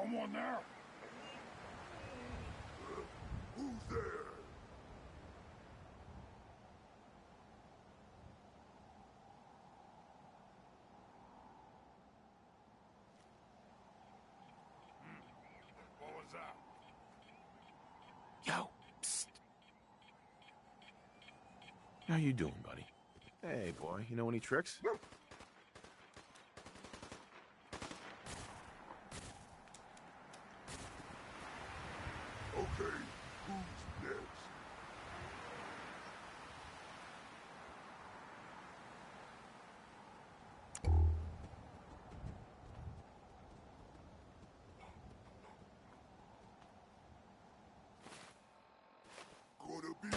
Someone there? Who's there? What was that? Yo, psst. How you doing, buddy? Hey, boy, you know any tricks? Okay, who's next? Gonna be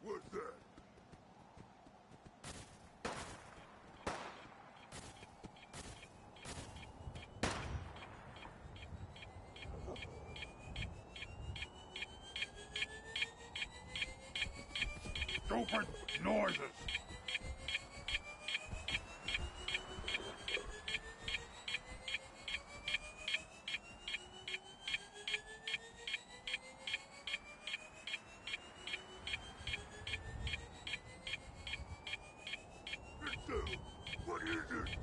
What's that? Stupid noises! Victor, what is it?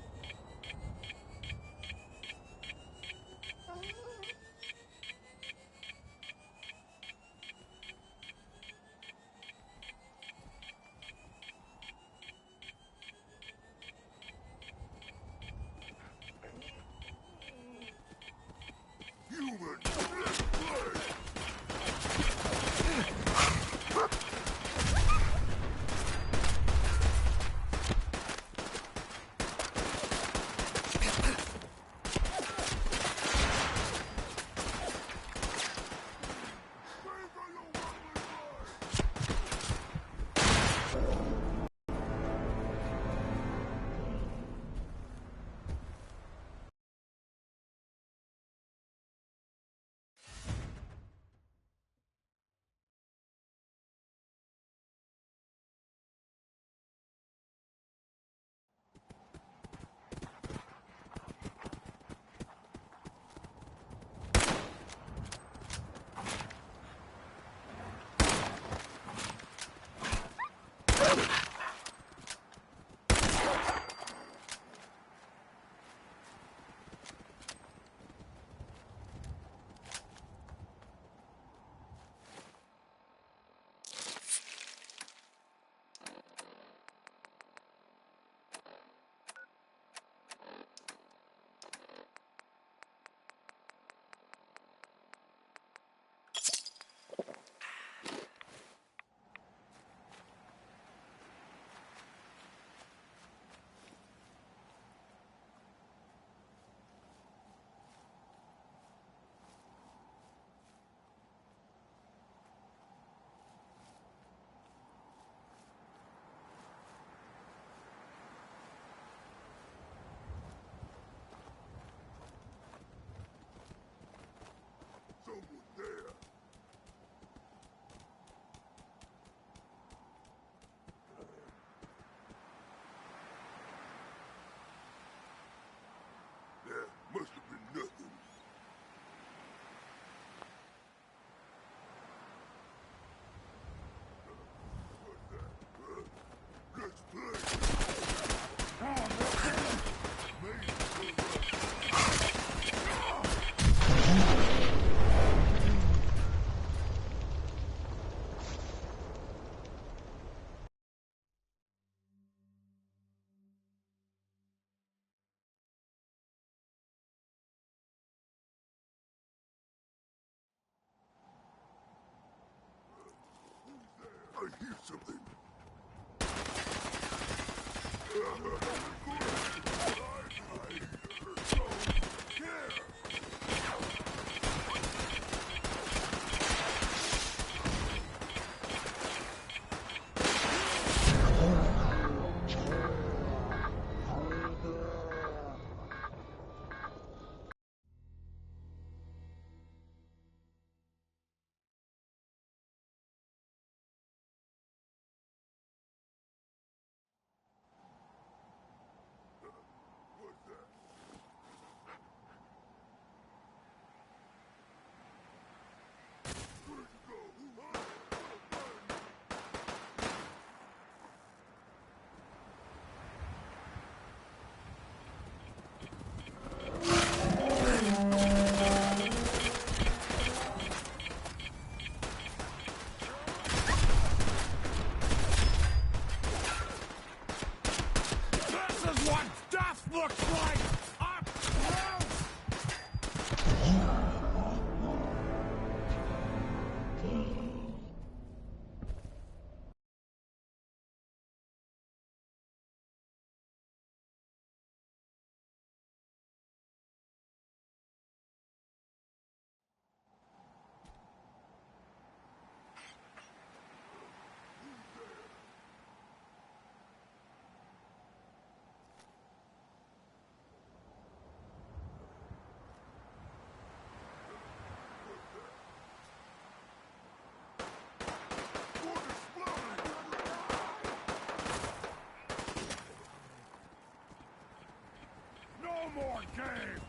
No more game!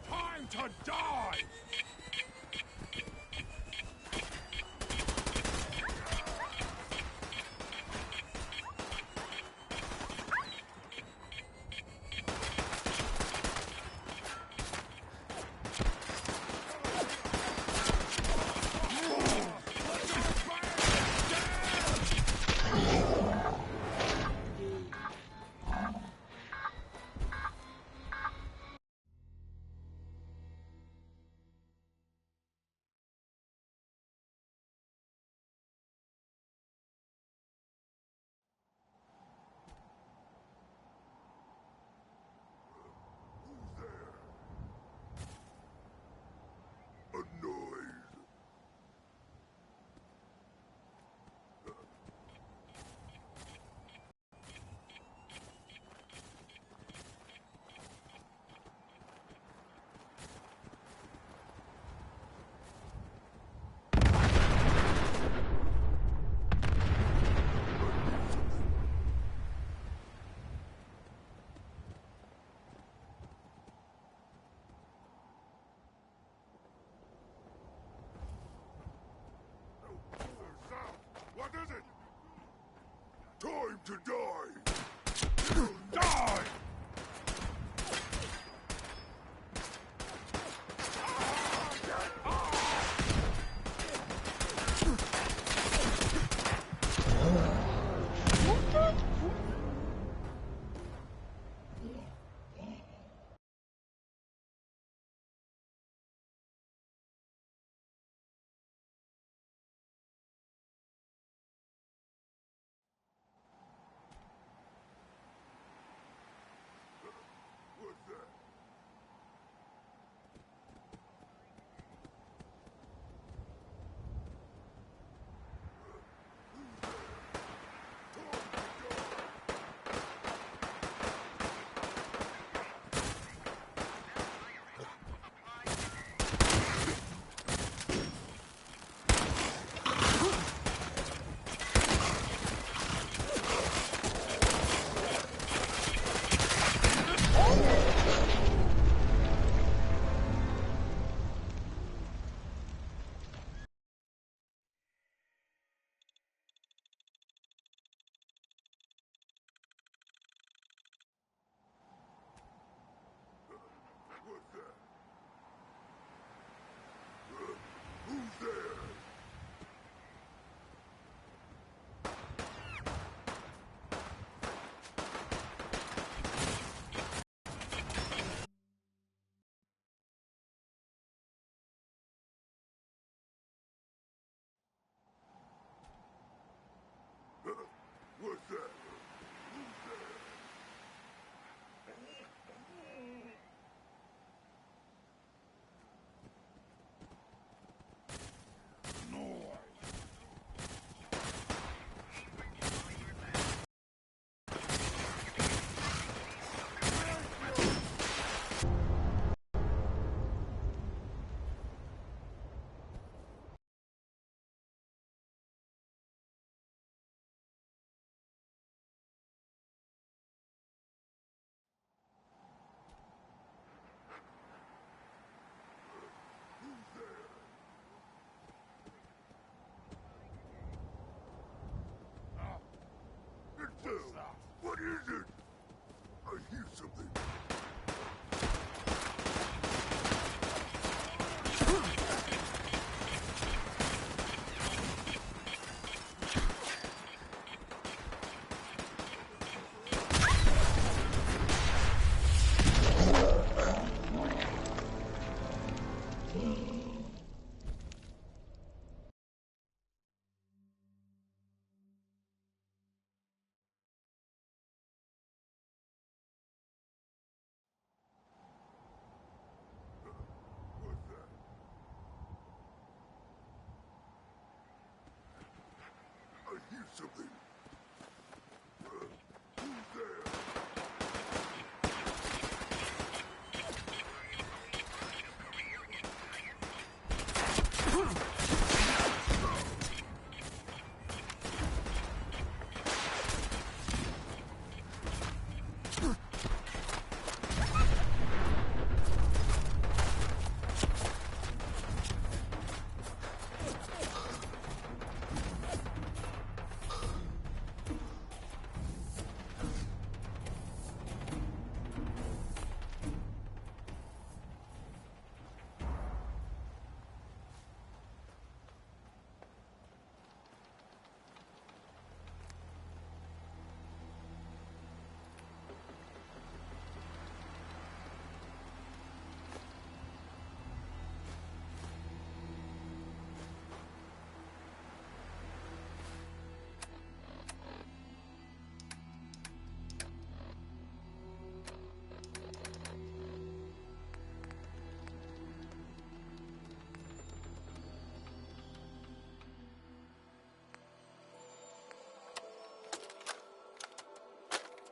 Time to die! What is it? Time to die! Die! something. I hear something. Who's there?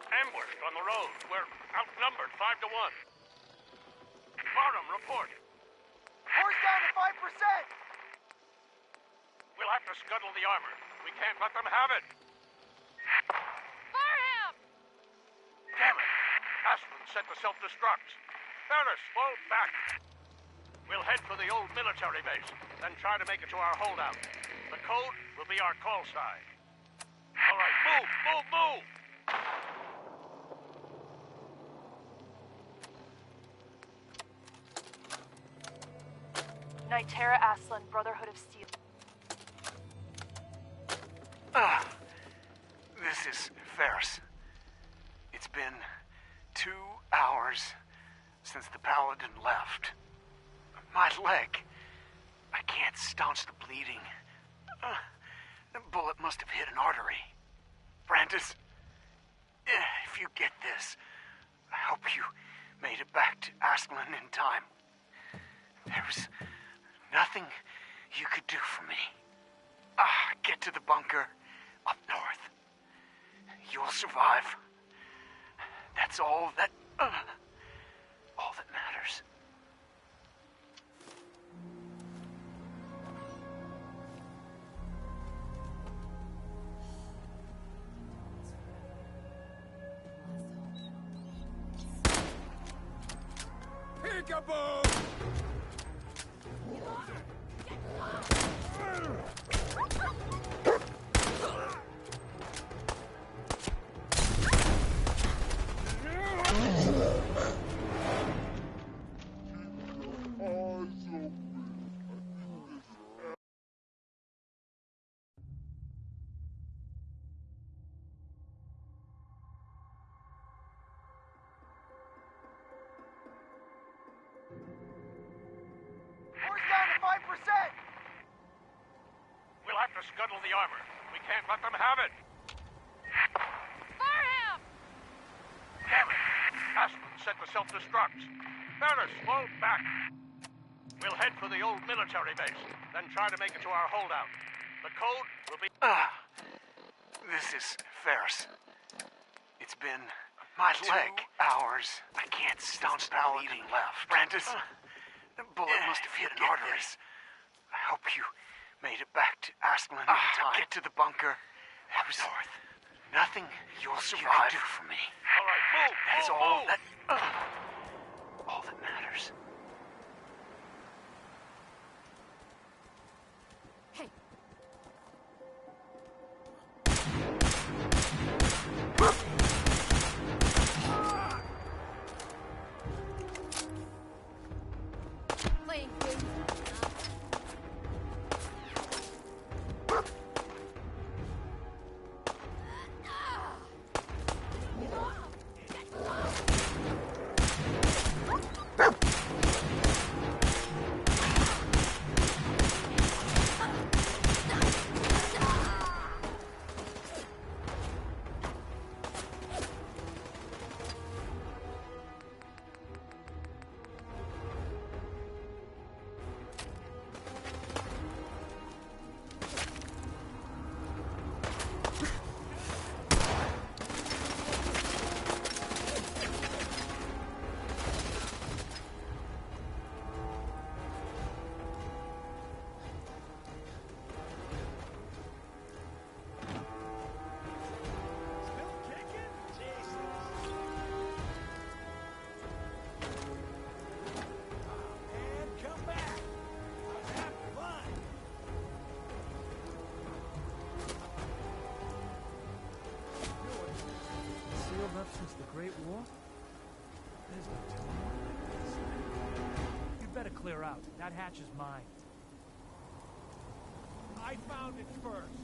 Ambushed on the road. We're outnumbered 5 to 1. Bottom, report. Horse down to 5%! We'll have to scuttle the armor. We can't let them have it. Fire him! Damn it! Aspen set the self-destructs. Ferris, fall back. We'll head for the old military base, then try to make it to our holdout. The code will be our call sign. All right, move, move, move! Nitera Aslan, Brotherhood of Steel. This is Ferris. It's been 2 hours since the Paladin left. My leg. I can't staunch the bleeding. The bullet must have hit an artery. Brandis, if you get this, I hope you made it back to Aslan in time. There was nothing you could do for me. Get to the bunker up north. You'll survive. That's all that matters. Peekaboo! Horse down to 5%! We'll have to scuttle the armor. We can't let them have it. Fire him! Damn it! Aspen set the self-destructs. Ferris, fall back. We'll head for the old military base, then try to make it to our holdout. The code will be... This is Ferris. It's been my leg. 2 hours. I can't staunch the bleeding left. Brandis, the bullet must have hit an artery. I hope you made it back to Aslan in time. Get to the bunker. Up north. Nothing you'll survive do for me. All right, move, That's move, all move. that... all that matters. Hey. Great War? There's no telling. You'd better clear out. That hatch is mine. I found it first.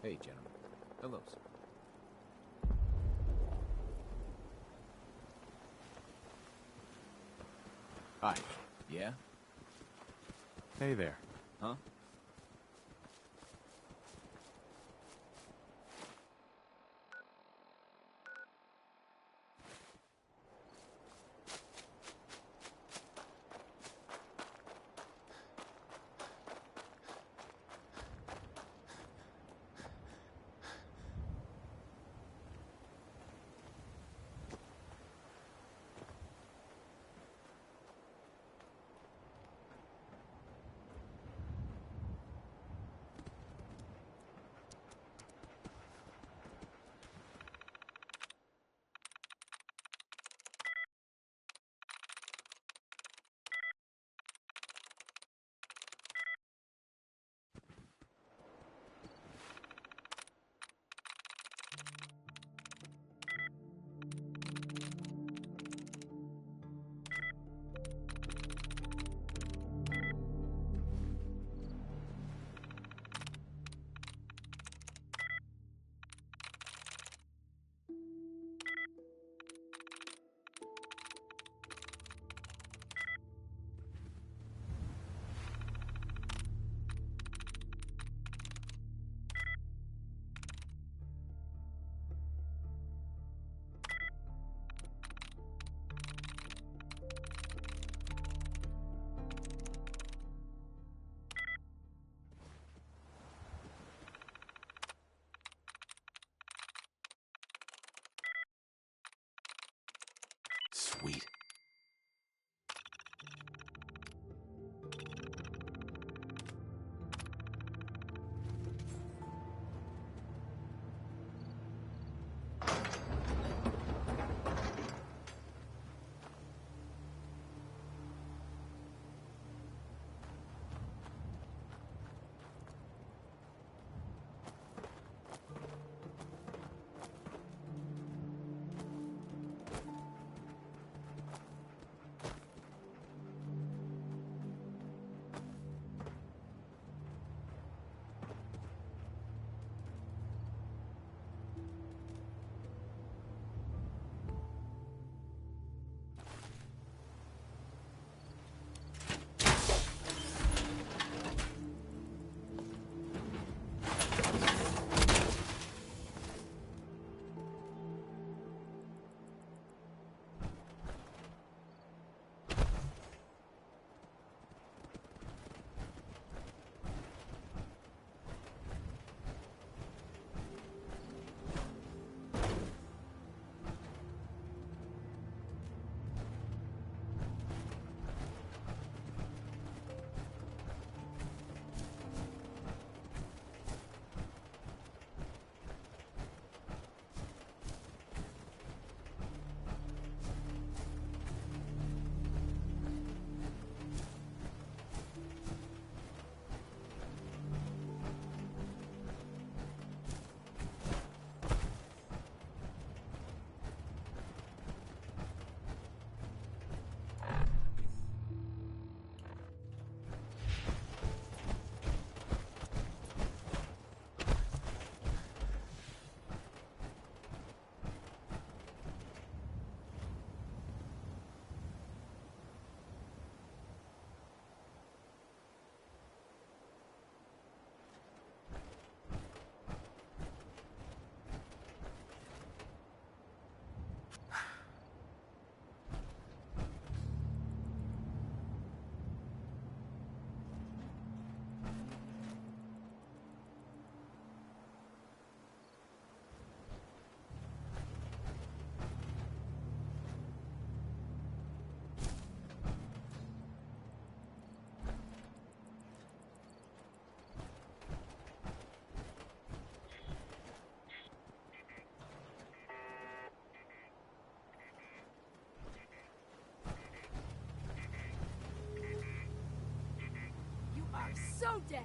Hey, gentlemen. Hello, sir. Hi. Yeah? Hey there. Huh? so dead.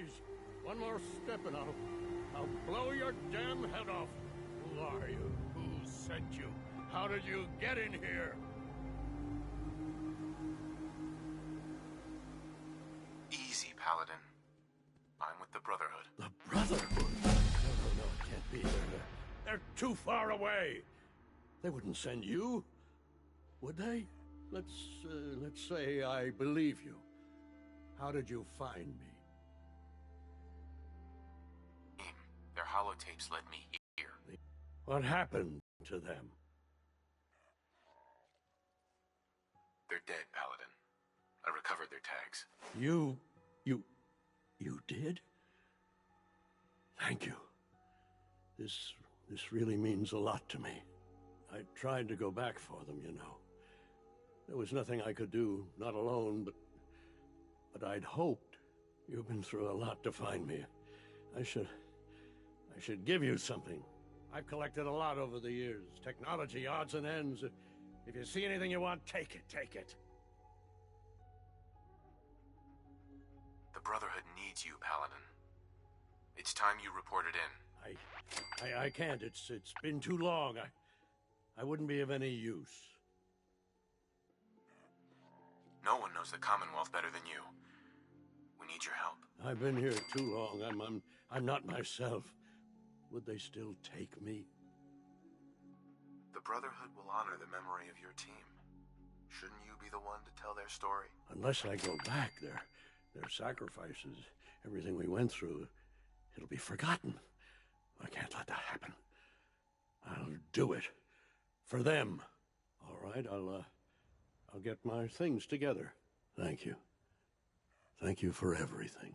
Please, one more step and I'll blow your damn head off. Who are you? Who sent you? How did you get in here? Easy, Paladin. I'm with the Brotherhood. The Brotherhood? No, it can't be. They're too far away. They wouldn't send you, would they? Let's say I believe you. How did you find me? Their holotapes led me here. What happened to them? They're dead, Paladin. I recovered their tags. You did? Thank you. This really means a lot to me. I tried to go back for them, you know. There was nothing I could do, not alone, but I'd hoped. You've been through a lot to find me. I should give you something. I've collected a lot over the years. Technology, odds and ends. If you see anything you want, take it. The Brotherhood needs you, Paladin. It's time you reported in. I can't. It's been too long. I wouldn't be of any use. No one knows the Commonwealth better than you. We need your help. I've been here too long. I'm not myself. Would they still take me? The Brotherhood will honor the memory of your team. Shouldn't you be the one to tell their story? Unless I go back, their sacrifices, everything we went through, it'll be forgotten. I can't let that happen. I'll do it. For them. All right, I'll get my things together. Thank you. Thank you for everything.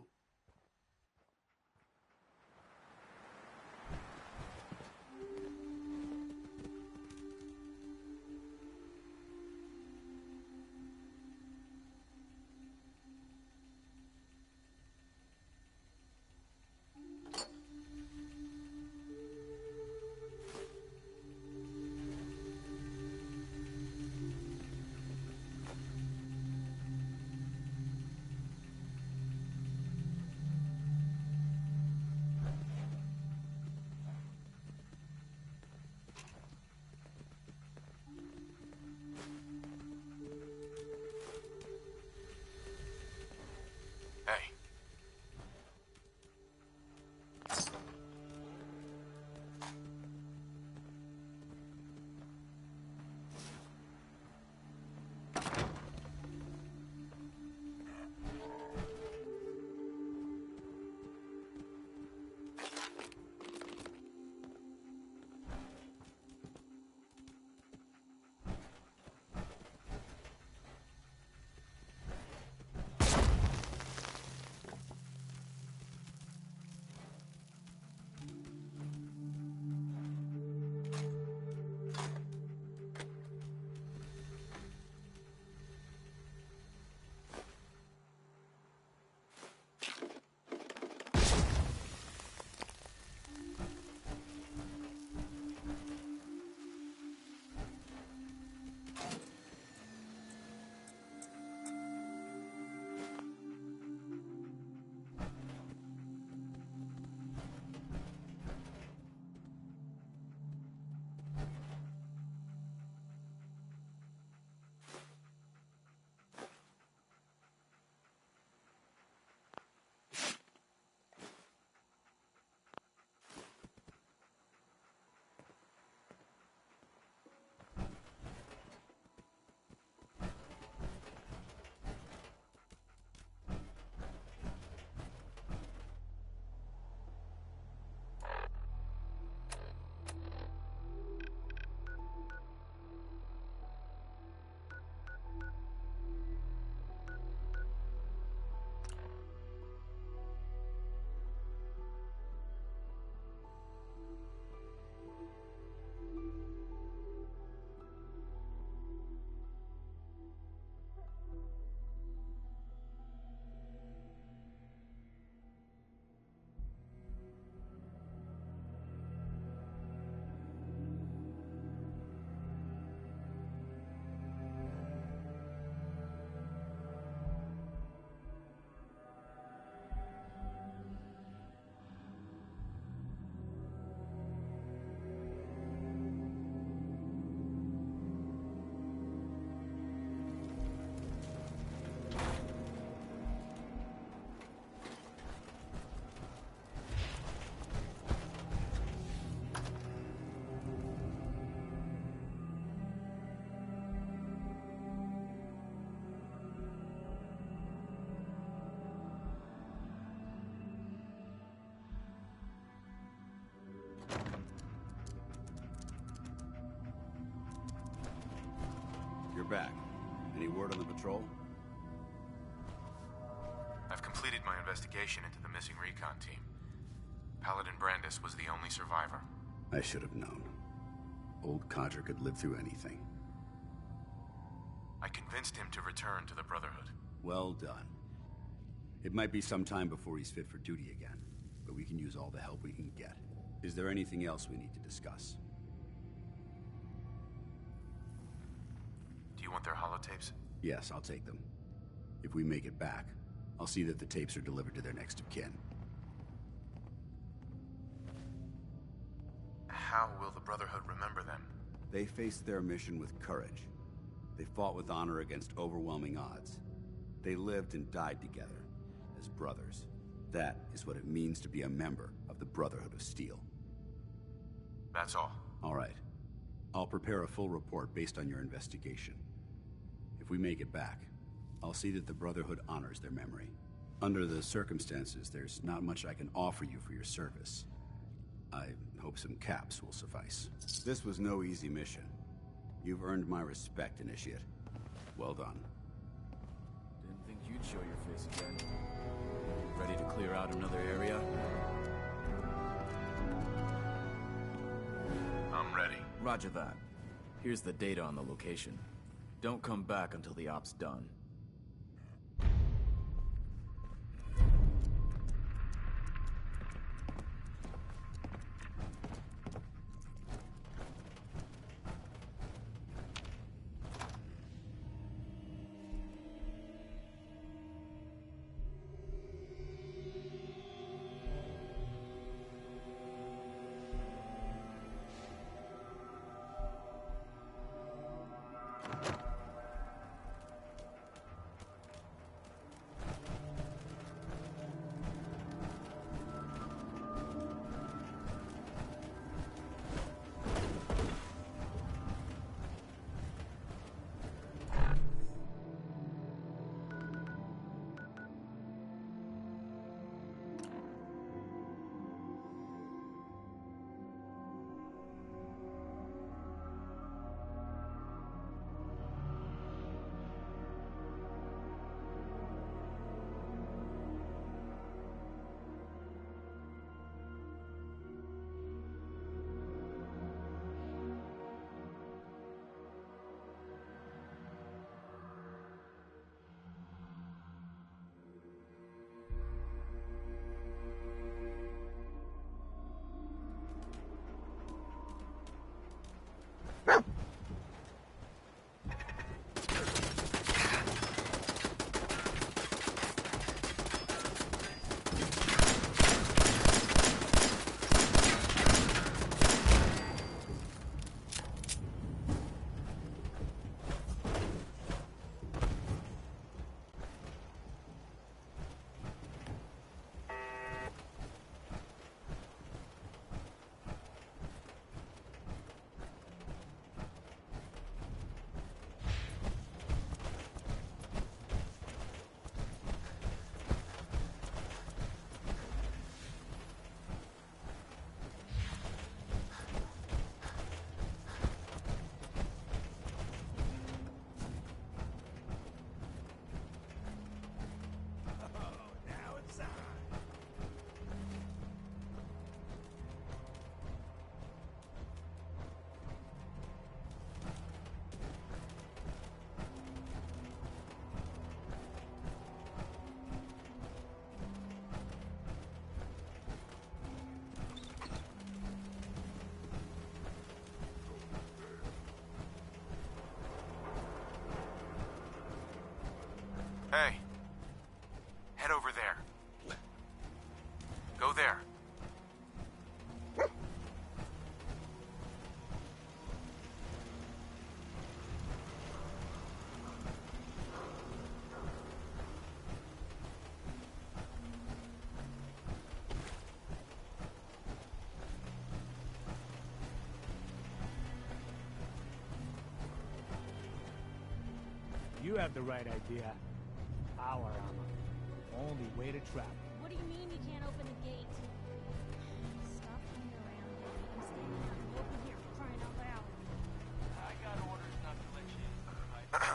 back. Any word on the patrol? I've completed my investigation into the missing recon team. Paladin Brandis was the only survivor. I should have known. Old Codger could live through anything. I convinced him to return to the Brotherhood. Well done. It might be some time before he's fit for duty again, but we can use all the help we can get. Is there anything else we need to discuss? Do you want their holotapes? Yes, I'll take them. If we make it back, I'll see that the tapes are delivered to their next of kin. How will the Brotherhood remember them? They faced their mission with courage. They fought with honor against overwhelming odds. They lived and died together, as brothers. That is what it means to be a member of the Brotherhood of Steel. That's all. All right. I'll prepare a full report based on your investigation. If we make it back, I'll see that the Brotherhood honors their memory. Under the circumstances, there's not much I can offer you for your service. I hope some caps will suffice. This was no easy mission. You've earned my respect, Initiate. Well done. Didn't think you'd show your face again. Ready to clear out another area? I'm ready. Roger that. Here's the data on the location. Don't come back until the op's done. Hey. Head over there. Go there. You have the right idea. Power armor. Only way to travel. What do you mean you can't open the gate? Stop hanging around, Daddy. I'm standing out in the open here for crying out loud. I got orders not to let you in.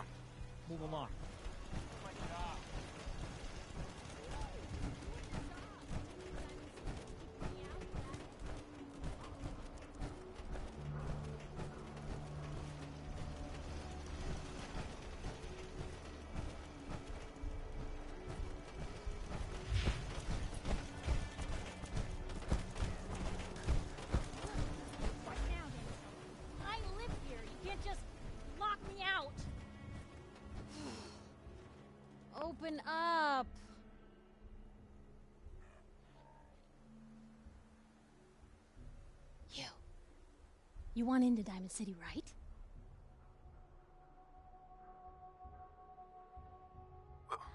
You want into Diamond City, right?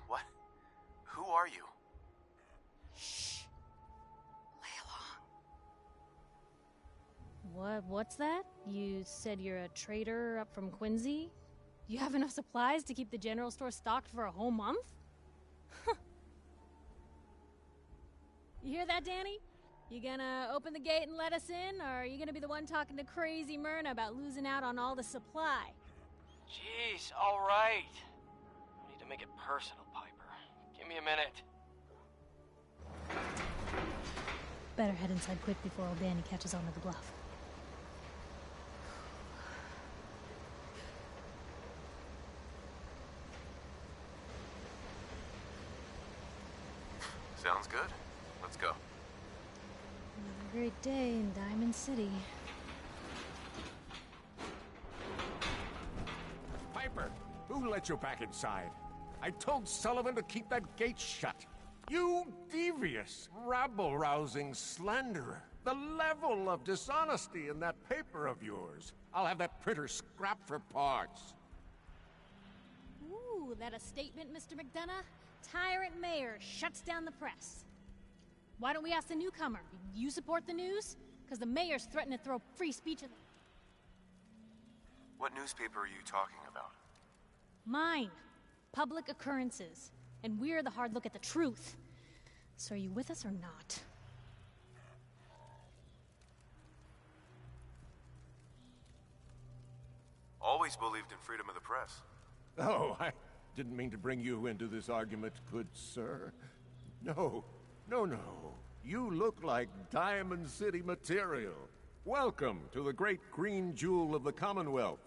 What? Who are you? Shh. Lay along. What's that? You said you're a trader up from Quincy? You have enough supplies to keep the general store stocked for a whole month? You hear that, Danny? You gonna open the gate and let us in, or are you gonna be the one talking to crazy Myrna about losing out on all the supply? Jeez, all right. I need to make it personal, Piper. Give me a minute. Better head inside quick before old Danny catches on to the bluff. Sounds good. Let's go. Another great day in Diamond City. Piper, who let you back inside? I told Sullivan to keep that gate shut. You devious, rabble-rousing slanderer. The level of dishonesty in that paper of yours. I'll have that printer scrapped for parts. Ooh, that a statement, Mr. McDonough? Tyrant mayor shuts down the press. Why don't we ask the newcomer? You support the news? Because the mayor's threatened to throw free speech at... What newspaper are you talking about? Mine. Public Occurrences. And we're the hard look at the truth. So are you with us or not? Always believed in freedom of the press. Oh, I didn't mean to bring you into this argument, good sir. No. You look like Diamond City material. Welcome to the great green jewel of the Commonwealth.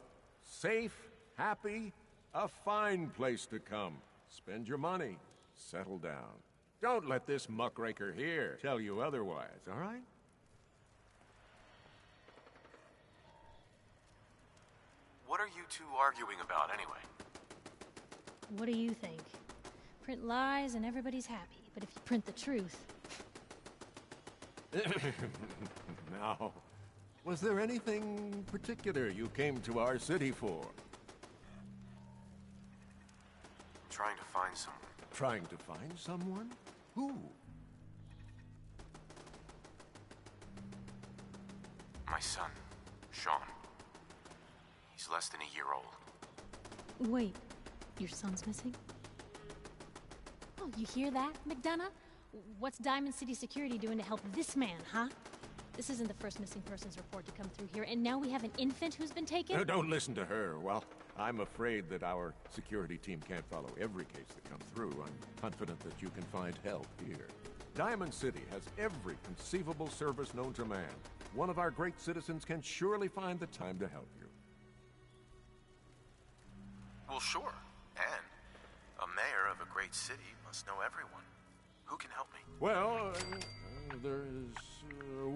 Safe, happy, a fine place to come. Spend your money, settle down. Don't let this muckraker here tell you otherwise, all right? What are you two arguing about, anyway? What do you think? Print lies and everybody's happy, but if you print the truth... Now, was there anything particular you came to our city for? Trying to find someone. Trying to find someone? Who? My son, Sean. He's less than a year old. Wait, your son's missing? Oh, you hear that, McDonough? What's Diamond City Security doing to help this man, huh? This isn't the first missing persons report to come through here, and now we have an infant who's been taken? No, don't listen to her. Well, I'm afraid that our security team can't follow every case that comes through. I'm confident that you can find help here. Diamond City has every conceivable service known to man. One of our great citizens can surely find the time to help you. Well, sure. And a mayor of a great city must know everyone. Who can help me? Well, there is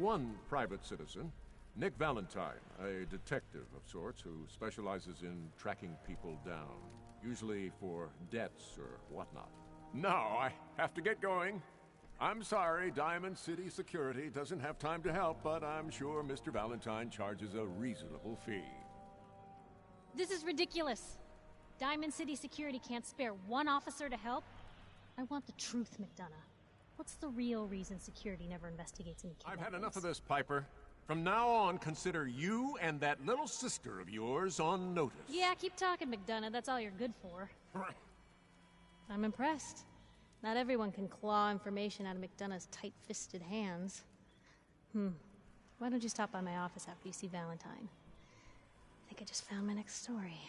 one private citizen, Nick Valentine, a detective of sorts who specializes in tracking people down, usually for debts or whatnot. Now, I have to get going. I'm sorry, Diamond City Security doesn't have time to help, but I'm sure Mr. Valentine charges a reasonable fee. This is ridiculous. Diamond City Security can't spare one officer to help. I want the truth, McDonough. What's the real reason security never investigates any kidnappings? I've had enough of this, Piper. From now on, consider you and that little sister of yours on notice. Yeah, keep talking, McDonough. That's all you're good for. I'm impressed. Not everyone can claw information out of McDonough's tight-fisted hands. Why don't you stop by my office after you see Valentine? I think I just found my next story.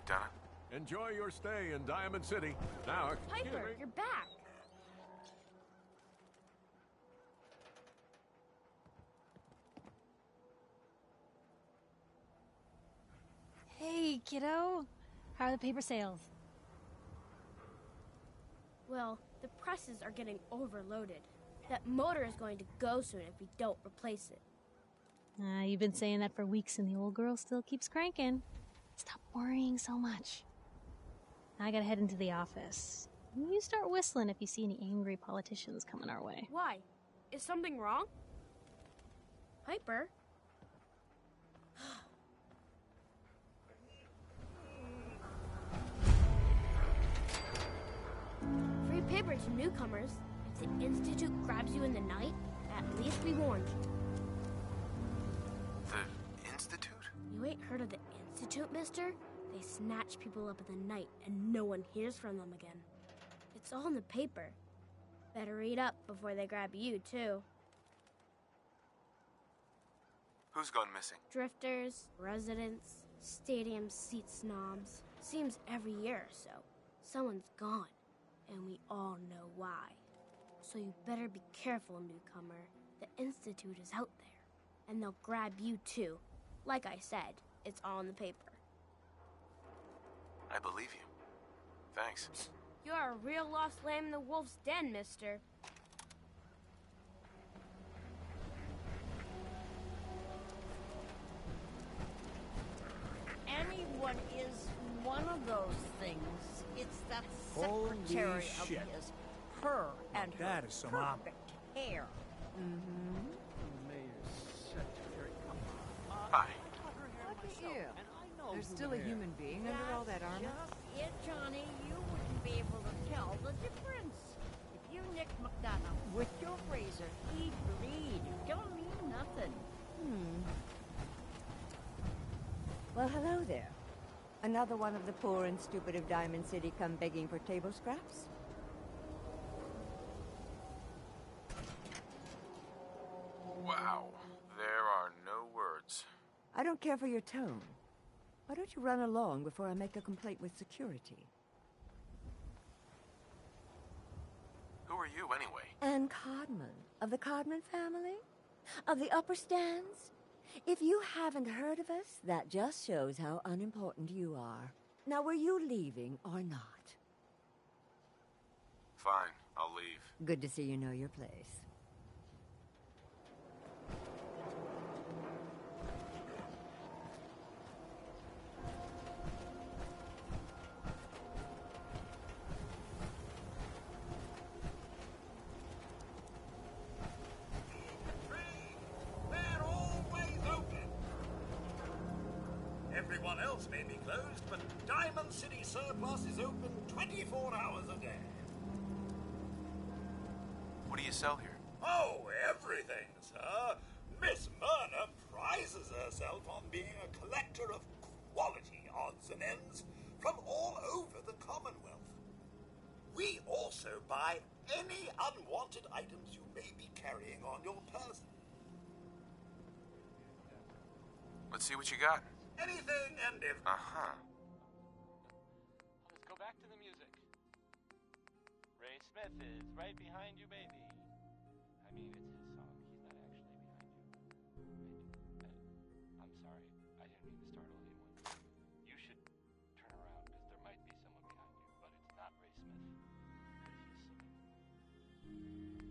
McDonough. Enjoy your stay in Diamond City. Now, excuse Piper, me. you're back. Hey, kiddo. How are the paper sales? Well, the presses are getting overloaded. That motor is going to go soon if we don't replace it. You've been saying that for weeks and the old girl still keeps cranking. Stop worrying so much. I gotta head into the office. You start whistling if you see any angry politicians coming our way. Why? Is something wrong? Piper? Free paper to newcomers. If the Institute grabs you in the night, at least we warned you. The Institute? You ain't heard of the Institute, mister? They snatch people up in the night and no one hears from them again. It's all in the paper. Better read up before they grab you, too. Who's gone missing? Drifters, residents, stadium seat snobs. Seems every year or so. Someone's gone, and we all know why. So you better be careful, newcomer. The Institute is out there, and they'll grab you too. Like I said, it's all in the paper. I believe you. Thanks. You're a real lost lamb in the wolf's den, mister. Anyone is one of those things. It's that Holy secretary of shit. his. Her and her That is some op- perfect hair. Mm-hmm. Hi. Look at you. There's still a human being under all that armor? Just it, Johnny. You wouldn't be able to tell the difference. If you nicked McDonough with your razor, he'd bleed. Don't mean nothing. Well, hello there. Another one of the poor and stupid of Diamond City come begging for table scraps? Wow. There are no words. I don't care for your tone. Why don't you run along before I make a complaint with security? Who are you, anyway? Anne Codman, of the Codman family? Of the upper stands? If you haven't heard of us, that just shows how unimportant you are. Now, were you leaving or not? Fine, I'll leave. Good to see you know your place. They're always open. Everyone else may be closed, but Diamond City Surplus is open 24 hours a day. What do you sell here? Oh, everything, sir. Miss Myrna prizes herself on being a collector of quality odds and ends from all over the Commonwealth. We also buy any unwanted items you may be carrying on your person. Let's see what you got. Anything and everything. Uh-huh. Let's go back to the music. Ray Smith is right behind you, baby. I mean, it's his song. He's not actually behind you. I'm sorry. I didn't mean to startle anyone. You should turn around, because there might be someone behind you, but it's not Ray Smith. He's singing.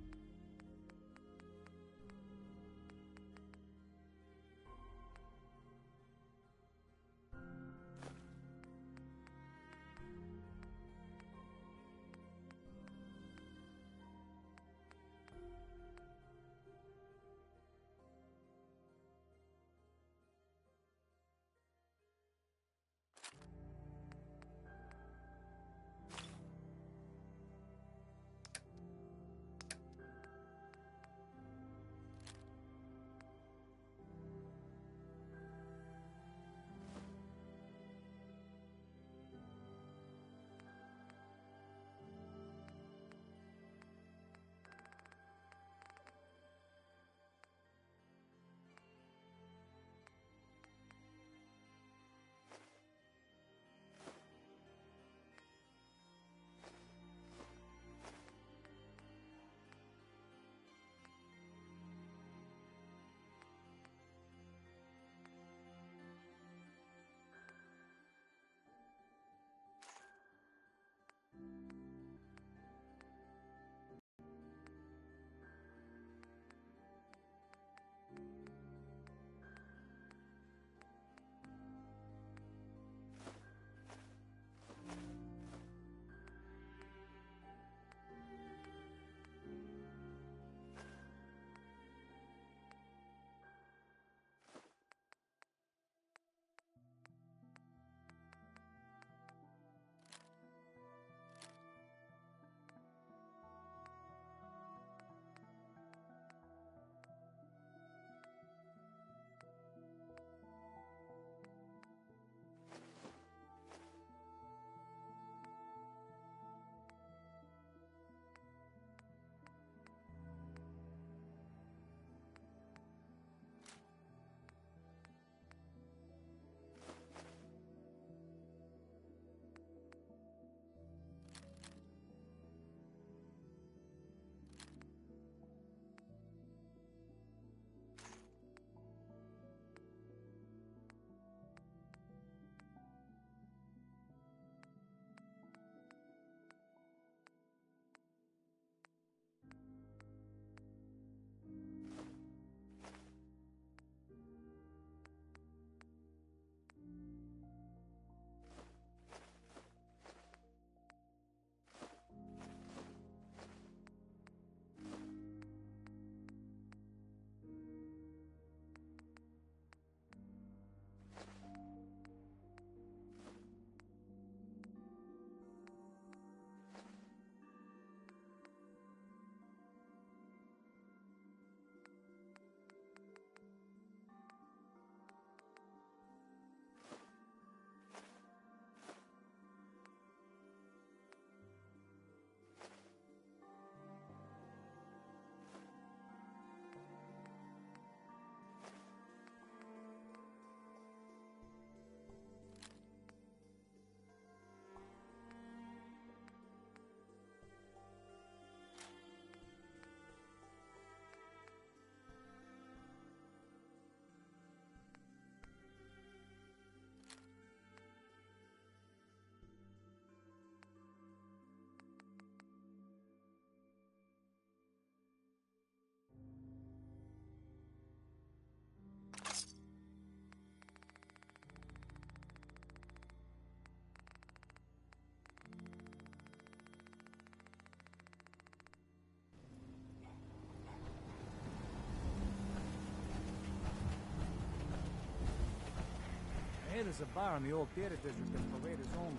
say there's a bar in the old theater district that's Paredes' own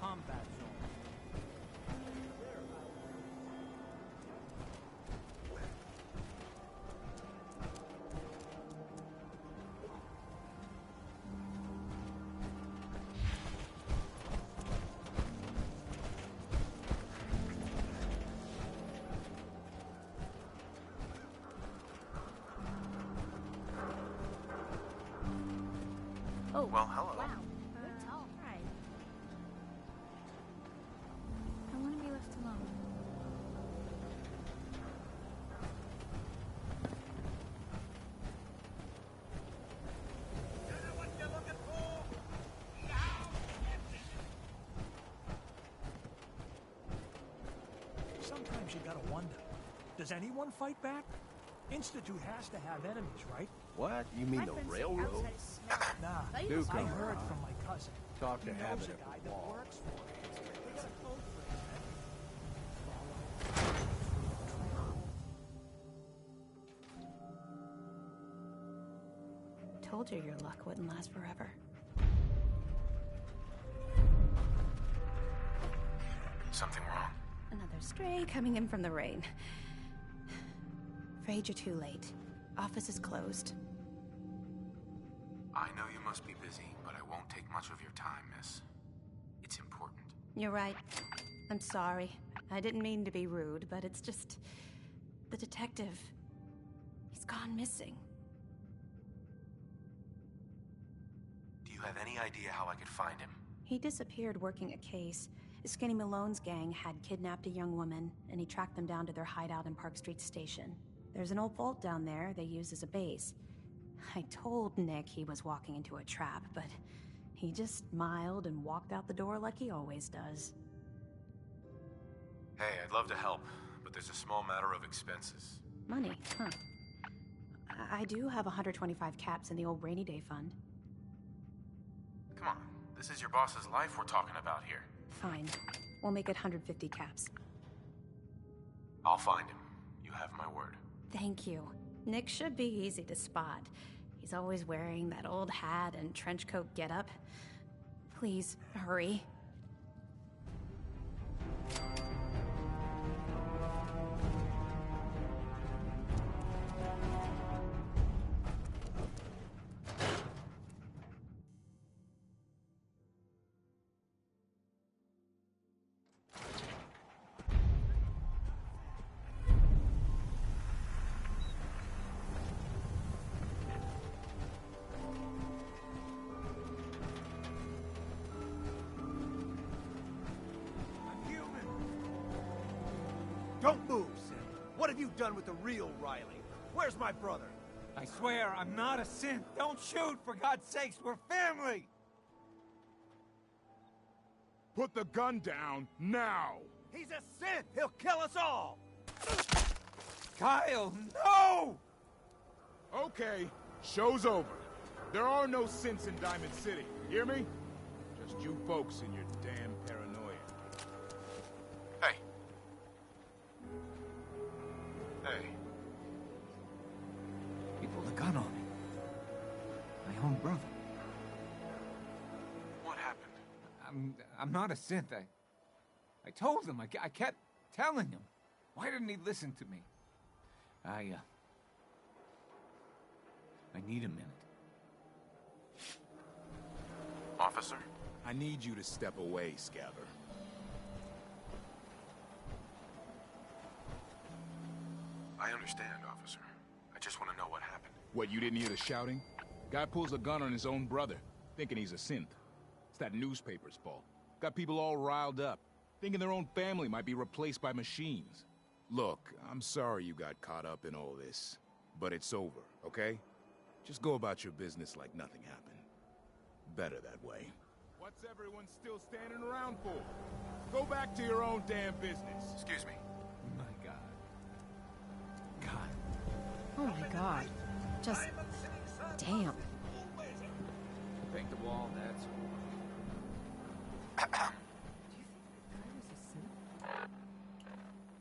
combat zone. Oh, well, hello. Wow. You're tall. Right. I want to be left alone. Sometimes you gotta wonder, does anyone fight back? Institute has to have enemies, right? What? You mean the railroad? Nah, Do I come heard around. from my cousin. Talk to He knows Habit a at guy the that wall. works for it. They got a code for it. Told you your luck wouldn't last forever. Something wrong? Another stray coming in from the rain. Afraid you're too late. Office is closed. I know you must be busy, but I won't take much of your time, miss. It's important. You're right. I'm sorry. I didn't mean to be rude, but it's just... the detective... he's gone missing. Do you have any idea how I could find him? He disappeared working a case. Skinny Malone's gang had kidnapped a young woman, and he tracked them down to their hideout in Park Street Station. There's an old vault down there they use as a base. I told Nick he was walking into a trap, but he just smiled and walked out the door like he always does. Hey, I'd love to help, but there's a small matter of expenses. Money, huh? I do have 125 caps in the old rainy day fund. Come on, this is your boss's life we're talking about here. Fine. We'll make it 150 caps. I'll find him. You have my word. Thank you. Nick should be easy to spot. He's always wearing that old hat and trench coat getup. Please, hurry. Don't move, Sim. What have you done with the real Riley? Where's my brother? I swear, I'm not a synth. Don't shoot, for God's sakes, we're family! Put the gun down, now! He's a synth! He'll kill us all! Kyle, no! Okay, show's over. There are no synths in Diamond City, hear me? Just you folks and your damn paranoia. Hey. Hey. He pulled a gun on me. My own brother. What happened? I'm not a synth. I told him. I kept telling him. Why didn't he listen to me? I need a minute. Officer? I need you to step away, Scabber. I understand, officer. I just want to know what happened. What, you didn't hear the shouting? Guy pulls a gun on his own brother, thinking he's a synth. It's that newspaper's fault. Got people all riled up, thinking their own family might be replaced by machines. Look, I'm sorry you got caught up in all this, but it's over, okay? Just go about your business like nothing happened. Better that way. What's everyone still standing around for? Go back to your own damn business. Excuse me. My God. God. Oh my God. Just... damn. Paint the wall, that's all.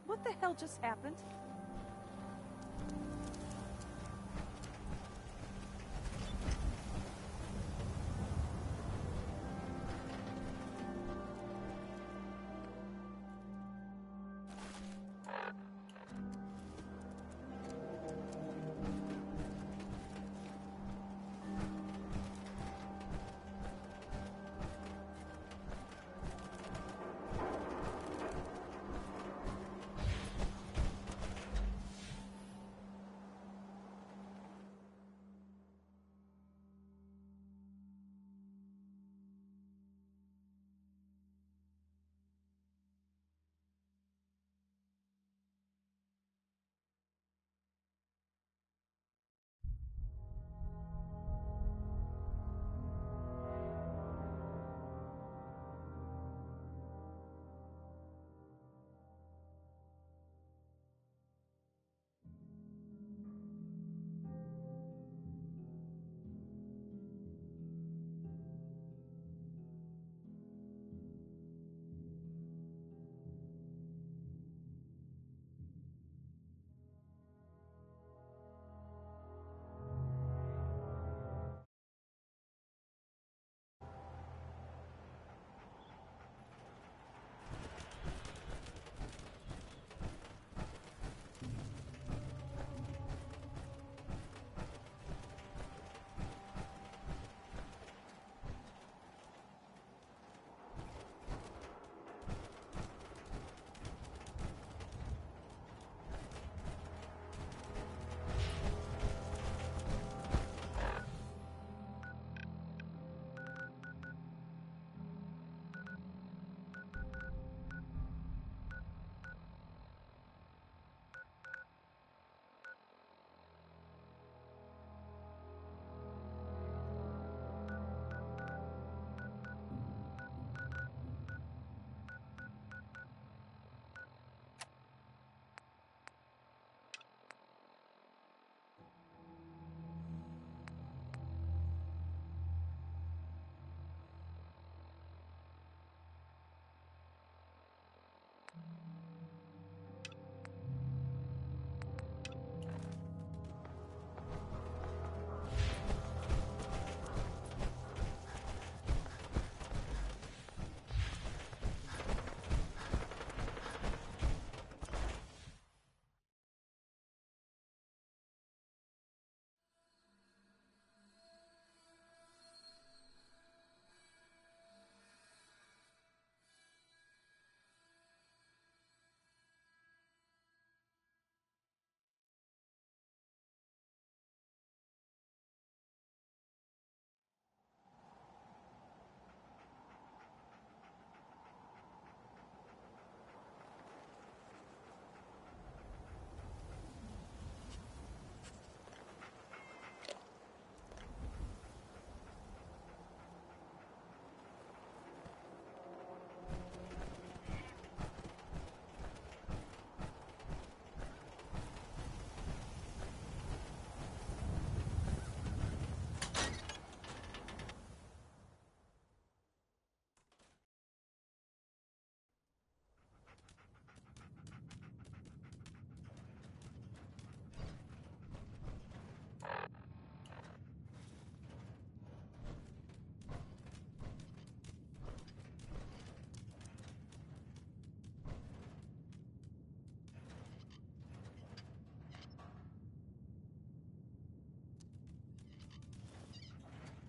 What the hell just happened?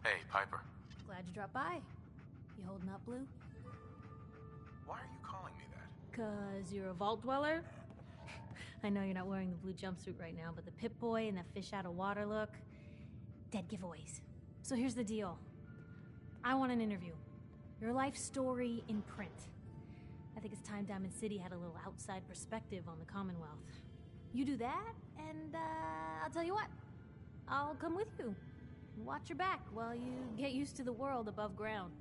Hey, Piper. Glad you dropped by. You holding up, Blue? Why are you calling me that? 'Cause you're a vault dweller? I know you're not wearing the blue jumpsuit right now, but the Pip-Boy and the fish out of water look... dead giveaways. So here's the deal. I want an interview. Your life story in print. I think it's time Diamond City had a little outside perspective on the Commonwealth. You do that, and I'll tell you what. I'll come with you. Watch your back while you get used to the world above ground.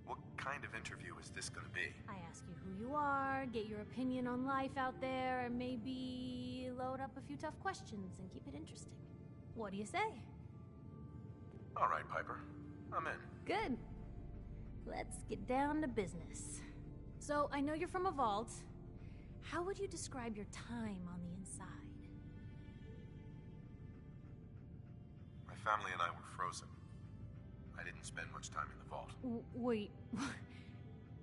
What kind of interview is this gonna be? I ask you who you are, get your opinion on life out there, and maybe load up a few tough questions and keep it interesting. What do you say? All right, Piper. I'm in. Good. Let's get down to business. So, I know you're from a vault. How would you describe your time on the inside? My family and I were frozen. I didn't spend much time in the vault. Wait,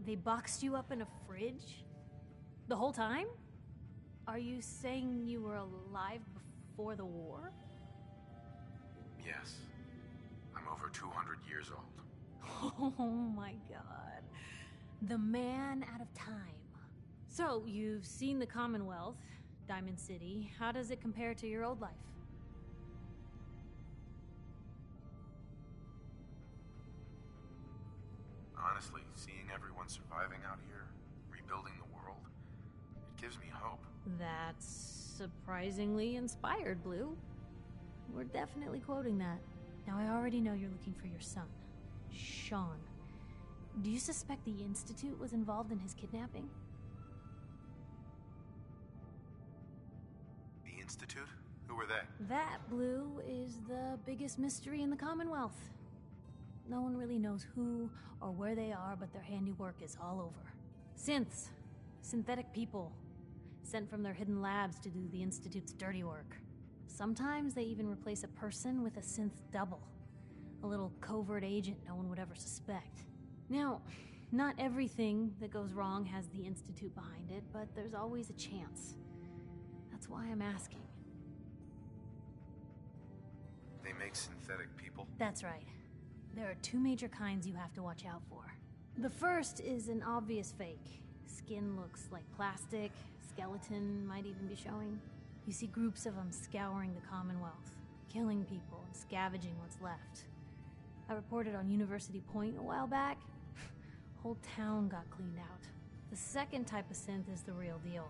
they boxed you up in a fridge? The whole time? Are you saying you were alive before the war? Yes. I'm over 200 years old. Oh my god. The man out of time. So, you've seen the Commonwealth, Diamond City. How does it compare to your old life? Honestly, seeing everyone surviving out here, rebuilding the world, it gives me hope. That's surprisingly inspired, Blue. We're definitely quoting that. Now, I already know you're looking for your son, Sean. Do you suspect the Institute was involved in his kidnapping? The Institute? Who were they? That, Blue, is the biggest mystery in the Commonwealth. No one really knows who or where they are, but their handiwork is all over. Synths. Synthetic people. Sent from their hidden labs to do the Institute's dirty work. Sometimes they even replace a person with a synth double. A little covert agent no one would ever suspect. Now, not everything that goes wrong has the Institute behind it, but there's always a chance. That's why I'm asking. They make synthetic people? That's right. There are two major kinds you have to watch out for. The first is an obvious fake. Skin looks like plastic, skeleton might even be showing. You see groups of them scouring the Commonwealth, killing people and scavenging what's left. I reported on University Point a while back. Whole town got cleaned out. The second type of synth is the real deal.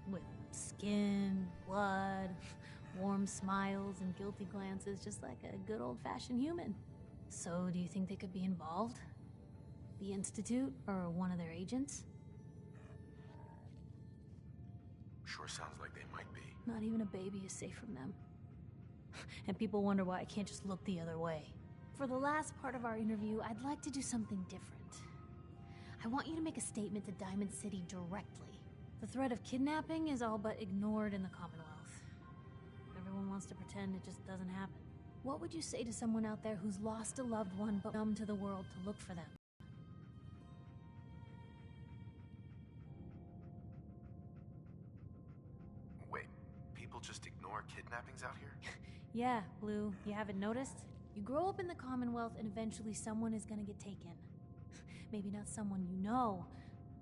With skin, blood, warm smiles, and guilty glances, just like a good old-fashioned human. So, do you think they could be involved? The Institute, or one of their agents? Sure sounds like they might be. Not even a baby is safe from them. And people wonder why I can't just look the other way. For the last part of our interview, I'd like to do something different. I want you to make a statement to Diamond City directly. The threat of kidnapping is all but ignored in the Commonwealth. Everyone wants to pretend it just doesn't happen. What would you say to someone out there who's lost a loved one but come to the world to look for them? Wait, people just ignore kidnappings out here? Yeah, Blue, you haven't noticed? You grow up in the Commonwealth and eventually someone is gonna get taken. Maybe not someone you know,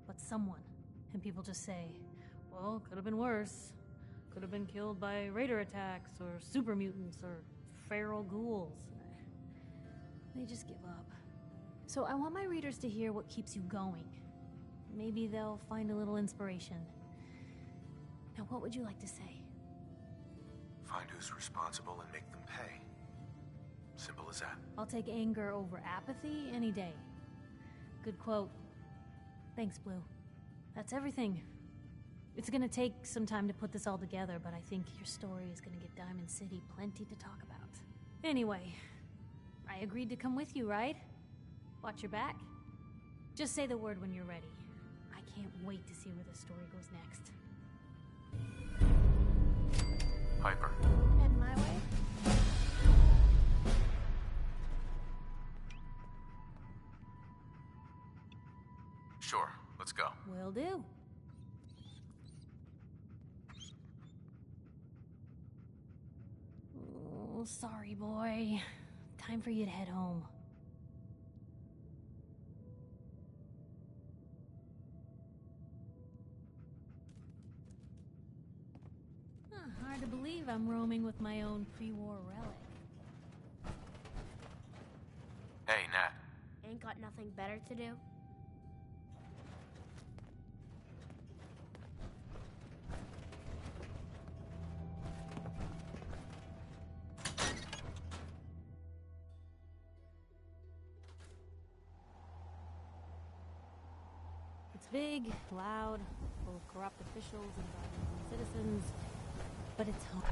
but someone. And people just say, well, could have been worse. Could have been killed by raider attacks, or super mutants, or feral ghouls. They just give up. So I want my readers to hear what keeps you going. Maybe they'll find a little inspiration. Now, what would you like to say? Find who's responsible and make them pay. Simple as that. I'll take anger over apathy any day. Good quote. Thanks, Blue. That's everything. It's gonna take some time to put this all together, but I think your story is gonna give Diamond City plenty to talk about. Anyway, I agreed to come with you, right? Watch your back. Just say the word when you're ready. I can't wait to see where the story goes next. Piper. Head my way? Sure, let's go. Will do. sorry boy. Time for you to head home. Hard to believe I'm roaming with my own pre-war relic. Hey, Nat. Ain't got nothing better to do? It's big, loud, full of corrupt officials and violent citizens, but it's home.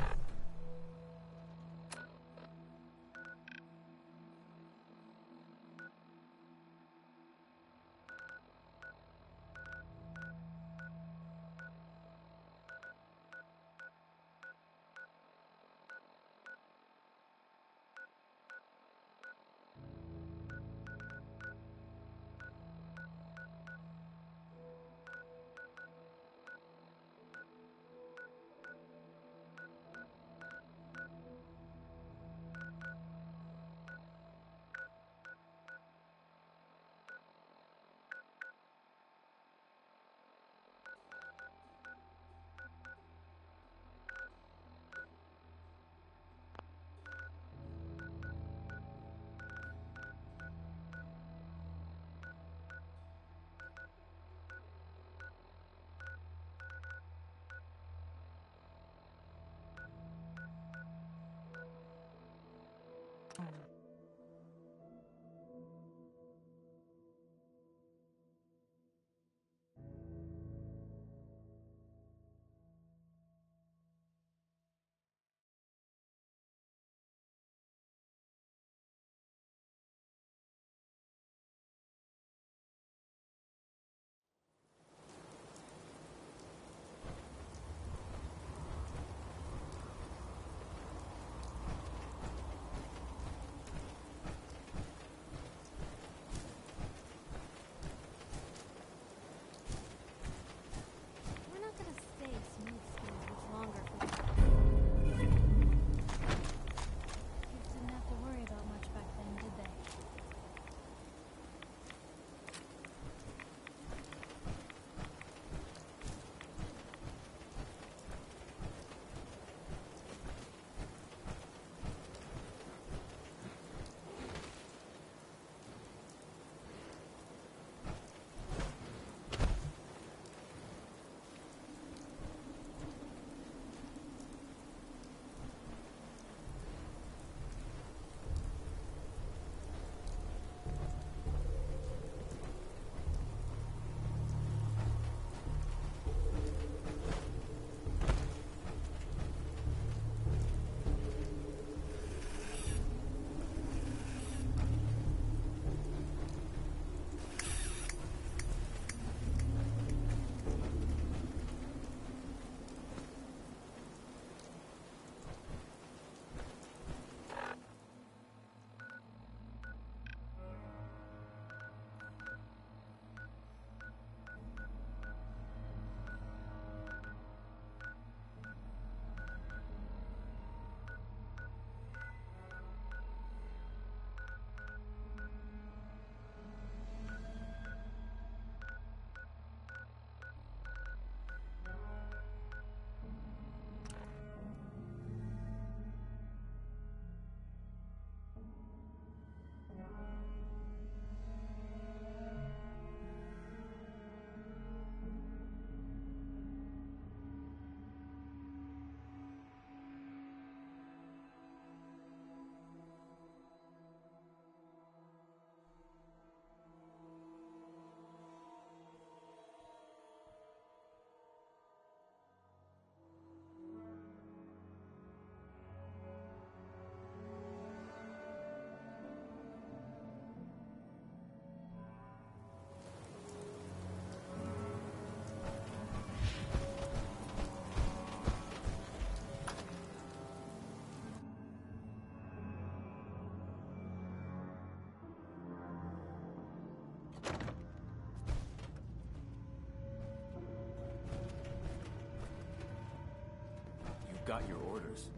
Got your orders.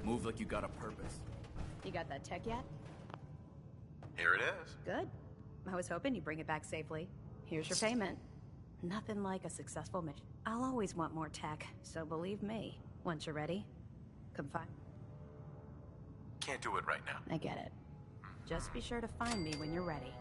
Move like you got a purpose. You got that tech yet? Here it is. Good. I was hoping you'd bring it back safely. Here's your payment. Nothing like a successful mission. I'll always want more tech, so believe me. Once you're ready, come find... Can't do it right now. I get it. Just be sure to find me when you're ready.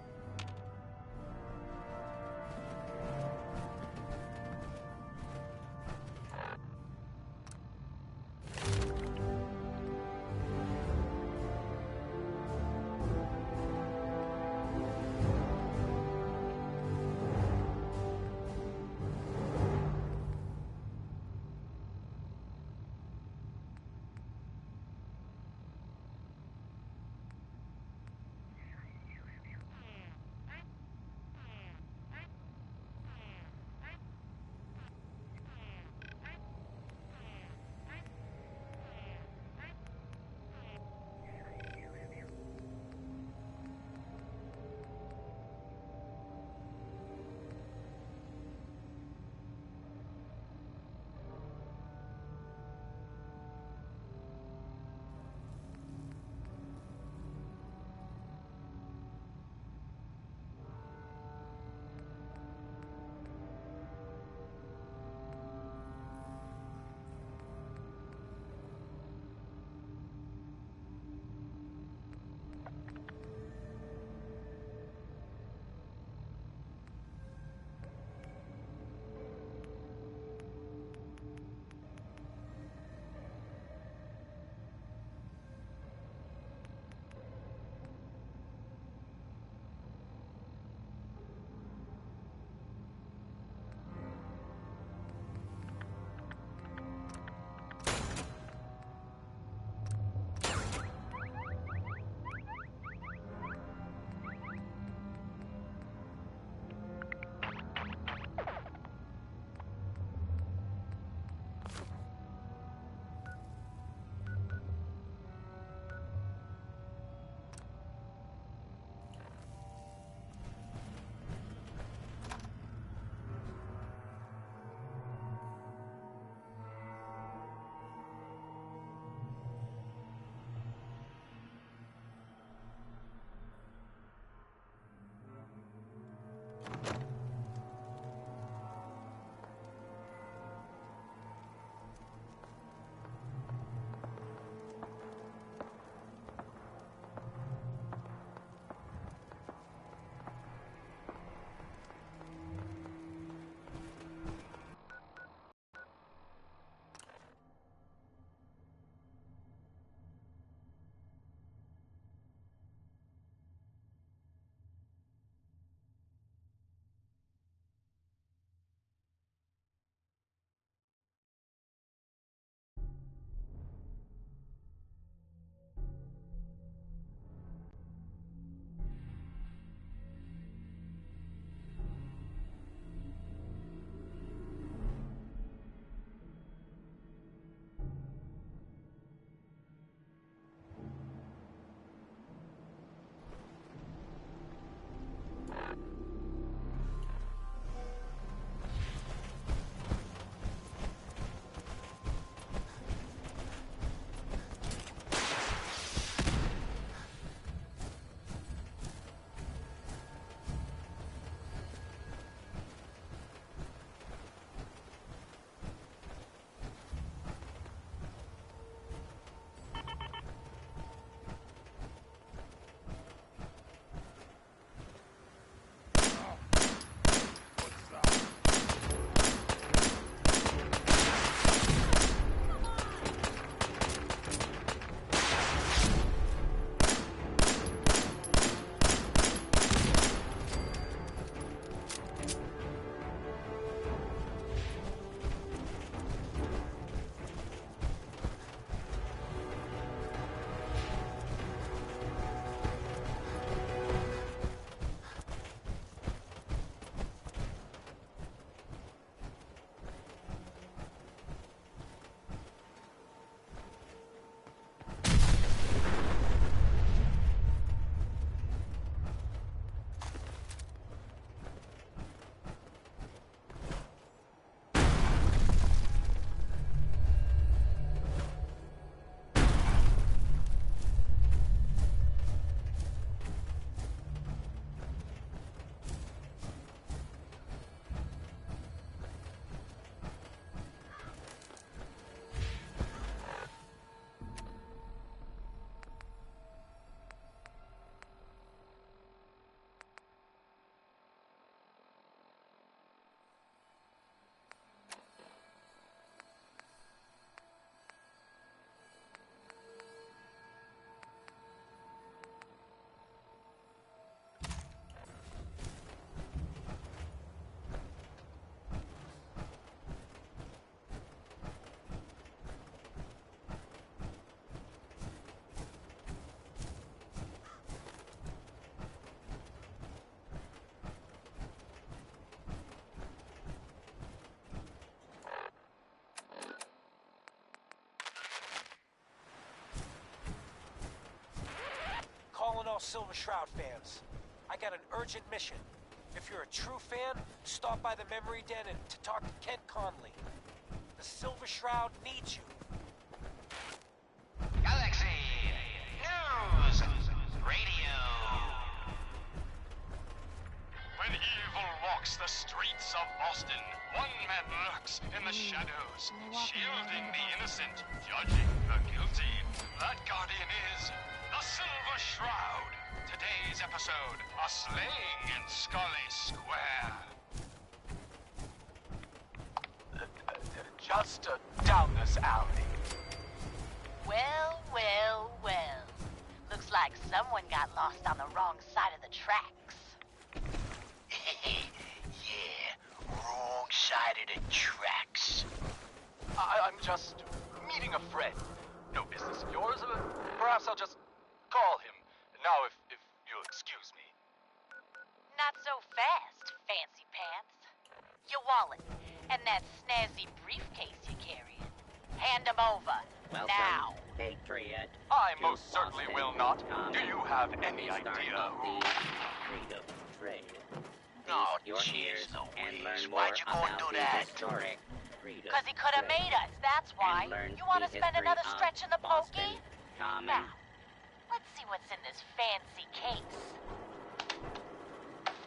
all Silver Shroud fans. I got an urgent mission. If you're a true fan, stop by the Memory Den and to talk to Kent Conley. The Silver Shroud needs you. Galaxy News Radio. When evil walks the streets of Boston, one man lurks in the shadows, shielding the innocent, judging the guilty. That guardian is the Silver Shroud. Today's episode, a slaying in Scully Square. Just down this alley. Well, well, well. Looks like someone got lost on the wrong side of the tracks. Yeah, wrong side of the tracks. I'm just meeting a friend. No business of yours. Perhaps I'll just call him. Now, if you'll excuse me. Not so fast, fancy pants. Your wallet and that snazzy briefcase you're carrying. Hand them over. Welcome, now. Patriot. I most certainly will not. Do you have any idea who? Freedom trade. Oh, jeez Louise. Why'd you go and do that? Because he could have made us, that's why. You want to spend another stretch in the pokey? Now, let's see what's in this fancy case.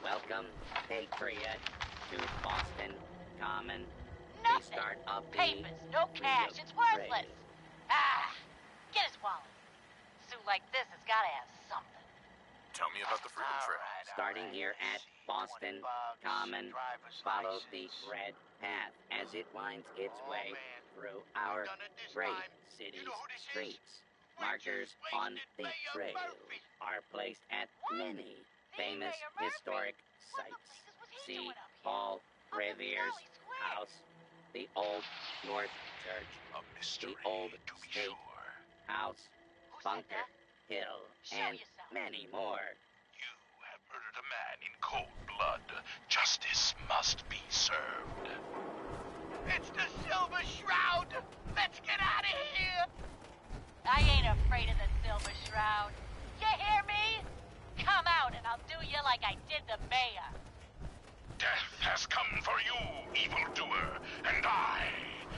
Welcome, Patriot, to Boston Common. Nothing. Papers, no cash, it's worthless. Ah, get his wallet. Suit like this has got to have something. Tell me about the Freedom Trail. Starting here at Boston Common, follow the red path as it winds its way through our great city's streets. Markers on the trail are placed at many famous historic sites. See Paul Revere's house, the Old North Church, the Old State House, Bunker Hill, and many more. You have murdered a man in cold blood. Justice must be served. It's the Silver Shroud! Let's get out of here! I ain't afraid of the Silver Shroud. You hear me? Come out and I'll do you like I did the mayor. Death has come for you, evildoer, and I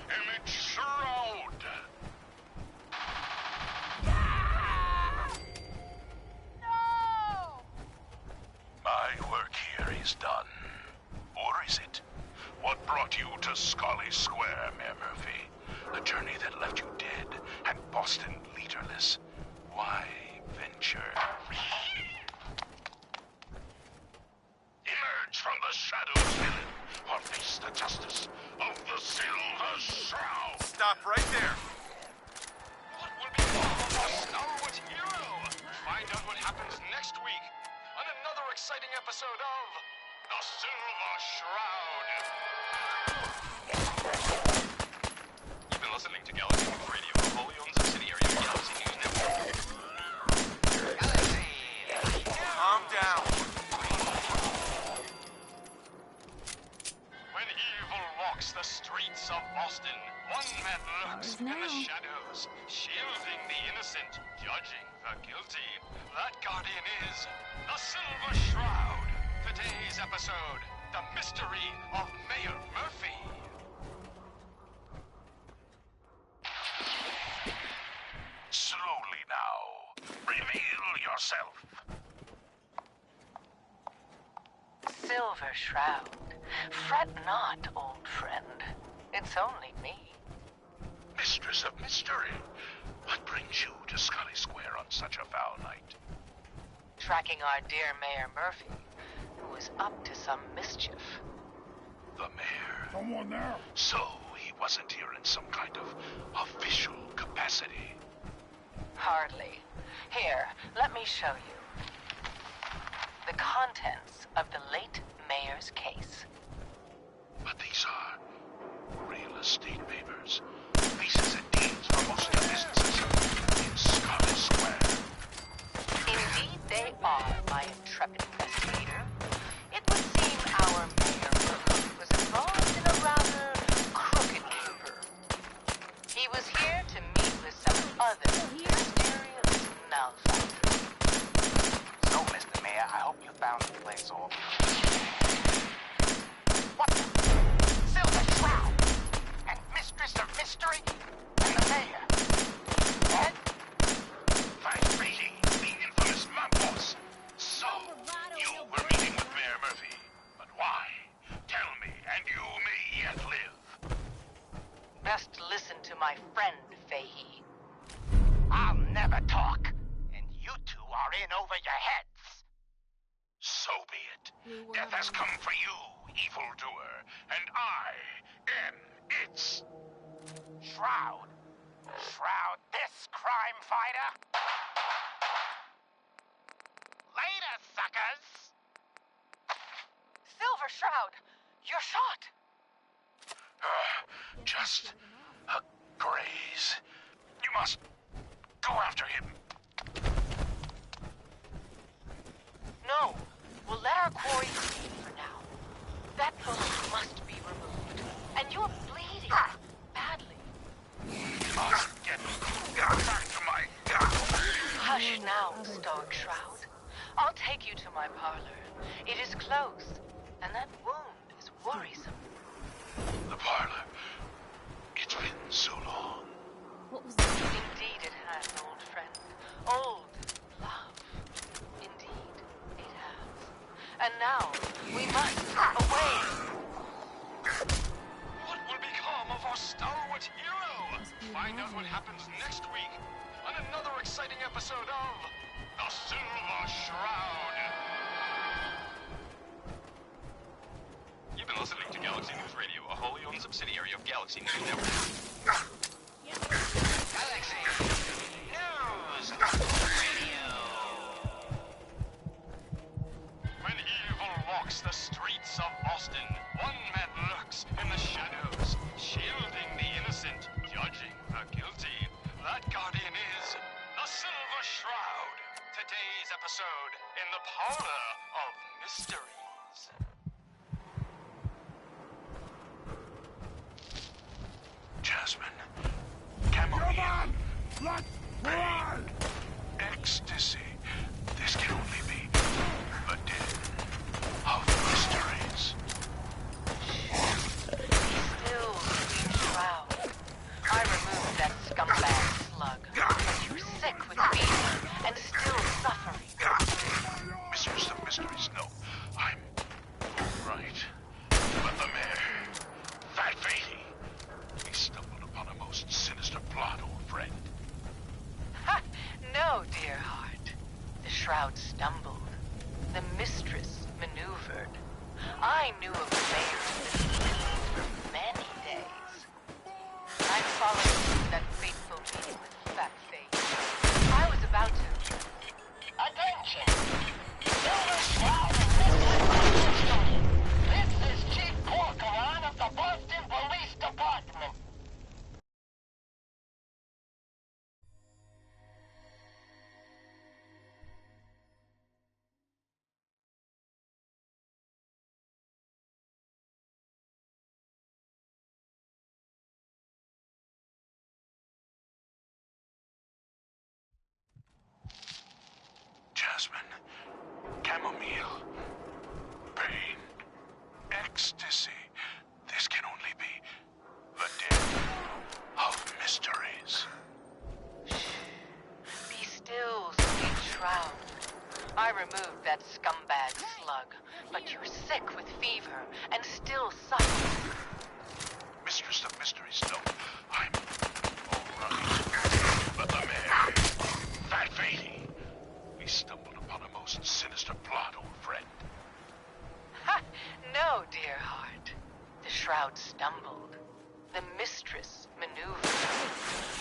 am its shroud. No! My work here is done. Or is it? What brought you to Scully Square, Mayor Murphy? A journey that left you dead and Boston leaderless. Why venture? Emerge from the shadows, villain, or face the justice of the Silver Shroud. Stop right there. What will become of our stalwart hero? Find out what happens next week on another exciting episode of The Silver Shroud. You've been listening to Galaxy News Radio, a wholly owned subsidiary of Galaxy News Network. Calm down. When evil walks the streets of Boston, one man lurks in the shadows, shielding the innocent, judging the guilty. That guardian is the Silver Shroud. Today's episode, the mystery of Mayor Murphy. Slowly now. Reveal yourself. Silver Shroud. Fret not, old friend. It's only me. Mistress of mystery. What brings you to Scully Square on such a foul night? Tracking our dear Mayor Murphy, who is up to some mischief. The mayor? Someone there? So he wasn't here in some kind of official capacity. Hardly. Here, let me show you. The contents of the late mayor's case. But these are real estate papers. Leases and deeds for most of the businesses in Scully Square. Indeed they are, my intrepid investigator. It would seem our mayor was involved in a rather crooked caper. He was here to meet with some other mysterious malefactors. is all. What the? Silver Shroud! And Mistress of Mystery? And the Mayor? Dead? Fight Beatty, the infamous mob boss. So, you were meeting with Mayor Murphy. But why? Tell me, and you may yet live. Best listen to my friend, Fahey. I'll never talk, and you two are in over your heads. So be it. Death has come for you, evildoer, and I am its Shroud. Shroud this, crime fighter. Later, suckers. Silver Shroud, you're shot. Just a graze. You must go after him. No, we'll let our quarry clean for now. That bullet must be removed. And you're bleeding badly. Must get back to my Hush now, Stoic Shroud. I'll take you to my parlor. It is close, and that wound is worrisome. The parlor. It's been so long. What was that? Indeed it has, old friend. Old love. Indeed it has. And now, we must away. What will become of our stalwart hero? Find out what happens next week on another exciting episode of The Silver Shroud. You've been listening to Galaxy News Radio, a wholly owned subsidiary of Galaxy News Network. Galaxy News Radio. When evil walks the streets of Boston, one man lurks in the shadows, shielding the innocent, judging the guilty. That guardian is the Silver Shroud. Today's episode in the Parlor of Mysteries. Jasmine. Chamomile. Pain. Ecstasy. This can only be the den of mysteries. Still, sweet Shroud. I removed that scumbag slug. But you're sick with fever and still suffering. Mistress of Mysteries, no. I'm all right. But the mayor, Fat Beatty, he stumbled upon a most sinister plot, old friend. Ha! No, dear heart. The Shroud stumbled. The Mistress maneuvered. I knew of the mayor's misdeeds for many days. I followed through that fateful meeting with Fat Face. I was about to... Attention! Silver Shroud and Mistress of Mystery. This is Chief Corcoran of the Boston Police Department. Jasmine. Chamomile. Pain. Ecstasy. This can only be the den of mysteries. Be still, sweet Shroud. I removed that scumbag slug, but you're sick with fever and still suffering. Mistress of Mysteries, no. I'm all right. But the mayor, Fat Beatty, we stumbled upon a most sinister plot, old friend. Ha! No, dear heart. The Shroud stumbled. The Mistress maneuvered.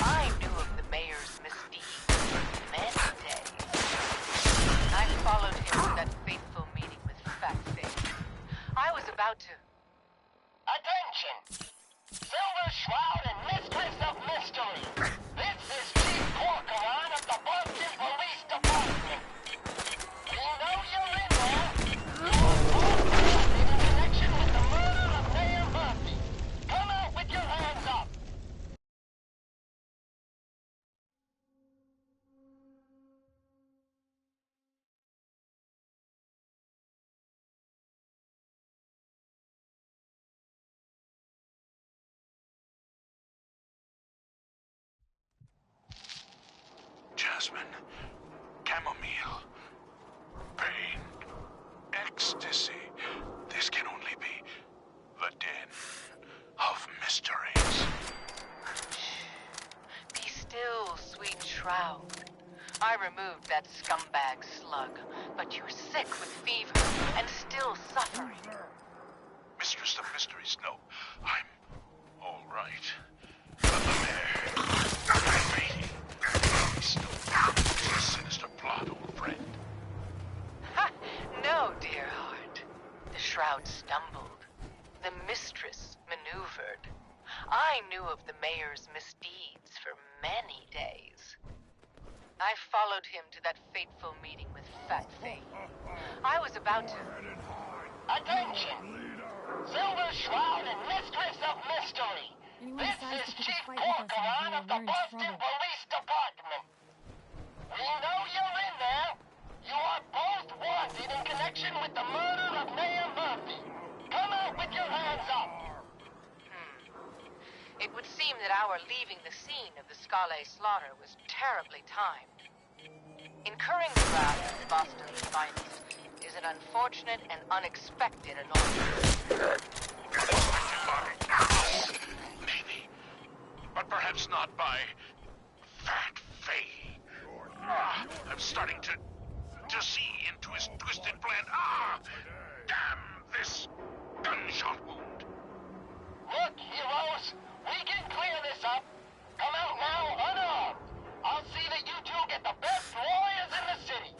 I knew of the mayor's misdeeds for many days. I followed him to that fateful meeting with Fat Face. I was about to... Attention! Silver Shroud and Mistress of Mystery. This is Chief Corcoran of the Boston Police Department. We know you're in there. You're all in connection with the murder of Mayor Murphy. Come out with your hands up. removed that scumbag slug, but you're sick with fever and still suffering. Mistress of Mysteries, no. I'm all right. But the mayor, I'm waiting. It's a sinister plot, old friend. Ha! No, dear heart. The shroud stumbled. The mistress maneuvered. I knew of the mayor's misdeeds for many days. I followed him to that fateful meeting with Fat Faye. I was about to... Attention! Silver Shroud and Mistress of Mystery! This is Chief Porker of the Boston Police Department! We know you're in there! You are both wanted in connection with the murder of Mayor Murphy! Come out with your hands up! It would seem that our leaving the scene of the Scale slaughter was terribly timed. Incurring the wrath of Boston's finest is an unfortunate and unexpected annoyance. Maybe. But perhaps not by Fat Faye. I'm starting to see into his twisted plan. Damn this gunshot wound. Look, heroes, we can clear this up. Come out now unarmed. I'll see that you two get the best lawyers in the city.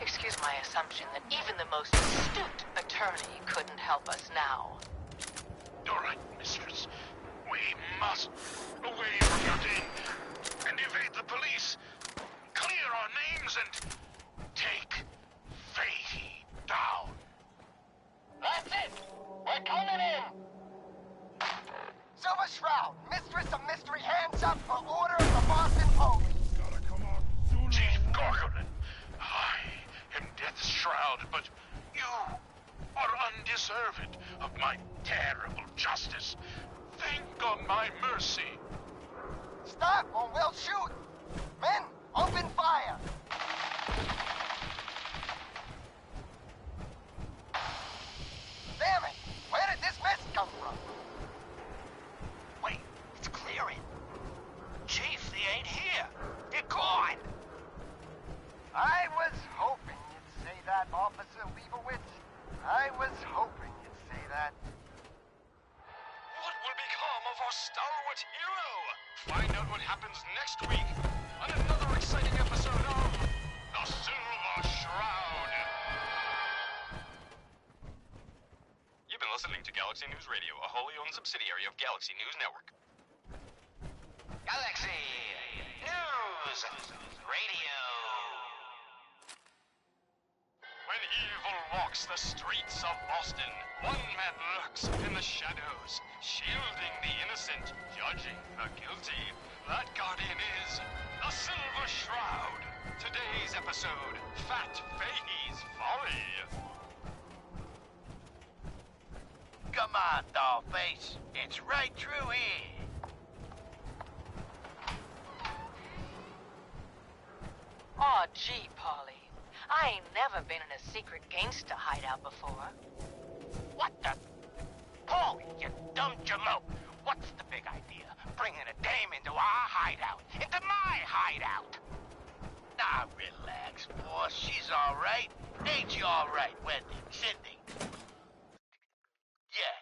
Excuse my assumption that even the most astute attorney couldn't help us now. You're right, mistress. We must away from your den and evade the police. Clear our names and take Faye down. That's it! We're coming in! Silver Shroud, Mistress of Mystery, hands up for order of the Boston Post! Chief Gorgonin, I am Death's Shroud, but you are undeserved of my terrible justice. Think on my mercy. Stop or we'll shoot! Men, open fire! Damn it! Where did this mess come from? Wait, it's clearing. Chief, they ain't here. They're gone. I was hoping you'd say that, Officer Leibowitz. I was hoping you'd say that. What will become of our stalwart hero? Find out what happens next week on another exciting episode of The Silver Shroud. You've been listening to Galaxy News Radio, a wholly owned subsidiary of Galaxy News Network. Galaxy News Radio. When evil walks the streets of Boston, one man lurks in the shadows, shielding the innocent, judging the guilty. That guardian is the Silver Shroud. Today's episode, Fat Faye's Folly. Come on, Dollface. It's right through here. Aw, gee, Polly. I ain't never been in a secret gangsta hideout before. What the? Polly, you dumb jalope. What's the big idea? Bringing a dame into our hideout. Into my hideout. Now, relax, boss. She's all right. Ain't you all right, Wendy? Cindy? Yeah.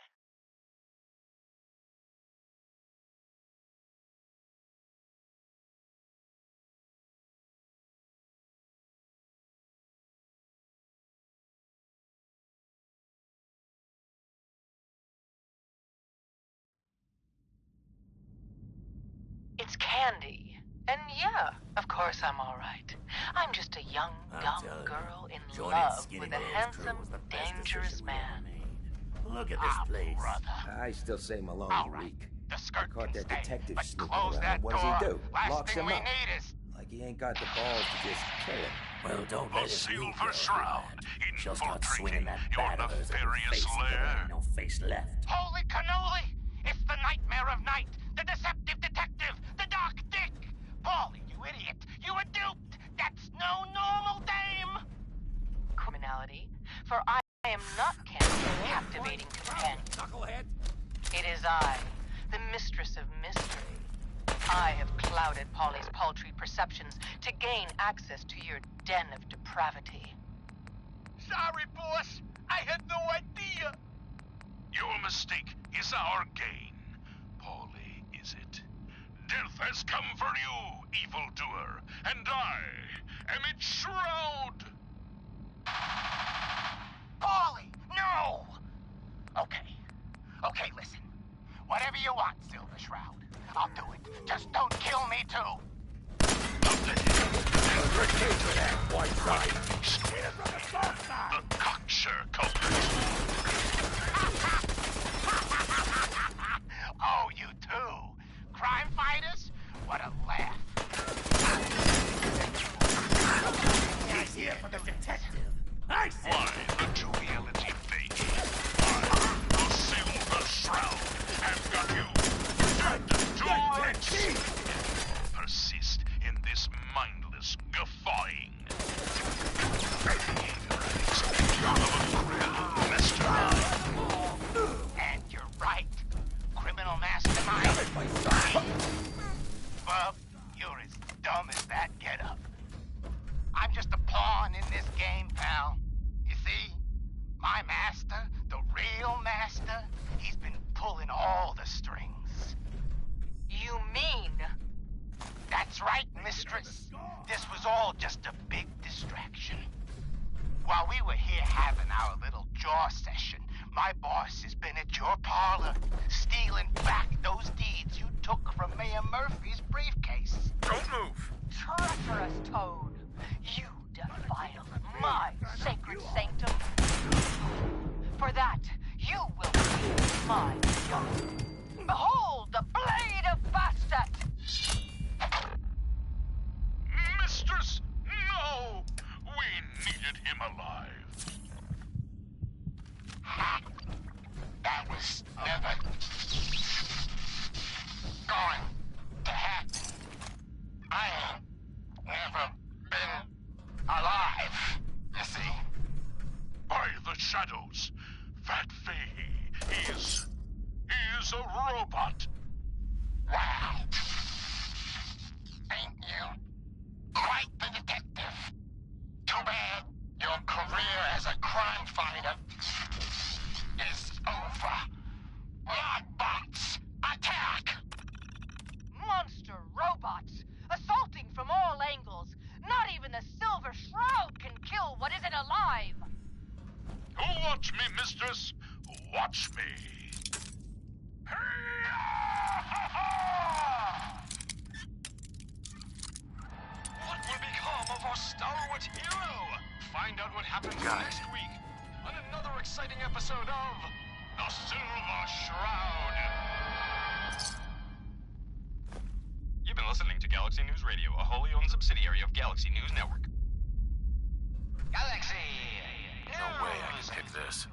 It's Candy. And yeah, of course I'm all right. I'm just a young, dumb girl in love with a handsome, dangerous man. Look at this place. Brother. I still say Malone's weak. The skirt Caught can that stay, detective but snooping close around. that What does he door. do? Last Locks thing him we up. need is... Like he ain't got the balls to just kill him. Well, don't The let us leave Silver there, Shroud, She'll start infiltrating swinging that your bat of hers at her nefarious face until there lair. ain't no face left. Holy cannoli! It's the nightmare of night! The deceptive detective! The dark dick! Paulie, you idiot! You were duped! That's no normal dame! Criminality, for I am not Candy's captivating companion. Knucklehead. It is I, the mistress of mystery. I have clouded Polly's paltry perceptions to gain access to your den of depravity. Sorry, boss. I had no idea. Your mistake is our gain. Polly, is it? Death has come for you, evildoer, and I am its shroud. Polly, no! Okay, listen. Whatever you want, Silver Shroud. I'll do it. Just don't kill me, too. Retreat to that white side. The cocksure culprit. Oh, you too? Crime fighters? What a laugh. He's here for the detective. I see. Why the duality fake? I, the Silver Shroud, have got you dead to rights. Persist in this mindless guffawing. And you're right. Criminal mastermind. Bub, you're as dumb as that getup. I'm just a pawn in this game, pal. You see, my master, the real master, he's been pulling all the strings. You mean? That's right, mistress. This was all just a big distraction. While we were here having our little jaw session, my boss has been at your parlor, stealing back those deeds you took from Mayor Murphy's briefcase. Don't move. Treacherous toad. You defiled my sacred sanctum. For that, you will be my judge. Behold the blade of Bastet! Mistress, no! We needed him alive. That was never going to happen. I ain't never been alive, you see. By the shadows, Fat Faye is a robot. Wow. Ain't you quite the detective? Too bad your career as a crime fighter is over. Lockbots, attack! Monster robots, assaulting from all angles. Not even the Silver Shroud can kill what isn't alive. Watch me, mistress. Watch me. What will become of our stalwart hero? Find out what happens next week on another exciting episode of The Silver Shroud. You've been listening to Galaxy News Radio, a wholly owned subsidiary of Galaxy News Network. Galaxy! No way I can pick this.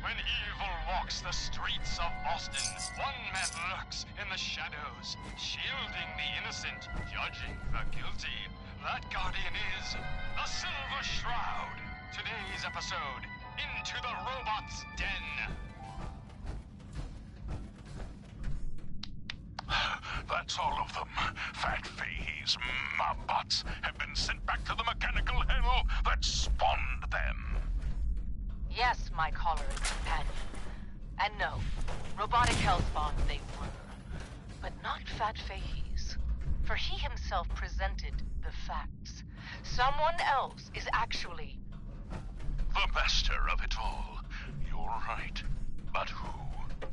When evil walks the streets of Boston, one man lurks in the shadows, shielding the innocent, judging the guilty. That guardian is the Silver Shroud. Today's episode, Into the Robot's Den. That's all of them. Fat Faye's mobbots have been sent back to the mechanical hell that spawned them. Yes, my caller and companion. And no, robotic hellspawns they were. But not Fat Fahey's. For he himself presented the facts. Someone else is actually... the master of it all. You're right. But who?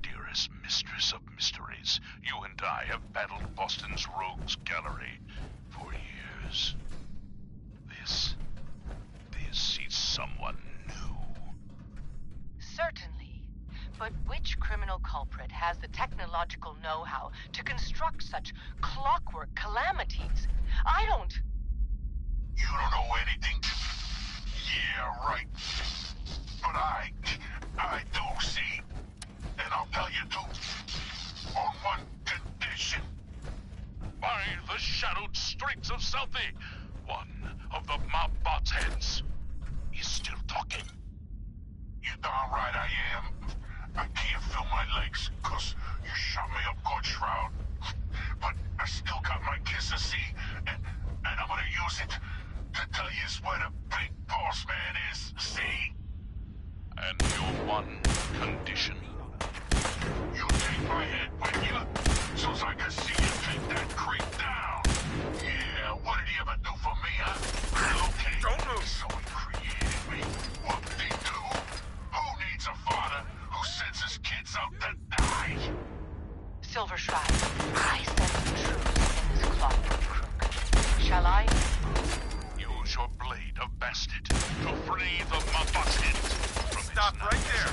Dearest mistress of mysteries, you and I have battled Boston's rogues gallery for years. This is someone new. Certainly. But which criminal culprit has the technological know-how to construct such clockwork calamities? I don't... You don't know anything? Yeah, right. But I do, see? And I'll tell you too. On one condition. By the shadowed streets of Southie, one of the mobbot's heads is still talking. You darn right I am. I can't feel my legs, cause you shot me up good, Shroud. But I still got my kisser, see? And I'm gonna use it to tell you where the big boss man is, see? And your one condition? You take my head with you, so's I can see you take that creep down. Yeah, what did he ever do for me, huh? Okay, don't move. So he created me. Whoop-de-doo. Who needs a father who sends his kids out to die? Silver Shroud, I sense the truth in this clockwork crook. Shall I? Use your blade of bastard to free the Mabotid from Stop right there!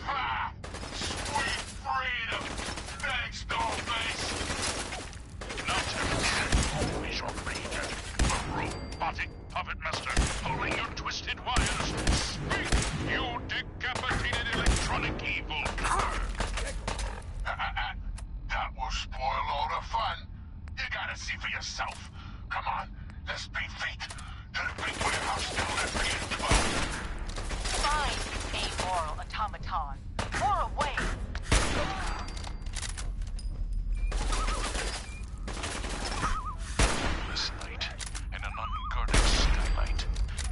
Ha! Sweet freedom! Thanks, Dollface! Not always your leader, the robotic puppet master pulling your twisted wires. Speak, you decapitated electronic evil! That will spoil all the fun. You gotta see for yourself. Come on, let's beat feet to the big warehouse down at Pier 12. Fine, amoral automaton. More away. This night, in an unguarded skylight,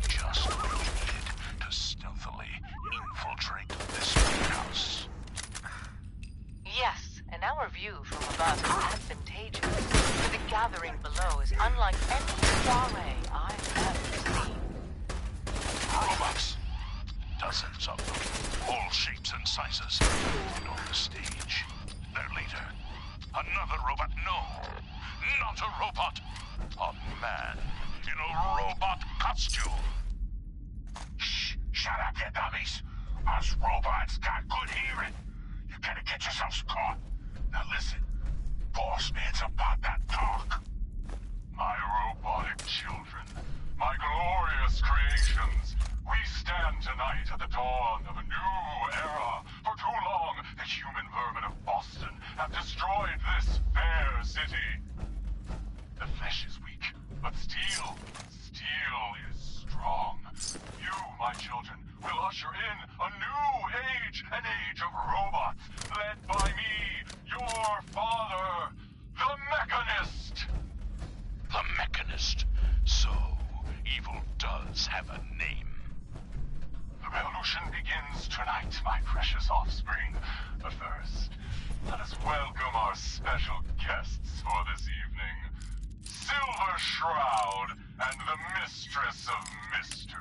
just what you needed to stealthily infiltrate this warehouse. Yes, and our view from above is advantageous, for the gathering below is unlike any soiree I've ever seen. Robots. Dozens of them, all shapes and sizes. And on the stage, their leader. Another robot, no. Not a robot. A man in a robot costume. Shh! Shut up, you dummies. Us robots got good hearing. You gotta get yourselves caught. Now listen, Boss Man's about that talk. My robotic children, my glorious creations, we stand tonight at the dawn of a new era. For too long, the human vermin of Boston have destroyed this fair city. The flesh is weak, but steel is strong. You, my children, will usher in a new age, an age of robots, led by me, your father, the Mechanist. The Mechanist. So, evil does have a name. The revolution begins tonight, my precious offspring. But first, let us welcome our special guests for this evening. Silver Shroud and the Mistress of Mystery.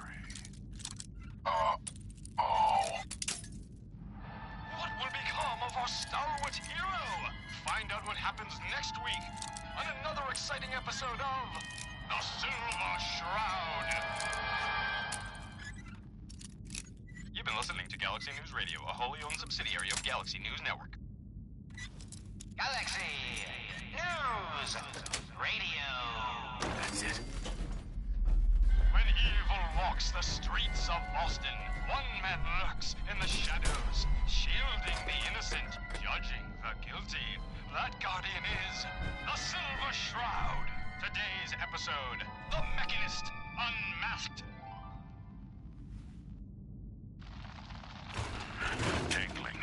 What will become of our stalwart hero? Find out what happens next week on another exciting episode of The Silver Shroud. You've been listening to Galaxy News Radio, a wholly owned subsidiary of Galaxy News Network. Galaxy News Radio. That's it. When evil walks the streets of Boston, one man lurks in the shadows, shielding the innocent, judging the guilty. That guardian is the Silver Shroud. Today's episode, The Mechanist Unmasked. Tingling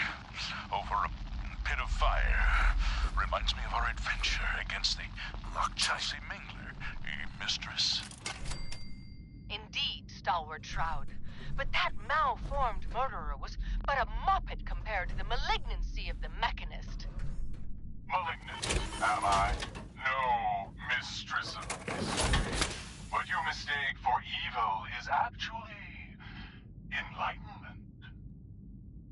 over a pit of fire reminds me of our adventure against the Chelsea Mingler, mistress. Indeed, stalwart Shroud. But that malformed murderer was but a muppet compared to the malignancy of the Mechanist. Malignant, am I? No, Mistress of Mystery. What you mistake for evil is actually enlightenment.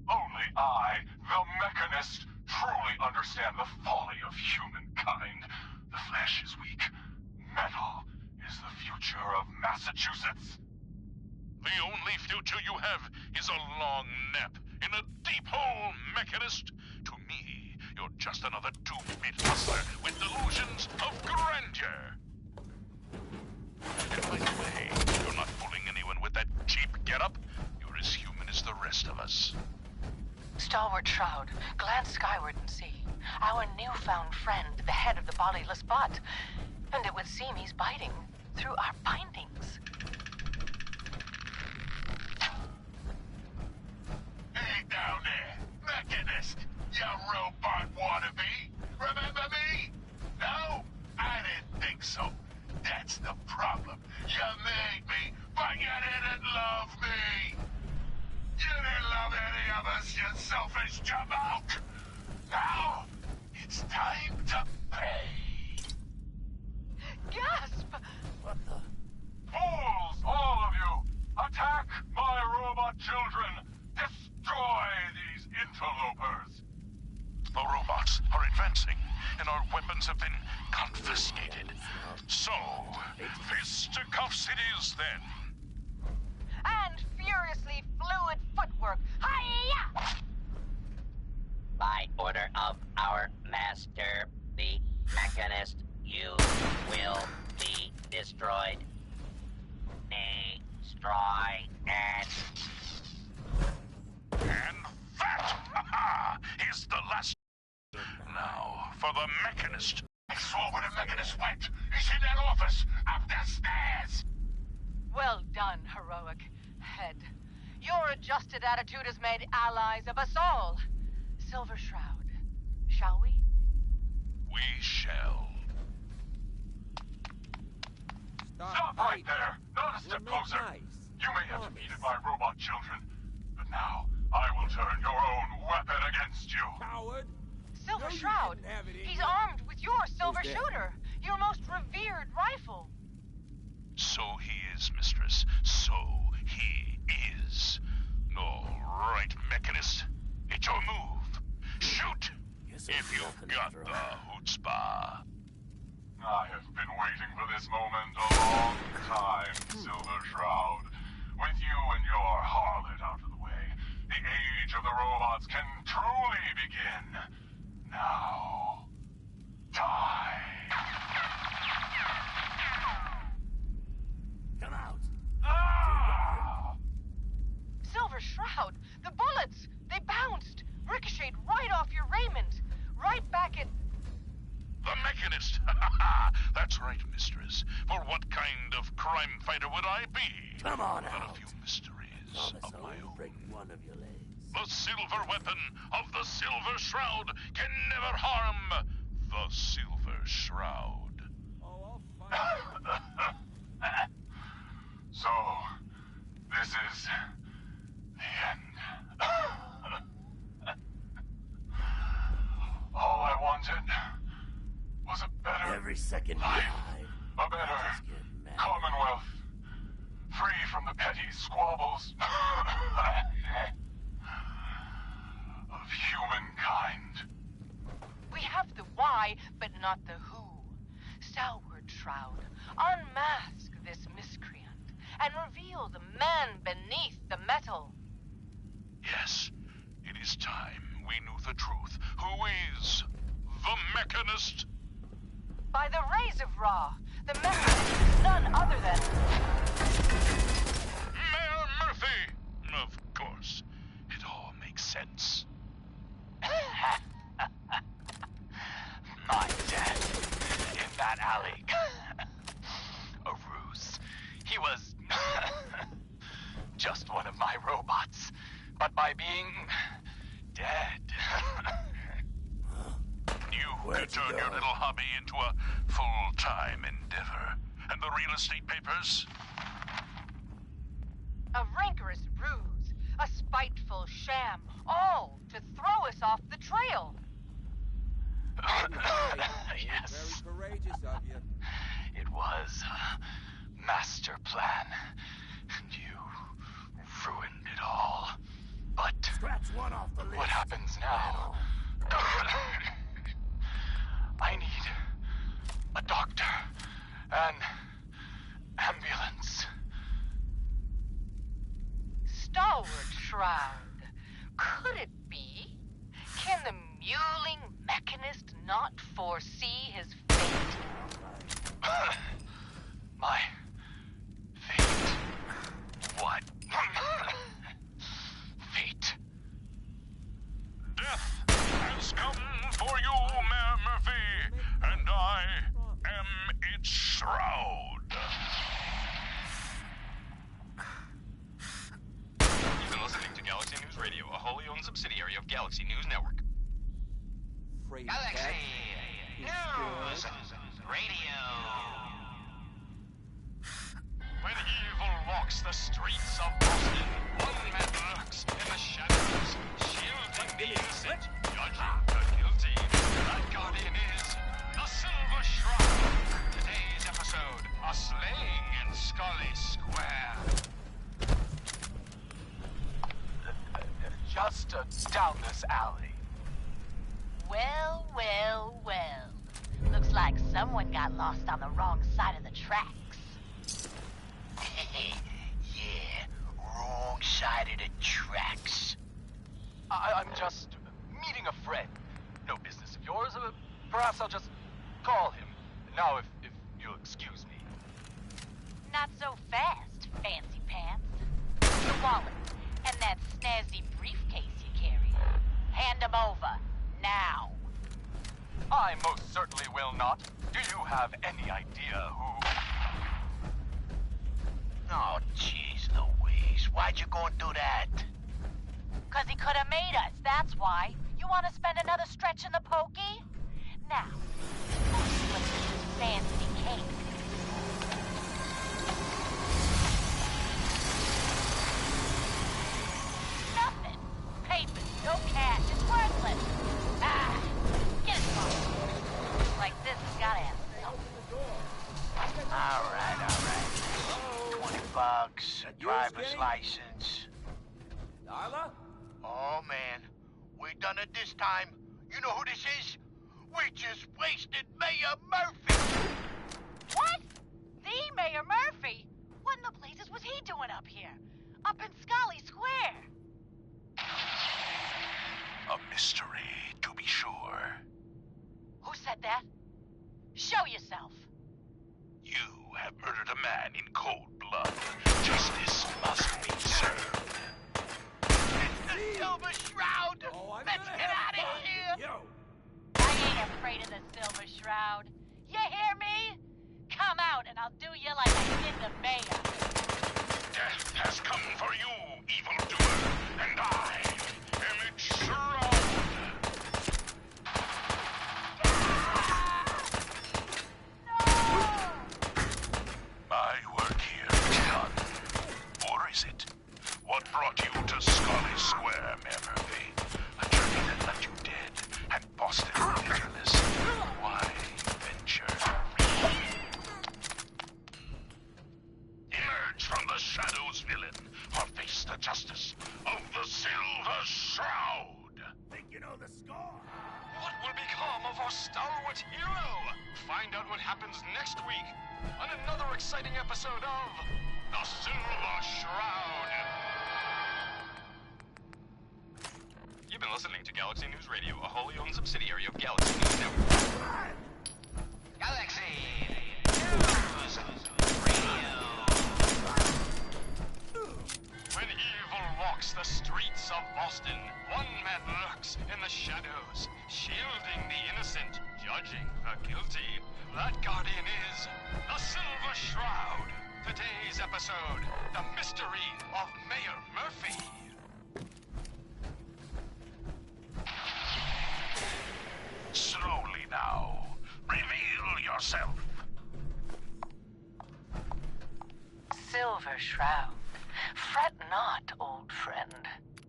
Only I, the Mechanist, truly understand the folly of humankind. The flesh is weak. Metal is the future of Massachusetts. The only future you have is a long nap in a deep hole, Mechanist. To me, you're just another two-bit hustler with delusions of grandeur. And by the way, you're not fooling anyone with that cheap getup. You're as human as the rest of us. Stalwart Shroud, glance skyward and see. Our newfound friend, the head of the bodiless bot. And it would seem he's biting through our bindings. down there? Mechanist, you robot wannabe. Remember me? No? I didn't think so. That's the problem. You made me, but you didn't love me. You didn't love any of us, you selfish jamoke. Now, it's time to pay. Gasp! What the? Fools, all of you! Attack my robot children! Destroy these interlopers! The robots are advancing, and our weapons have been confiscated. So, fisticuffs it is then. And furiously fluid footwork. Hi-ya! By order of our master, the Mechanist, you will be destroyed. Destroy it. And that is the last. Now, for the Mechanist. I saw where the Mechanist went. He's in that office, up the stairs. Well done, heroic head. Your adjusted attitude has made allies of us all. Silver Shroud, shall we? We shall. Stop right there! Not a step closer! You may have defeated my robot children, but now I will turn your own weapon against you. Coward! Silver Shroud, he's armed with your silver shooter, your most revered rifle. So he is, mistress. So he is. All right, Mechanist. It's your move. Shoot! If you've got the chutzpah. I have been waiting for this moment a long time, Silver Shroud. With you and your harlot out of the way, the age of the robots can truly begin. Now, die. Come out. Ah! Silver Shroud, the bullets, they bounced, ricocheted right off your raiment, right back at... The Mechanist! That's right, mistress. For what kind of crime fighter would I be? Come on But out. a few mysteries of my own. Break one of your legs. The silver weapon of the Silver Shroud can never harm the Silver Shroud. Oh, I'll find So, this is the end. All I wanted was a better Every second life, you a better commonwealth, free from the petty squabbles of humankind. We have the why, but not the who. Stalwart Shroud, unmask this miscreant and reveal the man beneath the metal. Yes, it is time we knew the truth. Who is the Mechanist? By the rays of Ra, the Mechanist is none other than... Mayor Murphy! Of course. It all makes sense. My dad, in that alley. A ruse. He was just one of my robots. But by being dead... You could turn your little hobby into a full-time endeavor. And the real estate papers? A rancorous ruse, a spiteful sham, all to throw us off the trail. Yes. Very courageous of you. It was a master plan. And you ruined it all. But Scratch one off the list. what happens now? I need a doctor. An ambulance. Stalwart Shroud, could it be? Can the mewling Mechanist not foresee his fate? My fate? What? Fate? Death has come for you, Mayor Murphy, and I am its shroud. You've been listening to Galaxy News Radio, a wholly owned subsidiary afraid Galaxy cats. News Radio. When evil walks the streets of Boston, one man lurks in the shadows, shielding the innocent, judging the guilty. That guardian is the Silver Shroud. Today's episode, a slaying in Scully Square. Just down this alley. Well, well, well. Looks like someone got lost on the wrong side of the tracks. Yeah, wrong side of the tracks. I'm just meeting a friend. No business of yours. Perhaps I'll just call him. Now, if you'll excuse me. Not so fast, fancy pants. Your wallet and that snazzy briefcase you carry. Hand them over, now. I most certainly will not. Do you have any idea who... Oh, jeez Louise. Why'd you go and do that? 'Cause he could have made us, that's why. You want to spend another stretch in the pokey? Now, what's this fancy cake? Nothing. Papers, no cash, it's worthless. Ah, get it home. Like this has got to have something. All right. $20, a driver's license. Darla? Oh, man. We done it this time. You know who this is? We just wasted Mayor Murphy. What? The Mayor Murphy? What in the blazes was he doing up here? Up in Scully Square? A mystery, to be sure. Who said that? Show yourself. You have murdered a man in cold blood. Justice must be served. It's the Silver Shroud! Let's get out of here! Yo! I ain't afraid of the Silver Shroud. You hear me? Come out and I'll do you like I did the mayor. Death has come for you, evildoer, and I am its shroud. My work here is done. Or is it? What brought you to Scully Square, Mayor Murphy? A journey that left you dead and Boston leaderless. Why venture? Emerge from the shadows, villain, or face the justice of the Silver Shroud. Think you know the score? What will become of our stalwart hero? Find out what happens next week on another exciting episode of The Silver Shroud. You've been listening to Galaxy News Radio, a wholly owned subsidiary of Galaxy News Network. Galaxy News Radio. When evil walks the streets of Boston, one man lurks in the shadows, shielding the innocent, judging the guilty. That guardian is the Silver Shroud. Today's episode, the mystery of Mayor Murphy. Slowly now. Reveal yourself. Silver Shroud. Fret not, old friend.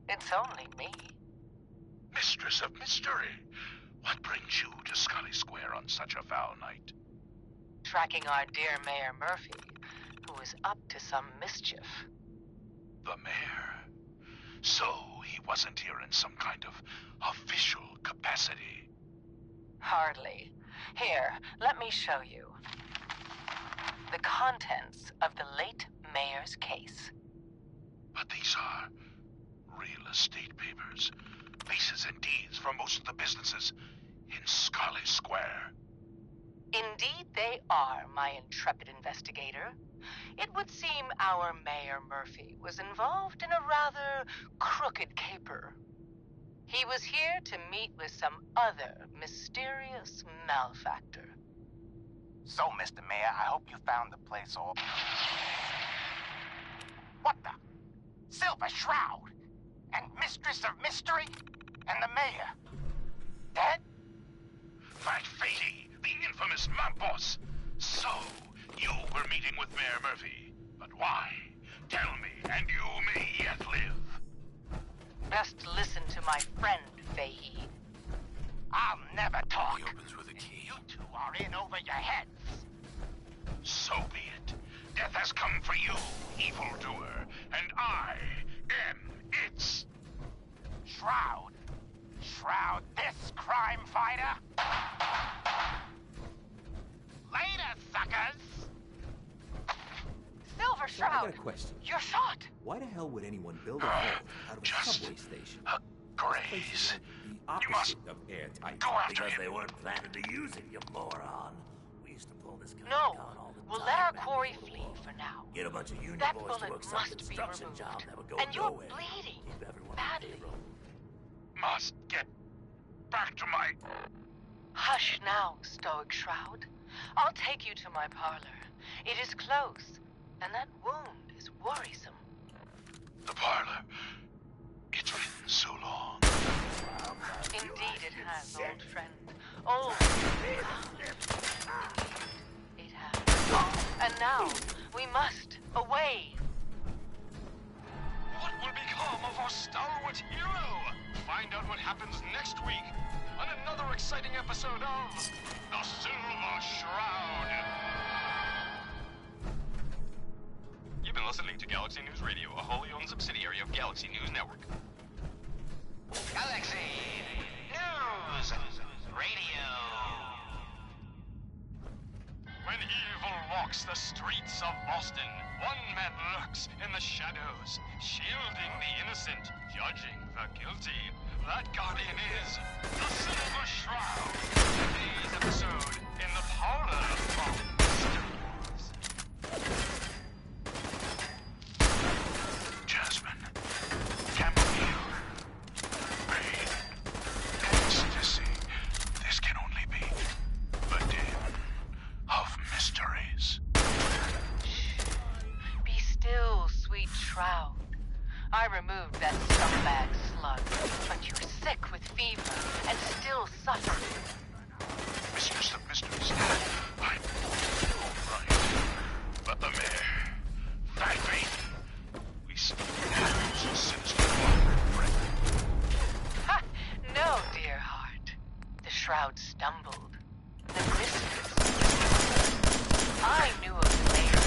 It's only me. Mistress of Mystery. What brings you to Scully Square on such a foul night? Tracking our dear Mayor Murphy, who is up to some mischief. The mayor? So he wasn't here in some kind of official capacity? Hardly. Here, let me show you. The contents of the late mayor's case. But these are real estate papers. Leases and deeds for most of the businesses in Scully Square. Indeed they are, my intrepid investigator. It would seem our Mayor Murphy was involved in a rather crooked caper. He was here to meet with some other mysterious malefactor. So, Mr. Mayor, I hope you found the place all... What the? Silver Shroud? And Mistress of Mystery? And the Mayor? Dead? Mayor Murphy. But why? Tell me, and you may yet live. Best listen to my friend, Fahey. I'll never talk. He opens with a key. You two are in over your heads. So be it. Death has come for you, evildoer, and I am its... Shroud. Shroud this crime fighter. Later, suckers. Silver Shroud. I got a question. You're shot. Why the hell would anyone build a hole out of a subway station? Graze. You must of airtight. Go after him. They weren't planning to use it, you moron. We used to pull this kind of No, gun all the we'll time let our back quarry before the flee war. for now. Get a bunch of union That boys to bullet work some must be construction removed. job that would go And you're nowhere. bleeding Keep everyone badly. on payroll. Must get back to my... Hush now, Stoic Shroud. I'll take you to my parlor. It is close, and that wound is worrisome. The parlor. It's been so long. Indeed it has, old friend. Old. It has. And now, we must away. What will become of our stalwart hero? Find out what happens next week on another exciting episode of The Silver Shroud. You've been listening to Galaxy News Radio, a wholly owned subsidiary of Galaxy News Network. Galaxy News Radio. When evil walks the streets of Boston, one man lurks in the shadows, shielding the innocent, judging the guilty. That guardian is the Silver Shroud. Today's episode in the parlor of Jasmine. Chamomile. Rain. Ecstasy. This can only be a den of mysteries. Be still, sweet Shroud. I removed that scumbag slug, but you're sick with fever and still suffering. Mistress of Mysteries. I'm all right. But the mayor. Thank me. We speak of sinister friend. Ha! No, dear heart. The Shroud stumbled. The mistress. I knew of the mayor.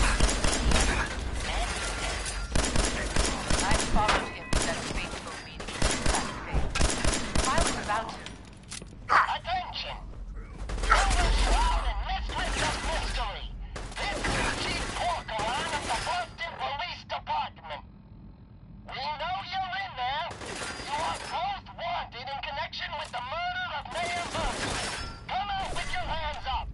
I followed him to that fateful meeting in that phase. I was about to... Attention! Silver Shroud and Mistress of Mystery! This is Chief Porcelain of the Boston Police Department. We know you're in there. You are both wanted in connection with the murder of Mayor Murphy. Come out with your hands up!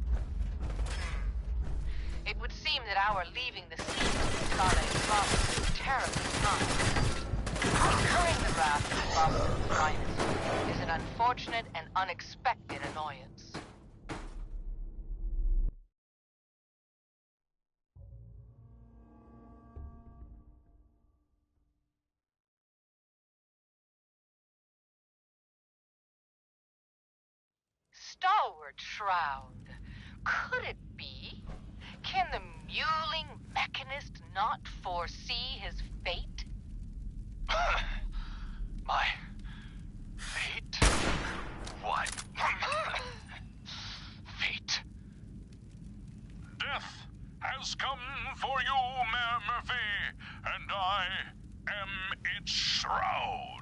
It would seem that our leaving the scene of Scarlet's promise is terribly timed. Incurring the wrath of Boston's finest is an unfortunate and unexpected annoyance. Stalwart Shroud. Could it be? Can the mewling mechanist not foresee his fate? My fate? What? Fate. Death has come for you, Mayor Murphy, and I am its shroud.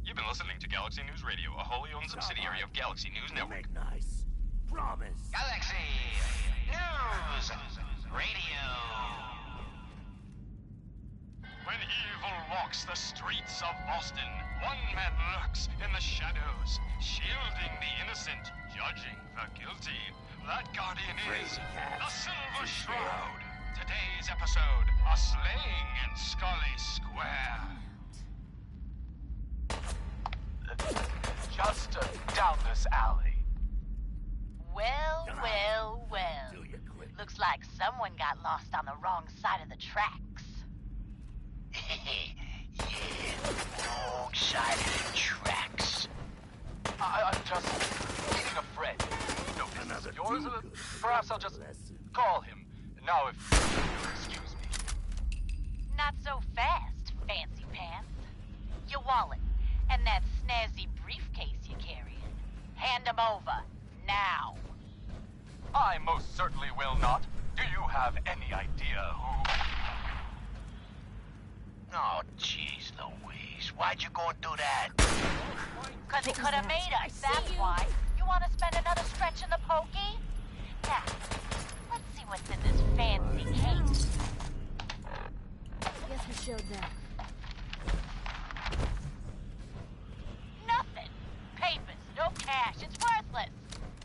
You've been listening to Galaxy News Radio, a wholly owned subsidiary of Galaxy News Network. Nice. Promise. Galaxy News Radio. When evil walks the streets of Boston, one man lurks in the shadows, shielding the innocent, judging the guilty. That guardian is the Silver Shroud. Today's episode, a slaying in Scully Square. Just down this alley. Well, well, well. Looks like someone got lost on the wrong side of the tracks. Wrong side of the tracks. I'm just meeting a friend. No business of yours? Perhaps I'll just call him. Now, if you'll excuse me. Not so fast, fancy pants. Your wallet and that snazzy briefcase you're carrying. Hand them over, now. I most certainly will not. Do you have any idea who... Oh, jeez Louise. Why'd you go and do that? Because he could have made us, that's why. You want to spend another stretch in the pokey? Now, let's see what's in this fancy case. Guess we showed them. Nothing. Papers, no cash. It's worthless.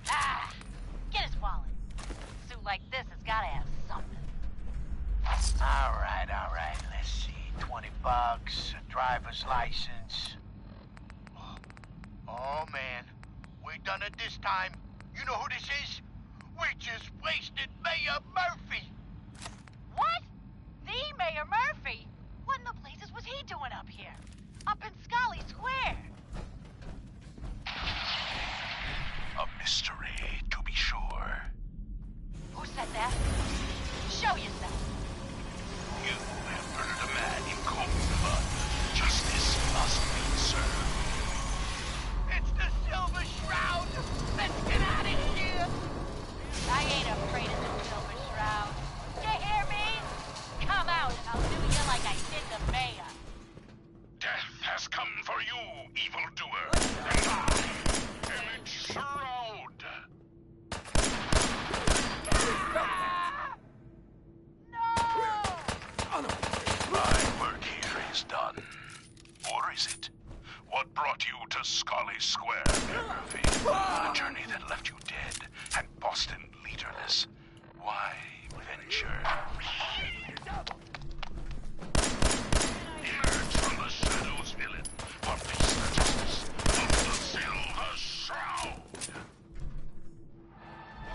Ah, get his wallet. A suit like this has got to have something. All right. Let's see. $20, a driver's license. Oh, man. We done it this time. You know who this is? We just wasted Mayor Murphy. What? The Mayor Murphy? What in the blazes was he doing up here? Up in Scully Square? A mystery, to be sure. Who said that? Show yourself. You have murdered a man in cold blood. Justice must be served. It's the Silver Shroud. Let's get out of here. I ain't afraid of the Silver Shroud. You hear me? Come out and I'll do you like I did the mayor. Death has come for you, evildoer. And I am its shroud. My work here is done. Or is it? What brought you to Scully Square, Murphy? A journey that left you dead and Boston leaderless. Why venture? Emerge from the shadows, villain, or face the justice of the Silver Shroud.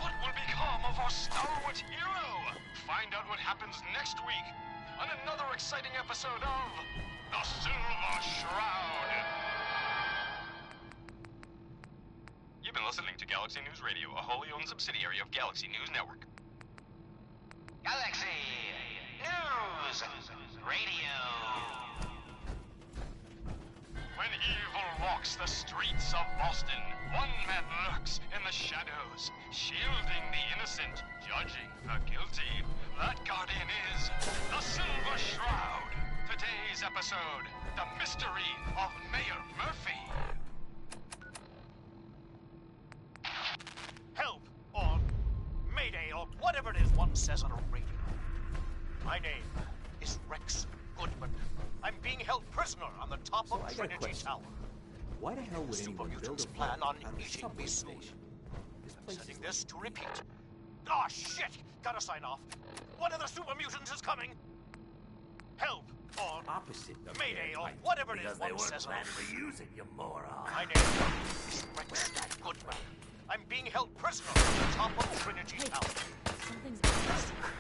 What will become of our stalwart hero? Find out what happens next week on another exciting episode of The Silver Shroud. You've been listening to Galaxy News Radio, a wholly owned subsidiary of Galaxy News Network. Galaxy News Radio. When evil walks the streets of Boston, one man lurks in the shadows, shielding the innocent, judging the guilty. That guardian is the Silver Shroud. Today's episode, the mystery of Mayor Murphy. Help, or Mayday, or whatever it is one says on a radio. My name is Rex Goodman. I'm being held prisoner on the top of Trinity Tower. Why the hell would Super anyone build mutants a plan vault on out of a eating subway me soon. station? This I'm place setting is this to repeat. Ah, shit! Gotta sign off. One of the super mutants is coming. Help, or opposite of Mayday, or right. whatever it Because is they one weren't says on planned a for using, you moron. My name is Rex Goodman. I'm being held prisoner on the top of Trinity Tower. Something's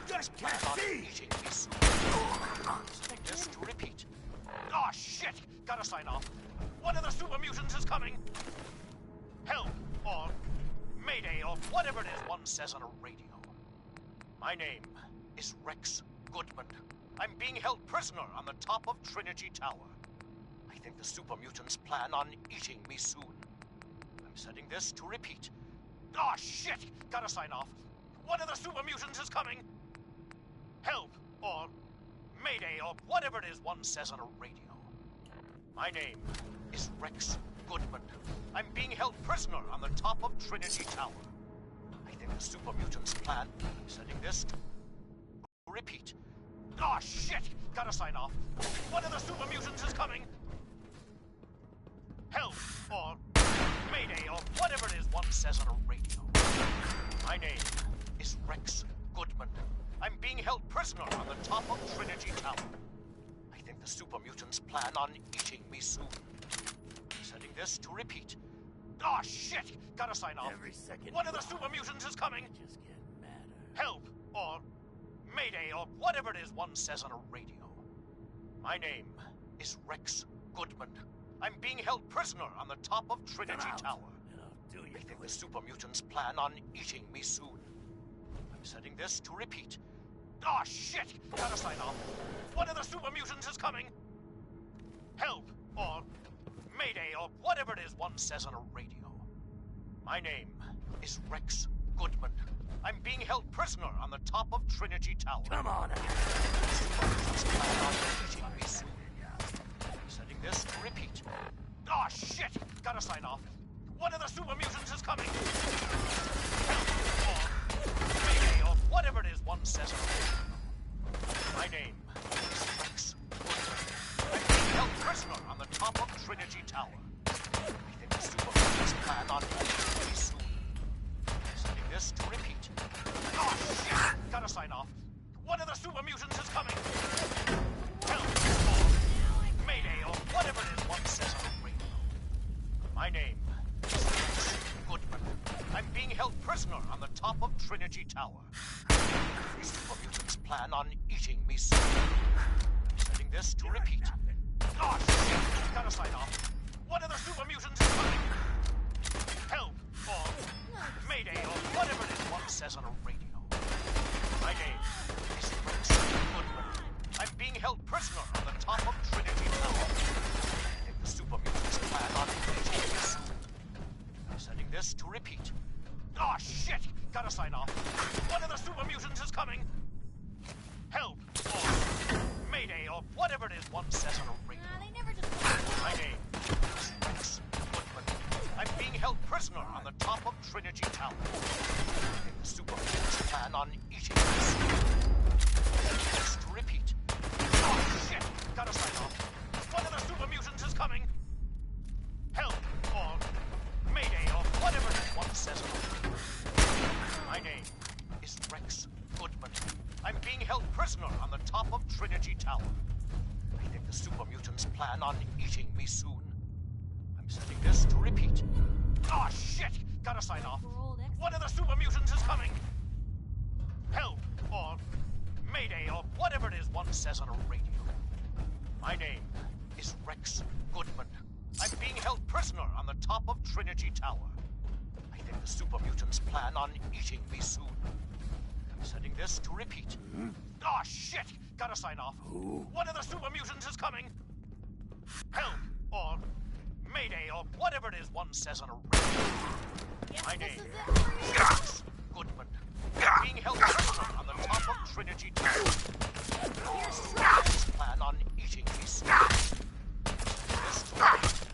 Just can't see! Setting this to repeat. Ah, shit! Gotta sign off. One of the super mutants is coming. Help, or Mayday, or whatever it is one says on a radio. My name is Rex Goodman. I'm being held prisoner on the top of Trinity Tower. I think the super mutants plan on eating me soon. I'm setting this to repeat. Ah, shit! Gotta sign off. One of the super mutants is coming. Help, or Mayday, or whatever it is one says on a radio. My name is Rex Goodman. I'm being held prisoner on the top of Trinity Tower. I think the super mutants plan. I'm setting this to repeat. Ah, shit! Gotta sign off. One of the super mutants is coming. Help, or Mayday, or whatever it is one says on a radio. My name is Rex Goodman. I'm being held prisoner on the top of Trinity Tower. I think the super mutants plan on eating me soon. I'm setting this to repeat. Ah, shit! Gotta sign off. Every second One of the super mutants is coming. just get madder. Help, or Mayday, or whatever it is one says on a radio. My name is Rex Goodman. I'm being held prisoner on the top of Trinity Tower. I think the super mutants plan on eating me soon. I'm setting this to repeat. Ah, shit! Gotta sign off. One of the super mutants is coming! Help! Or Mayday, or whatever it is one says on a radio. My name is Rex Goodman. I'm being held prisoner on the top of Trinity Tower. Come on! Super mutants plan on eating me soon. I'm setting this to repeat. Ah, shit! Gotta sign off. One of the super mutants is coming! Help! Or Mayday, or whatever it is one says on a radio. My name is Rex Goodman. I'm being held prisoner on the top of Trinity Tower. I think the super mutants plan on eating me soon. I'm setting this to repeat. Oh, shit! Gotta sign off. One of the super mutants is coming! Help! Or Mayday, or whatever it is one says on the radio. My name is Rex Goodman. I'm being held prisoner on the top of Trinity Tower. The super mutants plan on eating me soon. I'm setting this to repeat. Oh, shit! Gotta sign off. One of the super mutants is coming! Help! Or Mayday, or whatever it is one says on a radio. My name is Rex Goodman. I'm being held prisoner on the top of Trinity Tower. I think the super mutants plan on eating me soon. I'm setting this to repeat. Oh, shit! Gotta sign off. One of the super mutants is coming! Help! Or Mayday, or whatever it is one says on a radio. My name is Rex Goodman. I'm being held prisoner on the top of Trinity Tower. I think the super mutants plan on eating me soon. Just to repeat. Oh, shit! Gotta sign off. One of the super mutants is coming! Help! Or Mayday, or whatever it is one says on a radio. My name is Rex Goodman. I'm being held prisoner on the top of Trinity Tower. I think the super mutants plan on eating me soon. I'm setting this to repeat. Oh, shit! Gotta sign off. One of the super mutants is coming! Help! Or Mayday, or whatever it is one says on a radio. My name is Rex Goodman. I'm being held prisoner on the top of Trinity Tower. I think the super mutants plan on eating me soon. I'm setting this to repeat. Oh, shit! Gotta sign off. One of the super mutants is coming! Help! Or Mayday, or whatever it is one says on a radio. My name is Rex Goodman. I'm being held prisoner on the top of Trinity Tower. The super mutants plan on eating me soon. This to repeat.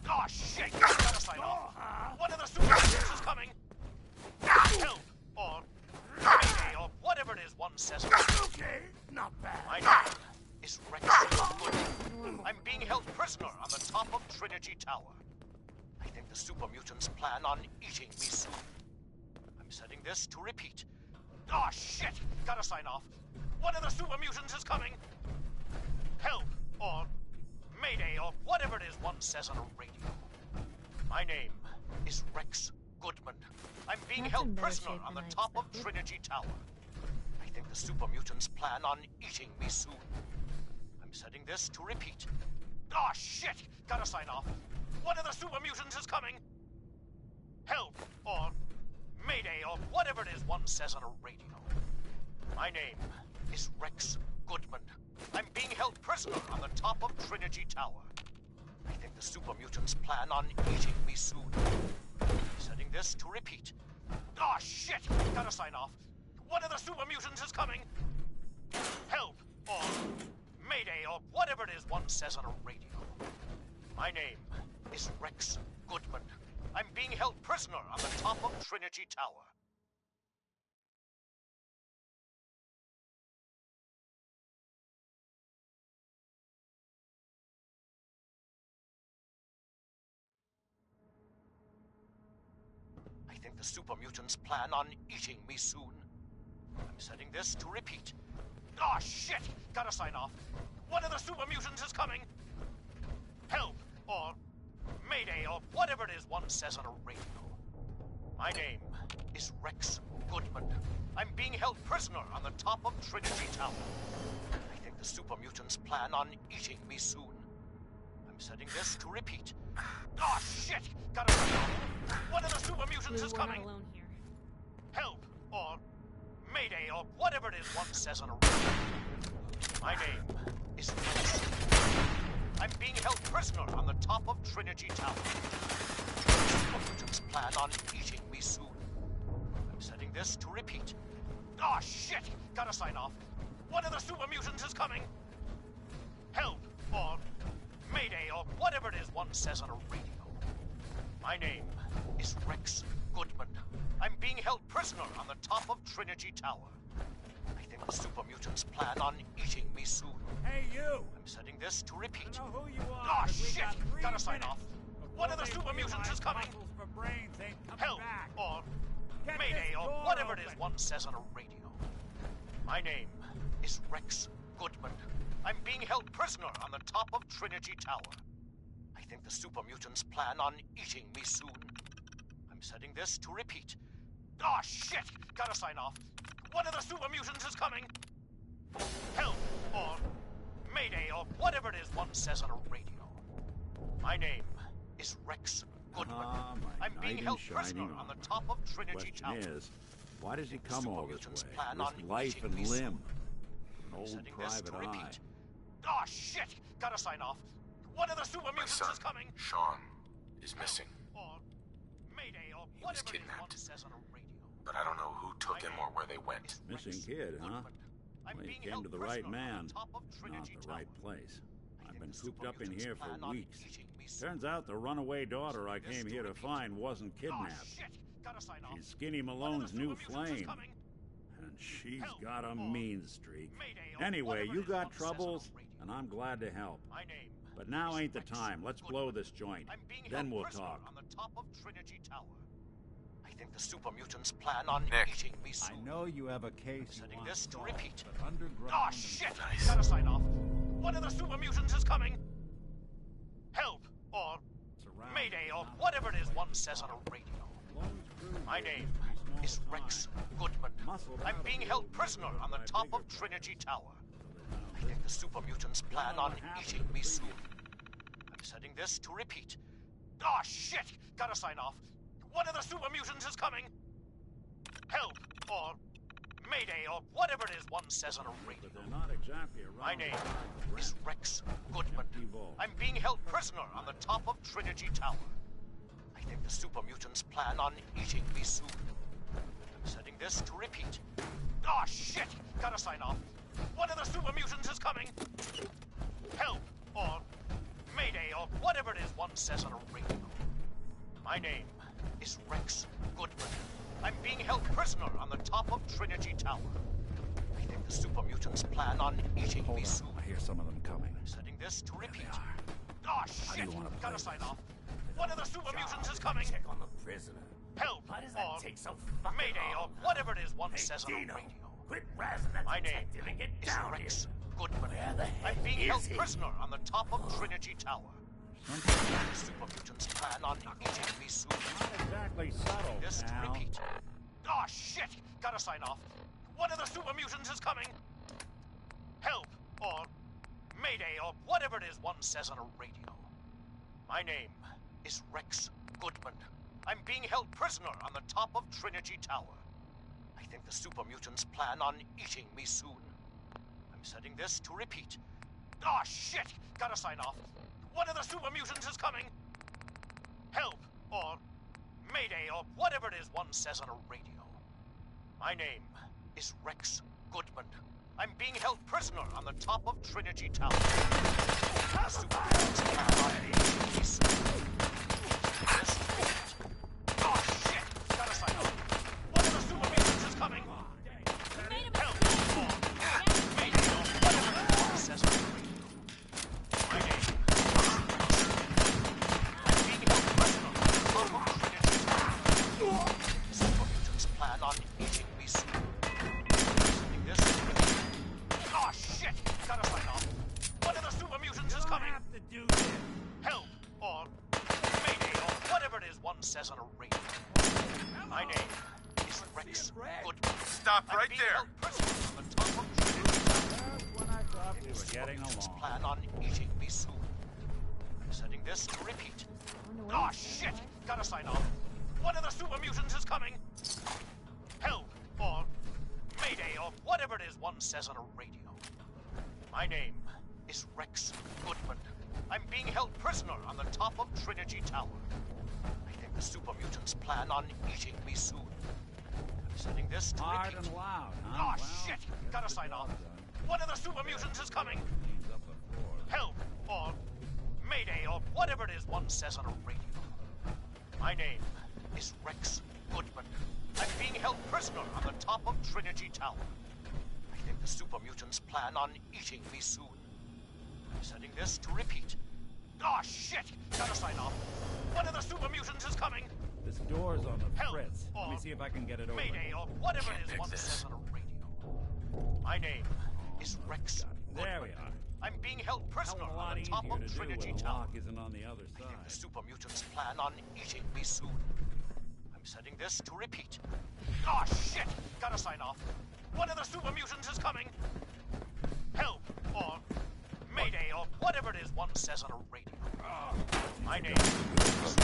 Oh, shit! Gotta sign off. One of the super mutants is coming! Help! Or Mayday, or whatever it is one says. Okay, not bad. My name is Rex Goodman. I'm being held prisoner on the top of Trinity Tower. I think the super mutants plan on eating me soon. I'm setting this to repeat. Oh, shit! Gotta sign off. One of the super mutants is coming! Help! Or Mayday, or whatever it is one says on a radio. My name is Rex Goodman. I'm being held prisoner on the top of Trinity Tower. I think the super mutants plan on eating me soon. I'm setting this to repeat. Oh, shit! Gotta sign off. One of the super mutants is coming! Help! Or Mayday, or whatever it is one says on a radio. My name is Rex Goodman. I'm being held prisoner on the top of Trinity Tower. I think the super mutants plan on eating me soon. Setting this to repeat. Oh, shit! Gotta sign off. One of the super mutants is coming! Help! Or Mayday, or whatever it is one says on a radio. My name is Rex Goodman. I'm being held prisoner on the top of Trinity Tower. I think the super mutants plan on eating me soon. I'm setting this to repeat. Oh, shit! Gotta sign off. One of the super mutants is coming! Help! Or Mayday, or whatever it is one says on a radio. My name is Rex Goodman. I'm being held prisoner on the top of Trinity Tower. I think the super mutants plan on eating me soon. I'm setting this to repeat. Oh, shit! Gotta sign off. One of the mutations is We're not coming. alone here. Help, or Mayday, or whatever it is one says on a radio. My name is Rex. I'm being held prisoner on the top of Trinity Tower. Mutants plan on eating me soon. I'm setting this to repeat. Ah, shit! Gotta sign off. One of the super mutants is coming. Help, or Mayday, or whatever it is one says on a radio. My name is Rex Goodman. I'm being held prisoner on the top of Trinity Tower. I think the super mutants plan on eating me soon. Hey, you! I'm setting this to repeat. I know who you are. Ah, but we've shit! got 3 Gotta sign minutes off. before One of the they super mutants realize is coming. muscles for brains ain't coming Help, back. or Get Mayday, this or door whatever it is open. one says on a radio. My name is Rex Goodman. I'm being held prisoner on the top of Trinity Tower. I think the super mutants plan on eating me soon. I'm setting this to repeat. Ah, shit! Gotta sign off. One of the super mutants is coming. Help, or Mayday, or whatever it is one says on a radio. My name is Rex Goodman. I'm being held prisoner on the top of Trinity Tower. Question is, why does he come all this way? plan on Risk life eating and me soon. limb. An old Setting this to private eye. repeat. Ah, shit! Gotta sign off. One of the super My mutants son, is coming. Sean, is missing. Or Mayday, or He was whatever it is one kidnapped. says on a radio. But I don't know who took him or where they went. Missing kid, huh? Well, you came to the right man, not the right place. I've been cooped up in here for weeks. Turns out the runaway daughter I came here to find wasn't kidnapped. She's Skinny Malone's new flame. And she's got a mean streak. Anyway, you got troubles, and I'm glad to help. But now ain't the time. Let's blow this joint. Then we'll talk. On the top of Trinity Tower. I think the super mutants plan on eating me soon. I know you have a case you Setting want this to solved, repeat. but underground... Ah, shit! Gotta sign off. One of the super mutants is coming. Help, or Mayday, or whatever it is one says on a radio. My name is Rex Goodman. I'm being held prisoner on the top of Trinity Tower. I think the super mutants plan on eating me soon. I'm setting this to repeat. Ah, shit! Gotta sign off. One of the super mutants is coming. Help, or Mayday, or whatever it is one says on a radio. But they're not exactly around. My name is Rex Goodman. I'm being held prisoner on the top of Trinity Tower. I think the super mutants plan on eating me soon. I'm setting this to repeat. Ah, shit! Gotta sign off. One of the super mutants is coming. Help, or Mayday, or whatever it is one says on a radio. My name is Rex Goodman. I'm being held prisoner on the top of Trinity Tower. I think the super mutants plan on eating me soon. I hear some of them coming. I'm setting this to repeat. Ah, How do shit! you want to play Gotta sign this? off. One of the super mutants is coming. Check on the prisoner. Help, Why does that or take so fucking Mayday, or long? whatever it is one Hey, says on a Dino, radio. quit razzing that My name detective and get is down Rex here. Goodman. Where the heck I'm being is held he? prisoner on the top of Trinity Tower. The super mutants plan on eating me soon. Not exactly subtle, This to pal. repeat. Ah, shit! Gotta sign off. One of the super mutants is coming. Help, or Mayday, or whatever it is one says on a radio. My name is Rex Goodman. I'm being held prisoner on the top of Trinity Tower. I think the super mutants plan on eating me soon. I'm setting this to repeat. Ah, shit! Gotta sign off. One of the super mutants is coming. Help, or Mayday, or whatever it is one says on a radio. My name is Rex Goodman. I'm being held prisoner on the top of Trinity Tower. The super mutants plan on eating me soon. This to repeat. Ah, shit! Gotta sign off. One of the super mutants is coming. Help, or Mayday, or whatever it is one says on a radio. My name I'm being held prisoner on the top of Trinity Tower. The super mutants plan on eating me soon. Sending this to repeat. Ah, shit! Gotta sign off. One of the super mutants is coming. Have to do this. Help, or Mayday, or whatever it is one says on a radio. My name is Rex Goodman. Stop right being there. held prisoner on the top of Trinity Tower. When I thought we The were super getting mutants along. plan on eating me soon. I'm setting this to repeat. Ah, shit! Gotta sign off. One of the super mutants is coming! Help, or Mayday, or whatever it is one says on a radio. My name is Rex Goodman. I'm being held prisoner on the top of Trinity Tower. I think the super mutants plan on eating me soon. I'm sending this to Hard repeat. and loud, huh? Oh, Well, shit! Gotta sign off. One of the super mutants is coming! Help, or Mayday, or whatever it is one says on a radio. My name is Rex Goodman. I'm being held prisoner on the top of Trinity Tower. I think the super mutants plan on eating me soon. I'm sending this to repeat. Oh, shit! Gotta sign off. One of the super mutants is coming! This door's on the Help, fritz. Let me or see if I can get it open. Mayday, or whatever it is one says on a radio. My name is Rex Goodman. There we are. I'm being held prisoner Hell of a lot on the top easier of to do Trinity when the Tower. lock isn't on the other I think side. the super mutants plan on eating me soon. I'm sending this to repeat. Oh, shit! Gotta sign off. One of the super mutants is coming! Help, or Mayday, or whatever it is one says on a radio. My name is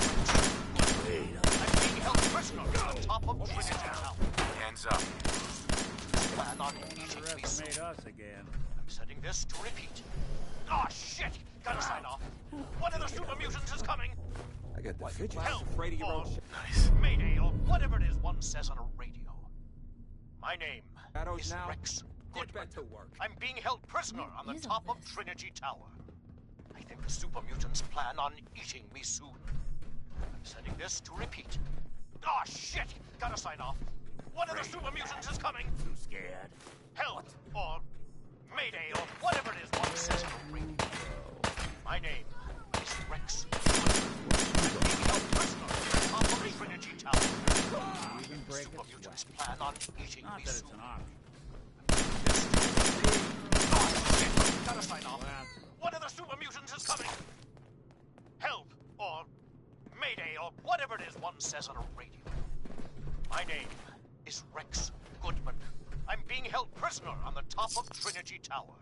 I'm being held prisoner on the top of Trinity Tower. Hands up. Plan on eating me soon. Underestimate us again. I'm sending this to repeat. Oh, shit! Gotta sign off. One of the super mutants is coming! I got the fidgets. Help, Afraid of your or own shit. Nice. Mayday, or whatever it is one says on a radio. My name Shadows is now. Rex Get Goodman. back to work. I'm being held prisoner on the is top all of this? Trinity Tower. I think the super mutants plan on eating me soon. I'm sending this to repeat. Oh, shit! Gotta sign off. One of the super mutants is coming! Too scared? Help, or Mayday, or whatever it is one says on a radio. My name is Rex Goodman. I'm being held prisoner on the top of Trinity Tower. Even The break super its mutants sweat. plan on eating Not me that it's soon. an option. Oh, shit! Gotta sign off. One of the super mutants is coming! Help, or Mayday, or whatever it is one says on a radio. My name is Rex Goodman. I'm being held prisoner on the top of Trinity Tower.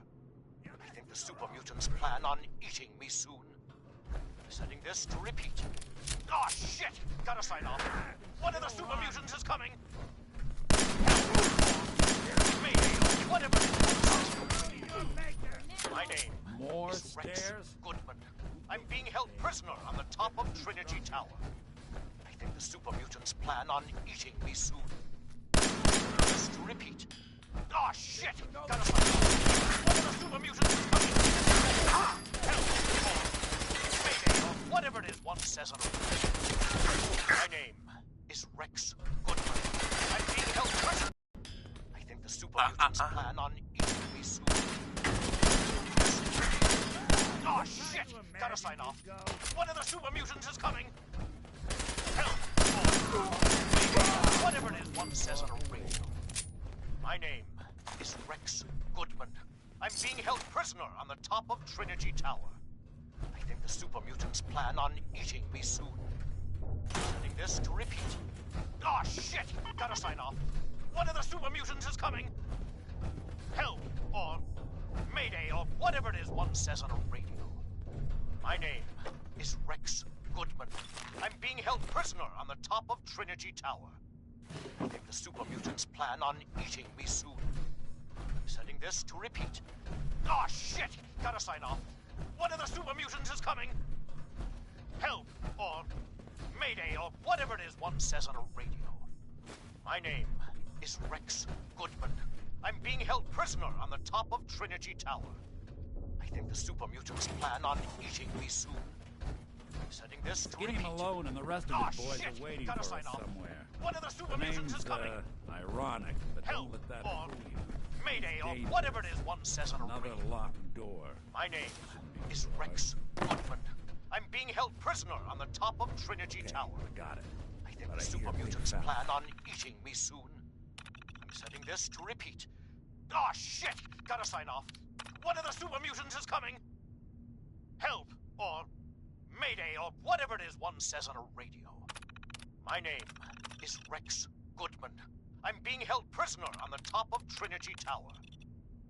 I think the super mutants plan on eating me soon. I'm sending this to repeat. Oh, shit! Gotta sign off. One of the super mutants is coming! Mayday, or whatever it is one says on a radio. My name More is Rex stairs? Goodman. I'm being held prisoner on the top of Trinity Tower. I think the super mutants plan on eating me soon. Just to repeat. Oh, shit! Gotta find out. One of the super mutants is coming. Help! Or Mayday, or whatever it is one says on a radio. My name is Rex Goodman. I'm being held prisoner. I think the super mutants plan on eating me soon. Oh, shit! Gotta sign off. One of the super mutants is coming! Help! Or Mayday, whatever it is one says on a radio. My name is Rex Goodman. I'm being held prisoner on the top of Trinity Tower. I think the super mutants plan on eating me soon. Sending this to repeat. Oh, shit! Gotta sign off. One of the super mutants is coming! Help! Or Mayday, or whatever it is one says on a radio. My name is Rex Goodman. I'm being held prisoner on the top of Trinity Tower. I think the super mutants plan on eating me soon. I'm sending this to repeat. Oh, shit! Gotta sign off. One of the super mutants is coming! Help! Or Mayday, or whatever it is one says on a radio. My name is Rex Goodman. I'm being held prisoner on the top of Trinity Tower. I think the super mutants plan on eating me soon. I'm sending this to Get repeat. him alone and the rest of his boys are waiting Gotta for sign us off. somewhere. One of the super The mutants name's, is coming. ironic, but Help, don't let that or fool you. Mayday, or Dangerous. whatever it is one says on a Another radio. locked door. My name is Rex Goodman. I'm being held prisoner on the top of Trinity Tower. I got it. I think But the I super hear big mutants fat. plan on eating me soon. I'm sending this to repeat. Oh, shit! Gotta sign off. One of the super mutants is coming! Help! Or Mayday, or whatever it is one says on a radio. My name is Rex Goodman. I'm being held prisoner on the top of Trinity Tower.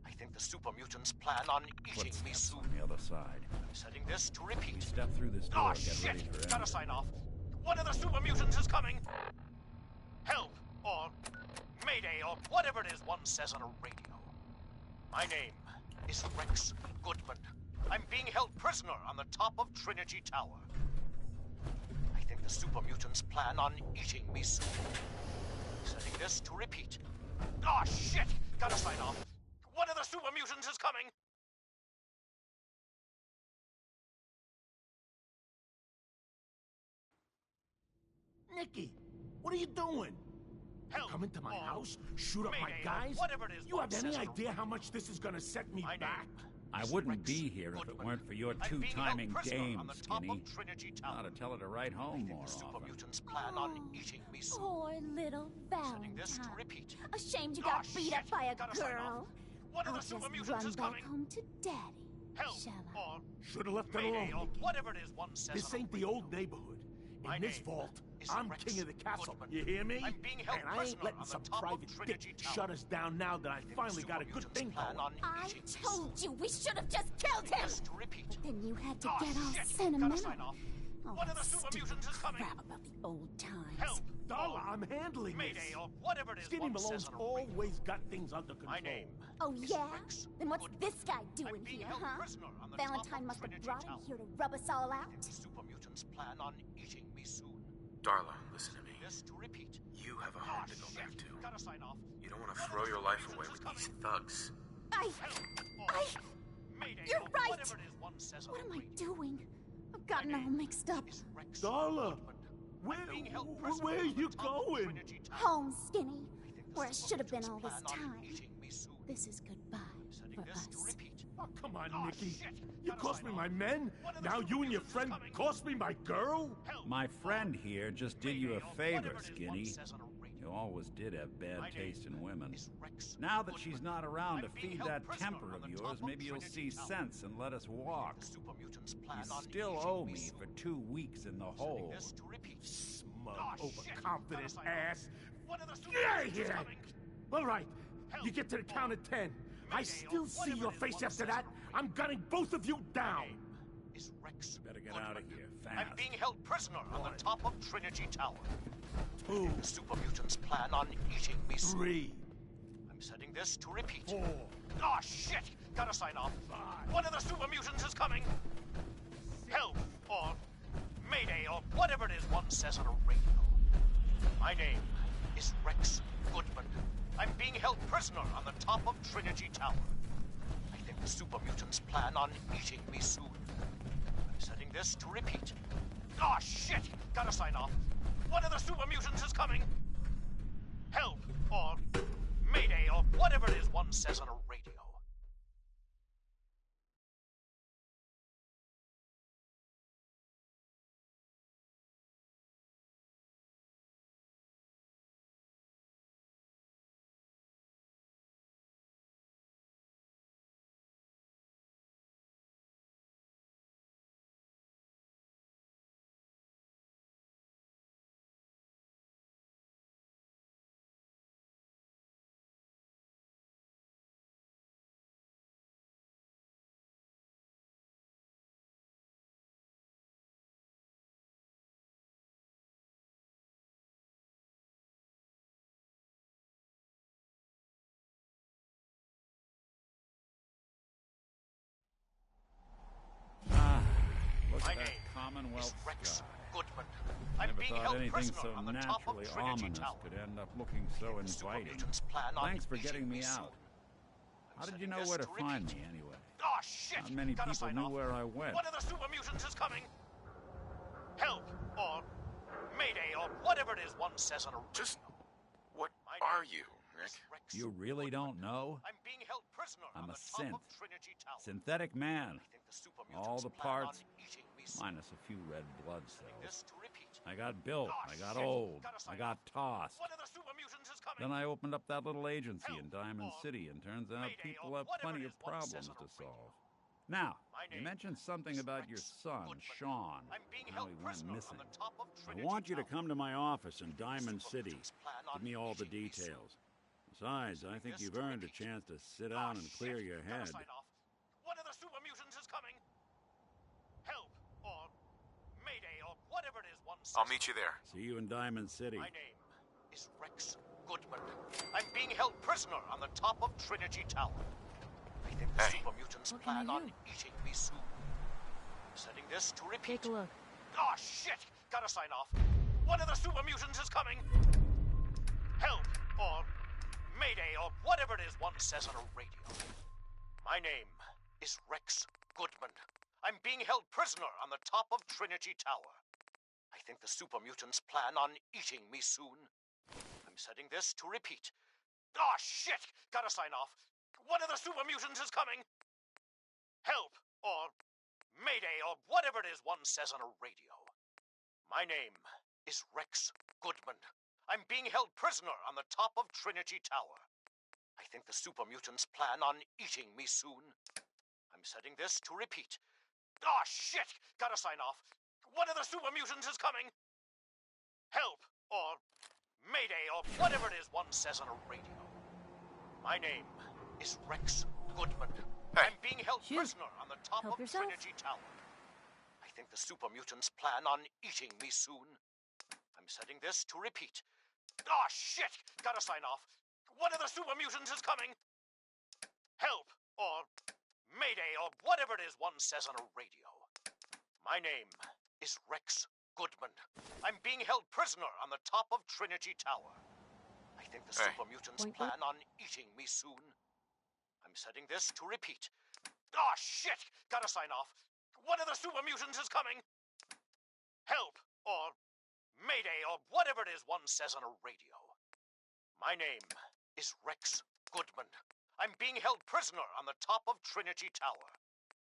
I think the super mutants plan on eating me soon. On the other side. I'm sending this to repeat. We step through this door Oh, and get shit! ready for Gotta anything. sign off. One of the super mutants is coming! Help! Or Mayday, or whatever it is one says on a radio. My name is Rex Goodman. I'm being held prisoner on the top of Trinity Tower. I think the super mutants plan on eating me soon. Setting this to repeat. Ah, shit! Gotta sign off. One of the super mutants is coming! Nikki, what are you doing? Help, come into my house, shoot up my Mayday, guys? whatever it is You have one any says on a idea how much this is gonna set me back? I wouldn't be here if it weren't for your two-timing games, Skinny. Ought to tell her to write home more often. Plan on eating me soon. Poor little Setting this to Valentine. repeat. Ashamed you got beat up by a Gotta sign girl. One of I'll the super just mutants run is back coming. home to Daddy. Help, Shall I? or Should've left it Mayday, alone, or Nikki. whatever it is one says This on a ain't the old neighborhood. My In this name vault, is I'm Rex king of the castle. Goodman. You hear me? I'm being held and I prisoner ain't letting on the some top of private Trinity dick Tower. shut us down now that I finally got a good thing going. I told you we should have just killed him. Just to repeat. But then you had to Ah, get all shit. sentimental. Gotta sign off. All One of that the super stupid mutants is coming. crap about the old times. Help! Darla, I'm handling Mayday, this. or whatever it is Skinny one Malone's says on a radio. always got things under control. My name Oh, is yeah? Rex Then what's Goodman. this guy doing being here, held huh? prisoner on the top Valentine of must have Trinity brought Tower. him here to rub us all out. The super mutants plan on eating me soon. Darla, listen to me. This to repeat. You have a home to go back to. Gotta sign off. You don't want to throw your life away with these thugs. You're right! Whatever it is one says on What a am I radio. doing? I've gotten all mixed up. Darla, where are you going? Home, Skinny. Where I should have been all this time. This is goodbye for us. Oh, come on, Nikki. You cost me my men. Now you and your friend cost me my girl? My friend here just did you a favor, Skinny. You always did have bad taste in women. Now that she's not around to feed that temper of yours, maybe you'll see sense and let us walk. You still owe me for 2 weeks in the hole. Smug, overconfident ass. Get out of here! All right, you get to the count of 10. I still see your face after that. I'm gunning both of you down. Better get out of here, I'm fast. being held prisoner on the top of Trinity Tower. 2. The super mutants plan on eating me soon. 3. I'm setting this to repeat. 4. Ah, shit! Gotta sign off. 5. One of the super mutants is coming. Help, or Mayday, or whatever it is one says on a radio. My name is Rex Goodman. I'm being held prisoner on the top of Trinity Tower. I think the super mutants plan on eating me soon. I'm setting this to repeat. Ah, shit! Gotta sign off. One of the super mutants is coming. Help, or Mayday, or whatever it is one says on a radio. Look My at that name Commonwealth is Rex sky. Goodman. I'm Never being thought held anything prisoner so on the top of naturally Trinity ominous Tower. could end up looking so inviting. Thanks for getting me out. How did you know where to find me, anyway? Ah, shit! Not many Gotta people sign knew off. where I went. One of the super mutants is coming. Help, or Mayday, or whatever it is one says on a radio. Just what are you, Rick? You really don't know? I'm being held prisoner I'm on a the top synth. of Trinity Tower. Synthetic man. All the plan on parts, eating me minus a few red blood cells. This to repeat. I got built, I got old, I got tossed. One of the super mutants is coming. Then I opened up that little agency in Diamond City, and turns out people have plenty of problems to solve. Now, you mentioned something about your son, Sean, how he went missing. I want you to come to my office in Diamond City. Give me all the details. Besides, I think you've earned a chance to sit down and clear your head. One of the super mutants is coming. Help, or Mayday, or whatever it is one I'll meet you there. See you in Diamond City. My name is Rex Goodman. I'm being held prisoner on the top of Trinity Tower. I think the super mutants plan on eating me soon. I'm setting this to repeat. Take a look. Oh, shit! Gotta sign off. One of the super mutants is coming. Help, or Mayday, or whatever it is one says on a radio. My name is Rex Goodman. I'm being held prisoner on the top of Trinity Tower. I think the super mutants plan on eating me soon. I'm setting this to repeat. Oh, shit! Gotta sign off. One of the super mutants is coming. Help, or Mayday, or whatever it is one says on a radio. My name is Rex Goodman. I'm being held prisoner on the top of Trinity Tower. I think the super mutants plan on eating me soon. I'm setting this to repeat. Oh, shit! Gotta sign off. One of the super mutants is coming. Help, or Mayday, or whatever it is one says on a radio. My name is Rex Goodman. I'm being held prisoner on the top of Trinity Tower. I think the super mutants plan on eating me soon. I'm setting this to repeat. Oh, shit! Gotta sign off. One of the super mutants is coming. Help, or Mayday, or whatever it is one says on a radio. My name is Rex Goodman. I'm being held prisoner on the top of Trinity Tower. I think the super mutants plan on eating me soon. I'm setting this to repeat. Oh, shit! Gotta sign off. One of the super mutants is coming. Help, or Mayday, or whatever it is one says on a radio. My name is Rex Goodman. I'm being held prisoner on the top of Trinity Tower.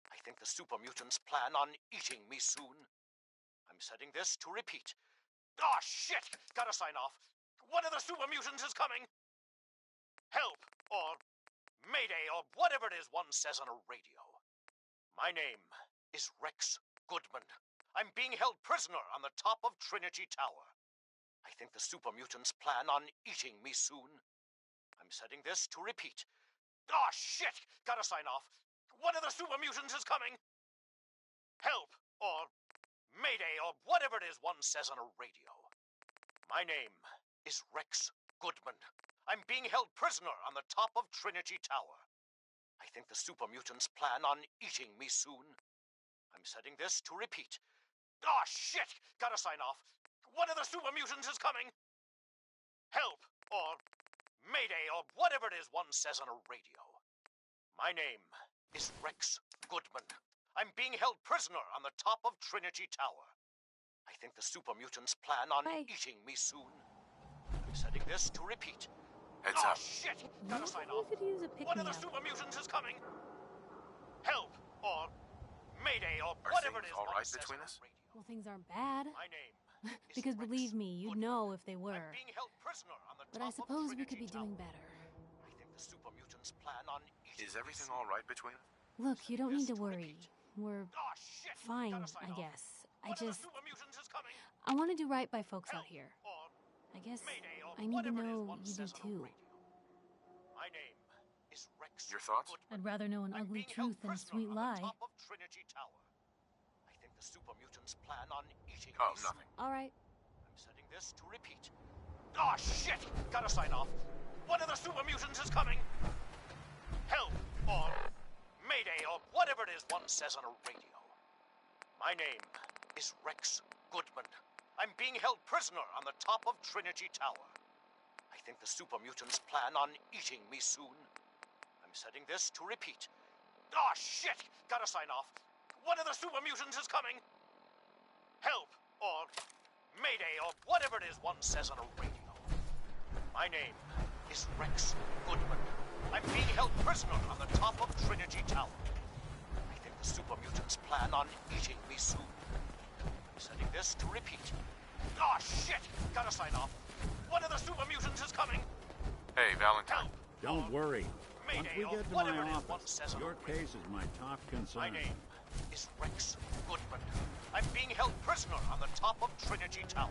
I think the super mutants plan on eating me soon. I'm setting this to repeat. Oh, shit! Gotta sign off. One of the super mutants is coming. Help, or Mayday, or whatever it is one says on a radio. My name is Rex Goodman. I'm being held prisoner on the top of Trinity Tower. I think the super mutants plan on eating me soon. I'm setting this to repeat. Oh, shit! Gotta sign off. One of the super mutants is coming. Help, or Mayday, or whatever it is one says on a radio. My name is Rex Goodman. I'm being held prisoner on the top of Trinity Tower. I think the super mutants plan on eating me soon. I'm setting this to repeat. Oh, shit! Gotta sign off. One of the super mutants is coming. Help, or Mayday, or whatever it is one says on a radio. My name is Rex Goodman. I'm being held prisoner on the top of Trinity Tower. I think the super mutants plan on eating me soon. I'm setting this to repeat. Heads up. Shit! Gotta sign off. One of the super mutants is coming. Help, or Mayday, or whatever it is. All right between us? Well, things aren't bad. My name Because believe me, you'd know if they were. being held prisoner on the But I suppose we could be doing better. I think the super mutants plan on eating. Is everything all right between us? Look, you don't need to worry. We're fine, I guess. I want to do right by folks out here. I guess I need to know you do too. My name is Rex. Your thoughts? I'd rather know an ugly truth than a sweet lie. Top of Trinity Tower. I think the super mutants plan on eating. Oh, nothing. All right. I'm setting this to repeat. Oh, shit! Gotta sign off. One of the super mutants is coming. Help, or Mayday, or whatever it is one says on a radio. My name is Rex Goodman. I'm being held prisoner on the top of Trinity Tower. I think the super mutants plan on eating me soon. I'm setting this to repeat. Oh, shit! Gotta sign off. One of the super mutants is coming. Help, or Mayday, or whatever it is one says on a radio. My name is Rex Goodman. I'm being held prisoner on the top of Trinity Tower. I think the super mutants plan on eating me soon. I'm setting this to repeat. Oh, shit! Gotta sign off. One of the super mutants is coming. Hey, Valentine. Don't worry. Once Mayday, we or get to whatever my it is one office, says on your a radio. case is my top concern. My name is Rex Goodman. I'm being held prisoner on the top of Trinity Tower.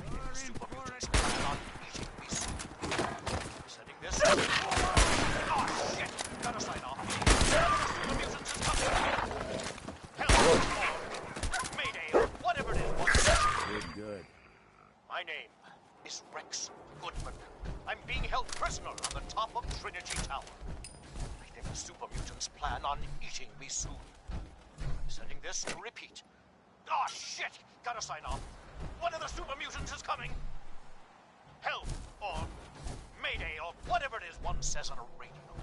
I think the super mutants plan on eating me soon. I'm setting this. Oh, shit! Gotta sign off. One of the super mutants is coming. Help! Mayday, or whatever it is. good. My name is Rex Goodman. I'm being held prisoner on the top of Trinity Tower. I think the super mutants plan on eating me soon. I'm setting this to repeat. Ah, shit! Gotta sign off. One of the super mutants is coming. Help, or Mayday, or whatever it is one says on a radio.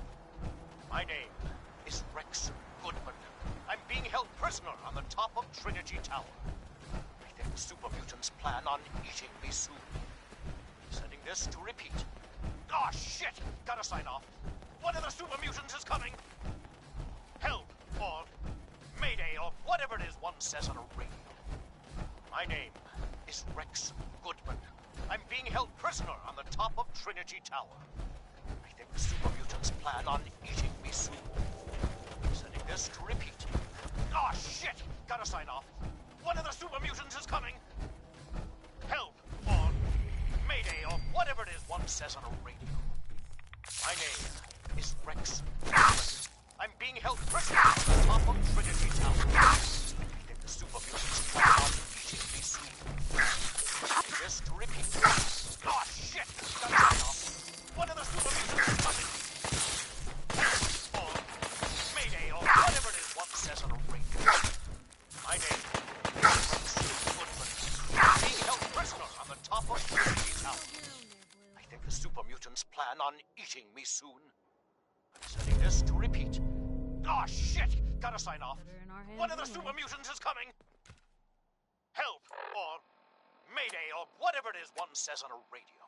My name is Rex Goodman. I'm being held prisoner on the top of Trinity Tower. I think the super mutants plan on eating me soon. Setting this to repeat. Ah, shit! Gotta sign off. One of the super mutants is coming. Help, or Mayday, or whatever it is one says on a radio. My name is Rex Goodman. I'm being held prisoner on the top of Trinity Tower. I think the super mutants plan on eating me soon. Setting this to repeat. Ah, shit! Gotta sign off. One of the super mutants is coming. Help, or Mayday, or whatever it is one says on a radio. My name is Rex Goodman. I'm being held prisoner on the top of Trinity Tower. I think the super mutants plan on eating me soon. Setting this to repeat. Ah, shit! Gotta sign off. One of the super mutants is coming. Help, or Mayday, or whatever it is one says on a radio. My name is Rex Goodman. I'm being held prisoner on the top of Trinity Tower. I think the super mutants plan on eating me soon. I'm setting this to repeat. Ah, shit! Gotta sign off. One of the super mutants is coming. Help, or Mayday, or whatever it is one says on a radio.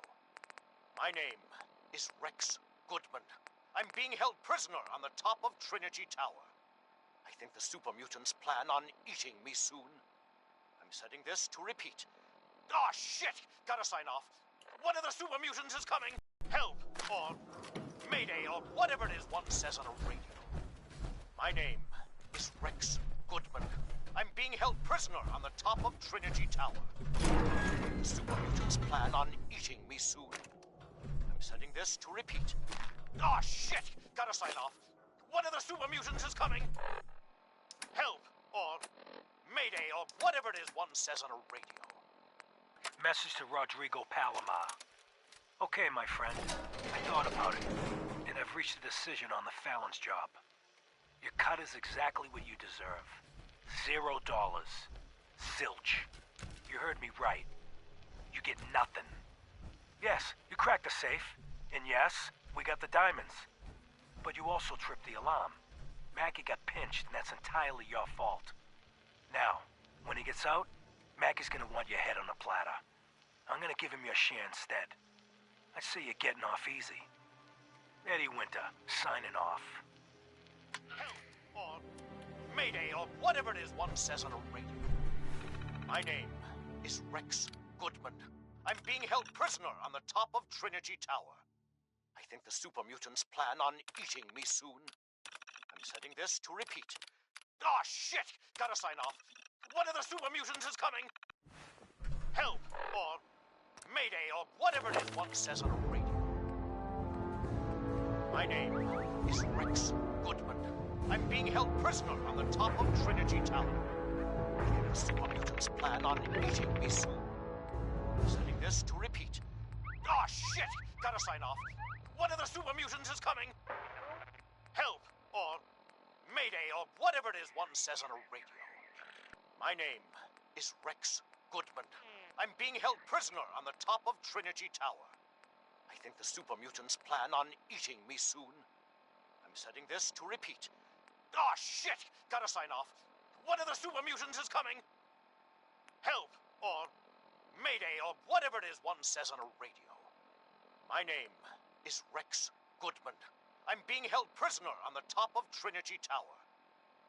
My name is Rex Goodman. I'm being held prisoner on the top of Trinity Tower. I think the super mutants plan on eating me soon. I'm setting this to repeat. Ah, shit! Gotta sign off. One of the super mutants is coming. Help, or Mayday, or whatever it is one says on a radio. My name is Rex Goodman. I'm being held prisoner on the top of Trinity Tower. The super mutants plan on eating me soon. I'm setting this to repeat. Ah, shit! Gotta sign off. One of the super mutants is coming. Help, or Mayday, or whatever it is one says on a radio. Message to Rodrigo Palomar. Okay, my friend. I thought about it, and I've reached a decision on the Fallon's job. Your cut is exactly what you deserve. $0. Zilch. You heard me right. You get nothing. Yes, you cracked the safe. And yes, we got the diamonds. But you also tripped the alarm. Mackie got pinched, and that's entirely your fault. Now, when he gets out, Mackie's gonna want your head on a platter. I'm gonna give him your share instead. I see you're getting off easy. Eddie Winter, signing off. Help, or Mayday, or whatever it is one says on a radio. My name is Rex Goodman. I'm being held prisoner on the top of Trinity Tower. I think the super mutants plan on eating me soon. I'm setting this to repeat. Ah, shit! Gotta sign off. One of the super mutants is coming. Help, or Mayday, or whatever it is one says on a radio. My name is Rex Goodman. I'm being held prisoner on the top of Trinity Tower. I think the super mutants plan on eating me soon. I'm setting this to repeat. Ah, shit! Gotta sign off. One of the super mutants is coming. Help, or Mayday, or whatever it is one says on a radio. My name is Rex Goodman. I'm being held prisoner on the top of Trinity Tower. I think the super mutants plan on eating me soon. I'm setting this to repeat. Ah, shit! Gotta sign off. One of the super mutants is coming. Help, or Mayday, or whatever it is one says on a radio. My name is Rex Goodman. I'm being held prisoner on the top of Trinity Tower.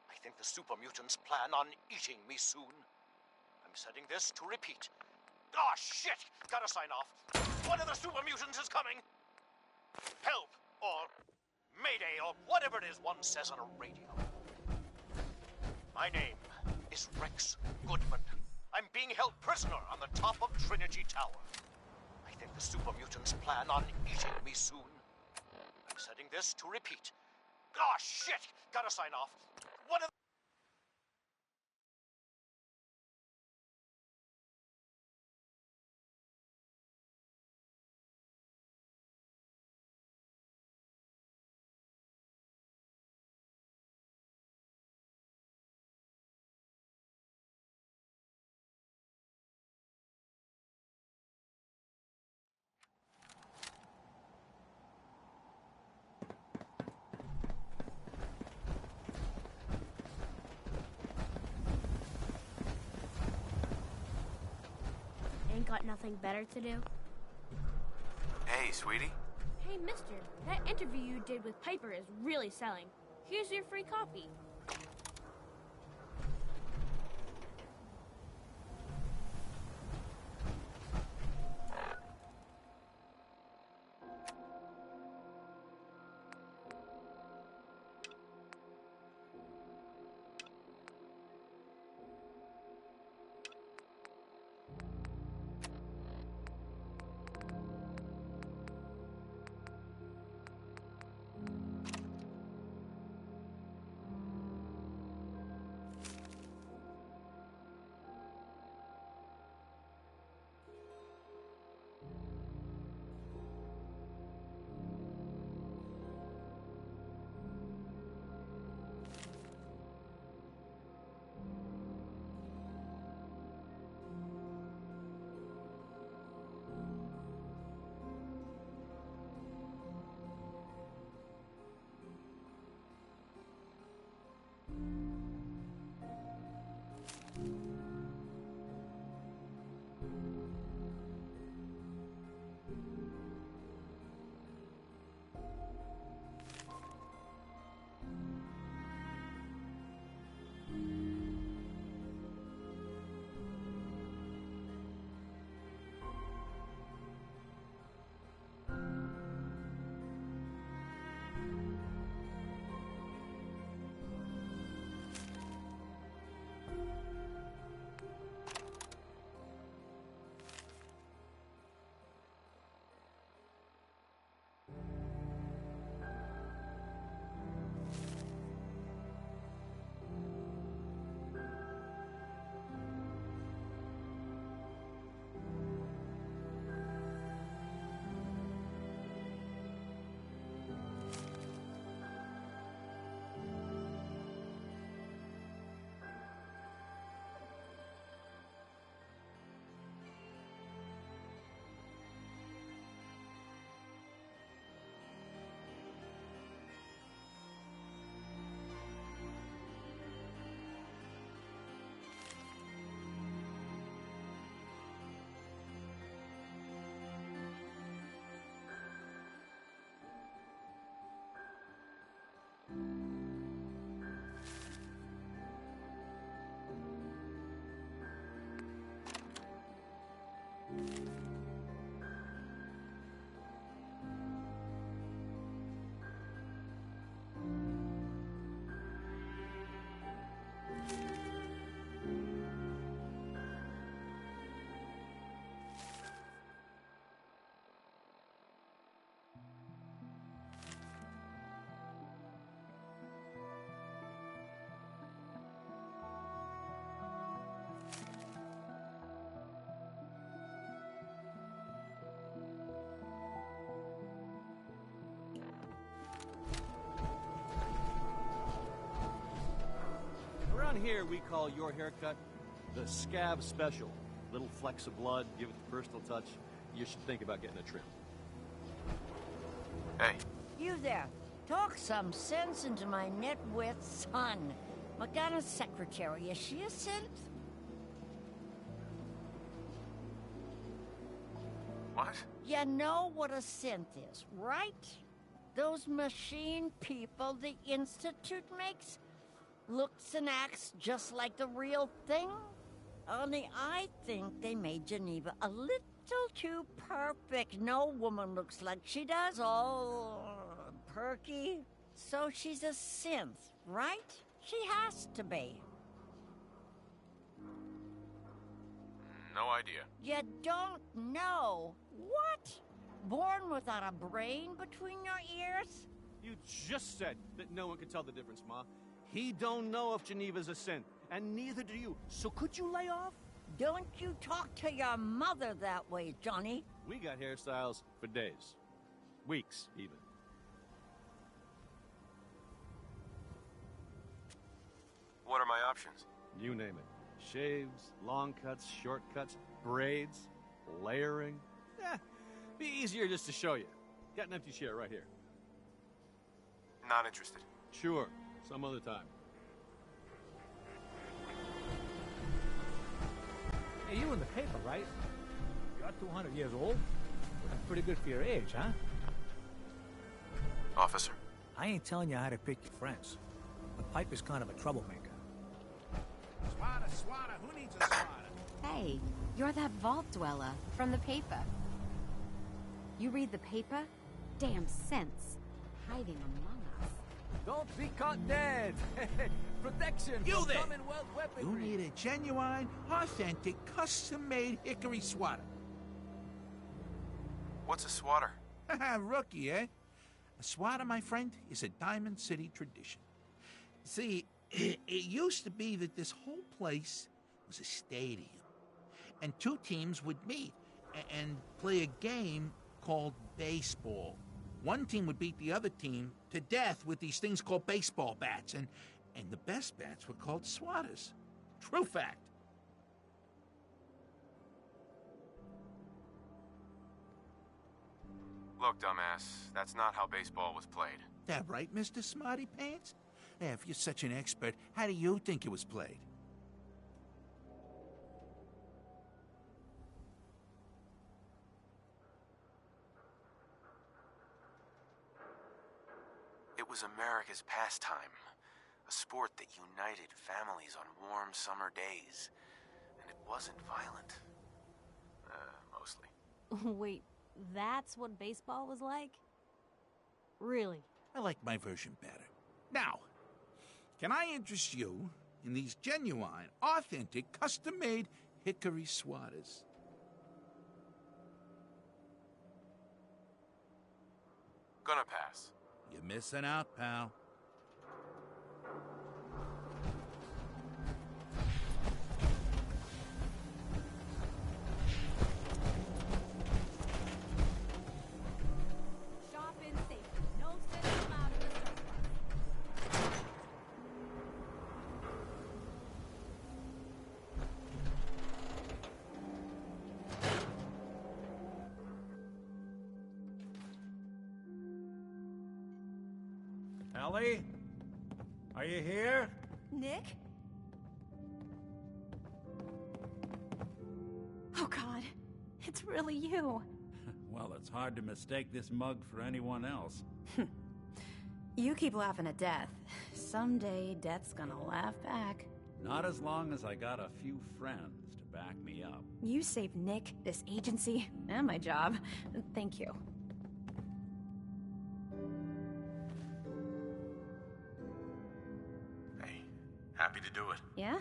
I think the super mutants plan on eating me soon. I'm setting this to repeat. Ah, shit! Gotta sign off. One of the super mutants is coming. Help, or Mayday, or whatever it is one says on a radio. My name is Rex Goodman. I'm being held prisoner on the top of Trinity Tower. I think the super mutants plan on eating me soon. I'm setting this to repeat. Ah, shit! Gotta sign off. One of got nothing better to do? Hey, sweetie. Hey, mister, that interview you did with Piper is really selling. Here's your free copy. Around here, we call your haircut the scab special. Little flecks of blood, give it the personal touch. You should think about getting a trim. Hey. You there. Talk some sense into my nitwit son. McDonough's secretary, is she a synth? What? You know what a synth is, right? Those machine people the Institute makes? Looks and acts just like the real thing? Only I think they made Geneva a little too perfect. No woman looks like she does, all perky. So she's a synth, right? She has to be. No idea. You don't know? What? Born without a brain between your ears? You just said that no one can tell the difference, Ma. He don't know if Geneva's a synth, and neither do you. So could you lay off? Don't you talk to your mother that way, Johnny. We got hairstyles for days. Weeks, even. What are my options? You name it. Shaves, long cuts, short cuts, braids, layering. Be easier just to show you. Got an empty chair right here. Not interested. Sure, some other time. Hey, you in the paper, right? You're 200 years old. Looking pretty good for your age, huh? Officer. I ain't telling you how to pick your friends. But Pipe is kind of a troublemaker. Swatter, who needs a swatter? Hey, you're that vault dweller from the paper. You read the paper? Damn sense. Hiding among us. Don't be caught dead. Protection You from there! Commonwealth You weaponry. need a genuine, authentic, custom-made hickory swatter. What's a swatter? Rookie, eh? A swatter, my friend, is a Diamond City tradition. See, it used to be that this whole place was a stadium. And two teams would meet and play a game called baseball. One team would beat the other team to death with these things called baseball bats. And the best bats were called swatters. True fact. Look, dumbass, that's not how baseball was played. That right, Mr. Smarty Pants? Yeah, if you're such an expert, how do you think it was played? It was America's pastime. A sport that united families on warm summer days. And it wasn't violent. Mostly. Wait, that's what baseball was like? Really? I like my version better. Now, can I interest you in these genuine, authentic, custom-made hickory swatters? Gonna pass. You're missing out, pal. Shop in safety. No sitting allowed in the surplus. Ellie? Are you here? Nick? Oh, God. It's really you. Well, it's hard to mistake this mug for anyone else. You keep laughing at death. Someday, death's gonna laugh back. Not as long as I got a few friends to back me up. You saved Nick, this agency, and my job. Thank you. Hey, happy to do it. Yeah?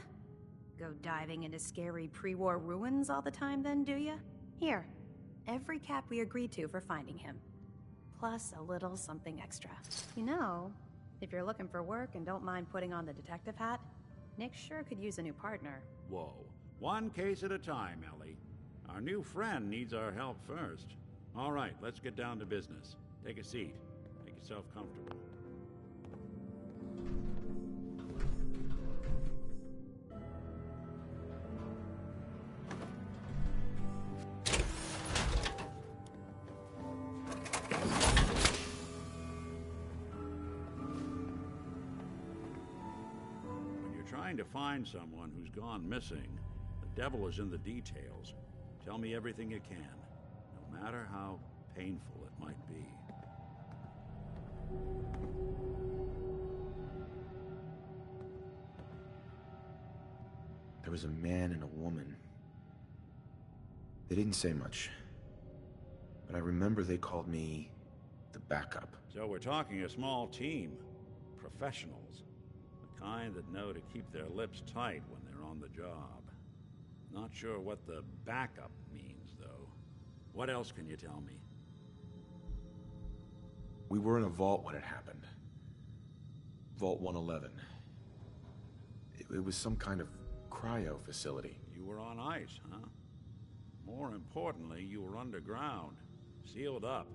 Go diving into scary pre-war ruins all the time then, do ya? Here, every cap we agreed to for finding him. Plus a little something extra. You know, if you're looking for work and don't mind putting on the detective hat, Nick sure could use a new partner. Whoa. One case at a time, Ellie. Our new friend needs our help first. All right, let's get down to business. Take a seat. Make yourself comfortable. Trying to find someone who's gone missing. The devil is in the details. Tell me everything you can, no matter how painful it might be. There was a man and a woman. They didn't say much. But I remember they called me the backup. So we're talking a small team. Professionals. Kind that know to keep their lips tight when they're on the job. Not sure what the backup means, though. What else can you tell me? We were in a vault when it happened. Vault 111. It was some kind of cryo facility. You were on ice, huh? More importantly, you were underground, sealed up.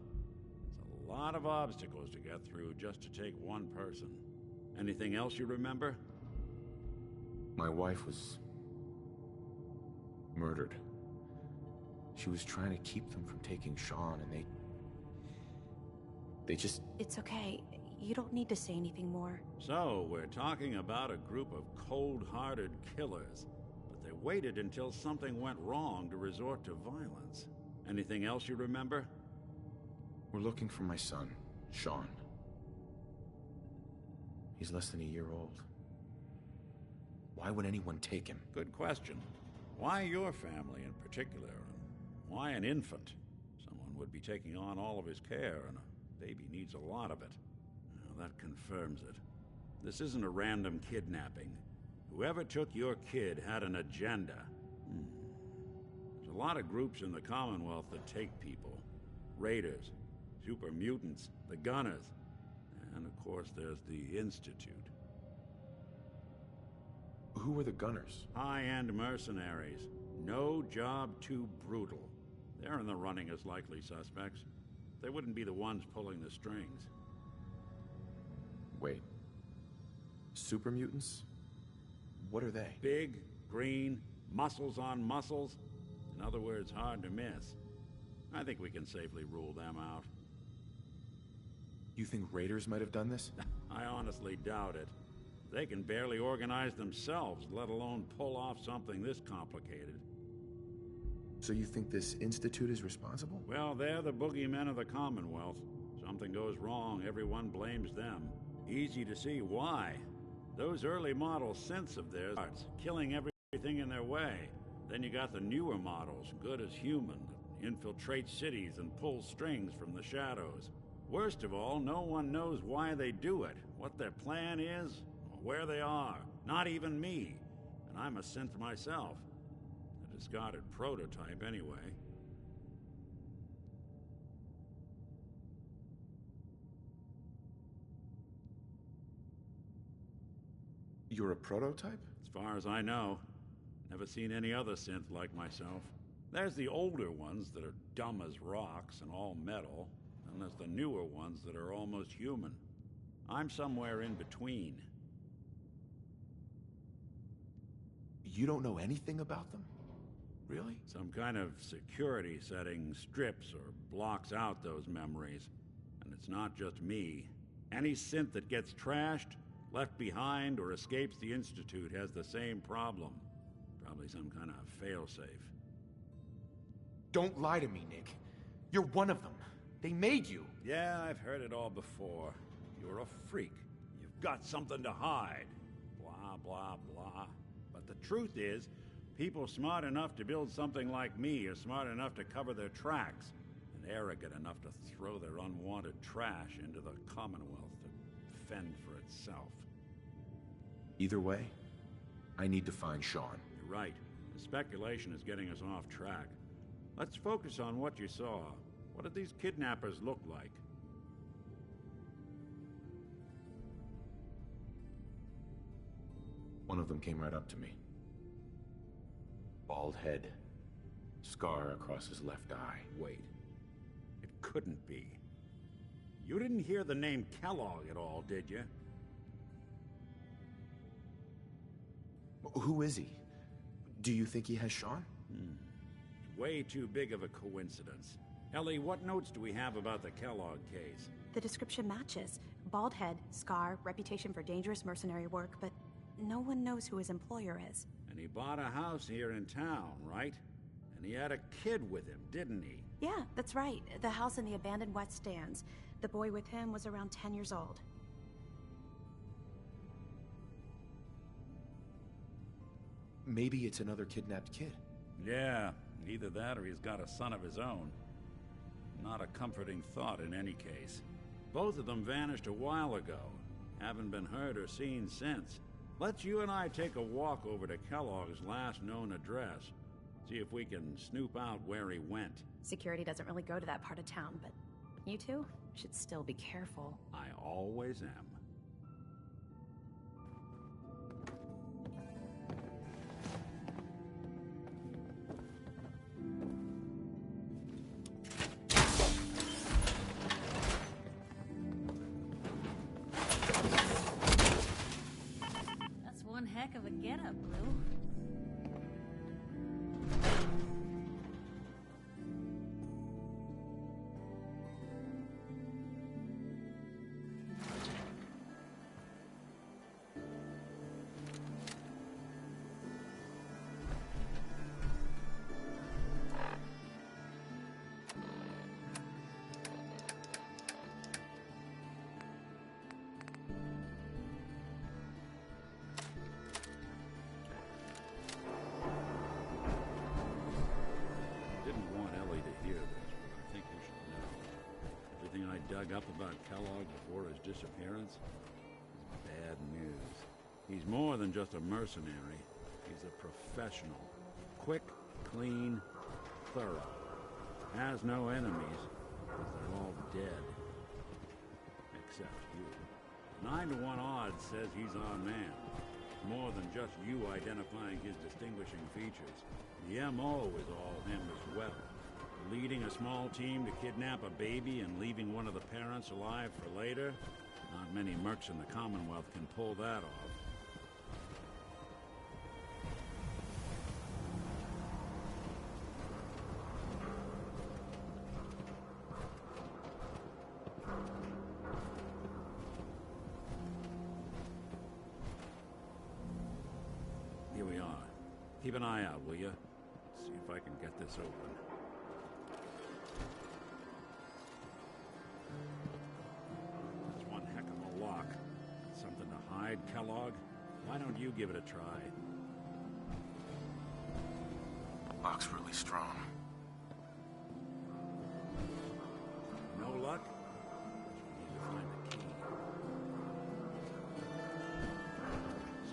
It's a lot of obstacles to get through just to take one person. Anything else you remember? My wife was murdered. She was trying to keep them from taking Sean, and they just... It's okay. You don't need to say anything more. So, we're talking about a group of cold-hearted killers, but they waited until something went wrong to resort to violence. Anything else you remember? We're looking for my son, Sean. He's less than a year old. Why would anyone take him? Good question. Why your family in particular? Why an infant? Someone would be taking on all of his care, and a baby needs a lot of it. Well, that confirms it. This isn't a random kidnapping. Whoever took your kid had an agenda. There's a lot of groups in the Commonwealth that take people. Raiders, super mutants, the Gunners, and of course there's the Institute. Who are the Gunners? High-end mercenaries. No job too brutal. They're in the running as likely suspects. They wouldn't be the ones pulling the strings. Wait. Super mutants? What are they? Big, green, muscles on muscles. In other words, hard to miss. I think we can safely rule them out. You think raiders might have done this? I honestly doubt it. They can barely organize themselves, let alone pull off something this complicated. So you think this Institute is responsible? Well, they're the boogeymen of the Commonwealth. Something goes wrong, everyone blames them. Easy to see why. Those early model synths of theirs, killing everything in their way. Then you got the newer models, good as human, that infiltrate cities and pull strings from the shadows. Worst of all, no one knows why they do it, what their plan is, or where they are. Not even me. And I'm a synth myself. A discarded prototype, anyway. You're a prototype? As far as I know. Never seen any other synth like myself. There's the older ones that are dumb as rocks and all metal, and there's the newer ones that are almost human. I'm somewhere in between. You don't know anything about them? Really? Some kind of security setting strips or blocks out those memories. And it's not just me. Any synth that gets trashed, left behind, or escapes the Institute has the same problem. Probably some kind of failsafe. Don't lie to me, Nick. You're one of them. They made you. Yeah, I've heard it all before. You're a freak. You've got something to hide. Blah, blah, blah. But the truth is, people smart enough to build something like me are smart enough to cover their tracks, and arrogant enough to throw their unwanted trash into the Commonwealth to fend for itself. Either way, I need to find Sean. You're right. The speculation is getting us off track. Let's focus on what you saw. What did these kidnappers look like? One of them came right up to me. Bald head. Scar across his left eye. Wait. It couldn't be. You didn't hear the name Kellogg at all, did you? Who is he? Do you think he has Sean? Way too big of a coincidence. Ellie, what notes do we have about the Kellogg case? The description matches. Bald head, scar, reputation for dangerous mercenary work, but no one knows who his employer is. And he bought a house here in town, right? And he had a kid with him, didn't he? Yeah, that's right. The house in the abandoned West Stands. The boy with him was around 10 years old. Maybe it's another kidnapped kid. Yeah, either that or he's got a son of his own. Not a comforting thought in any case. Both of them vanished a while ago. Haven't been heard or seen since. Let's you and I take a walk over to Kellogg's last known address. See if we can snoop out where he went. Security doesn't really go to that part of town, but you two should still be careful. I always am. That's one heck of a getup, Blue. wouldn't want Ellie to hear this, but I think you should know. Everything I dug up about Kellogg before his disappearance is bad news. He's more than just a mercenary. He's a professional. Quick, clean, thorough. Has no enemies, because they're all dead. Except you. 9 to 1 odds says he's our man. More than just you identifying his distinguishing features. The yermo is all him as well. Leading a small team to kidnap a baby and leaving one of the parents alive for later? Not many mercs in the Commonwealth can pull that off. Here we are. Keep an eye out, will you? See if I can get this open. That's one heck of a lock. Something to hide, Kellogg? Why don't you give it a try? Lock's really strong. No luck? You need to find the key.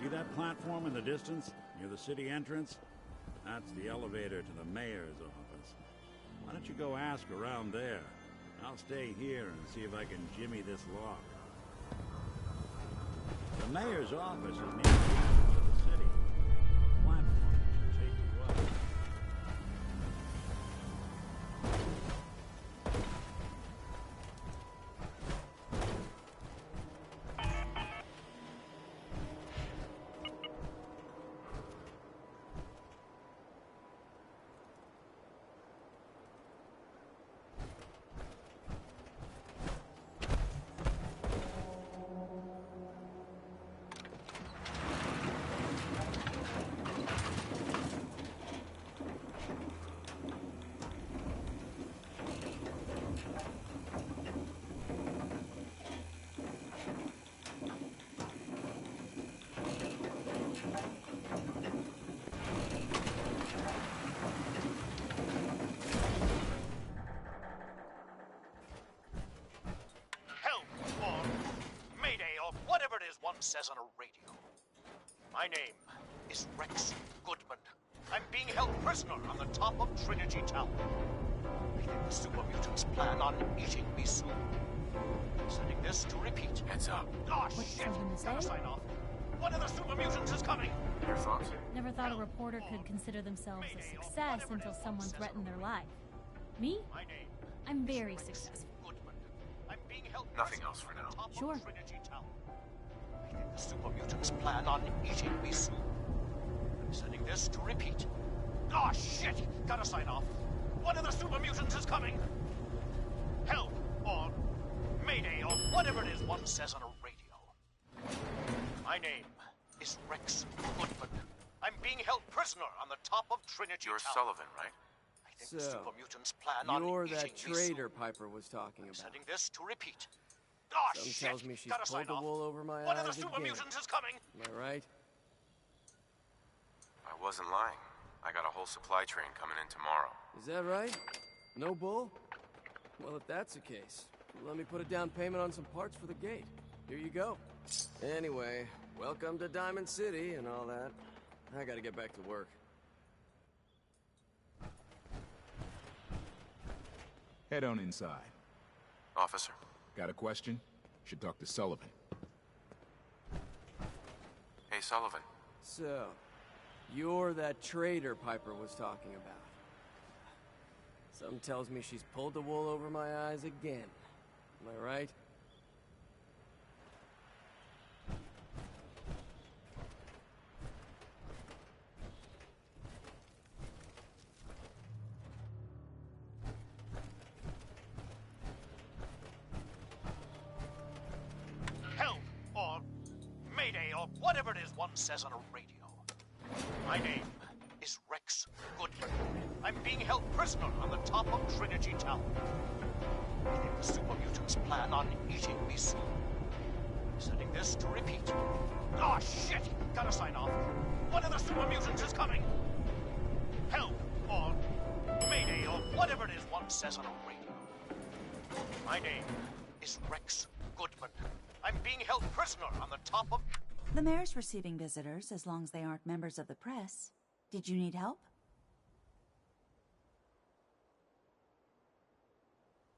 See that platform in the distance, near the city entrance? That's the elevator to the mayor's office. Why don't you go ask around there? I'll stay here and see if I can jimmy this lock. The mayor's office is near the entrance of the city. The platform should take you up. One says on a radio. My name is Rex Goodman. I'm being held prisoner on the top of Trinity Tower. I think the super mutants plan on eating me soon. I'm sending this to repeat. Heads up. Oh, shit! Gotta sign off. One of the super mutants is coming! Your thoughts? Never thought a reporter could consider themselves a success until someone threatened their life. Me? I'm very successful. Nothing else for now. Sure. The super mutants plan on eating me soon. I'm sending this to repeat. Oh, shit! Gotta sign off. One of the super mutants is coming! Help! Or Mayday, or whatever it is one says on a radio. My name is Rex Goodman. I'm being held prisoner on the top of Trinity You're Tower. Sullivan, right? I think the super mutants plan on You're eating that me traitor soon. Piper was talking I'm about. sending this to repeat. Oh, Something shit! tells me she's Gotta pulled sign the off. wool over my One of the eyes super again. mutants is coming! Am I right? I wasn't lying. I got a whole supply train coming in tomorrow. Is that right? No bull? Well, if that's the case, let me put a down payment on some parts for the gate. Here you go. Anyway, welcome to Diamond City and all that. I gotta get back to work. Head on inside. Officer. Got a question? Should talk to Sullivan. Hey, Sullivan. So, you're that traitor Piper was talking about. Something tells me she's pulled the wool over my eyes again. Am I right? Help! Or Mayday, or whatever it is one says on a radio. My name is Rex Goodman. I'm being held prisoner on the top of Trinity Tower. I think the super mutants plan on eating me soon. I'm sending this to repeat. Oh, shit! Gotta sign off. One of the super mutants is coming! Help! Or Mayday, or says on a radio. My name is Rex Goodman. I'm being held prisoner on the top of... The mayor's receiving visitors as long as they aren't members of the press. Did you need help?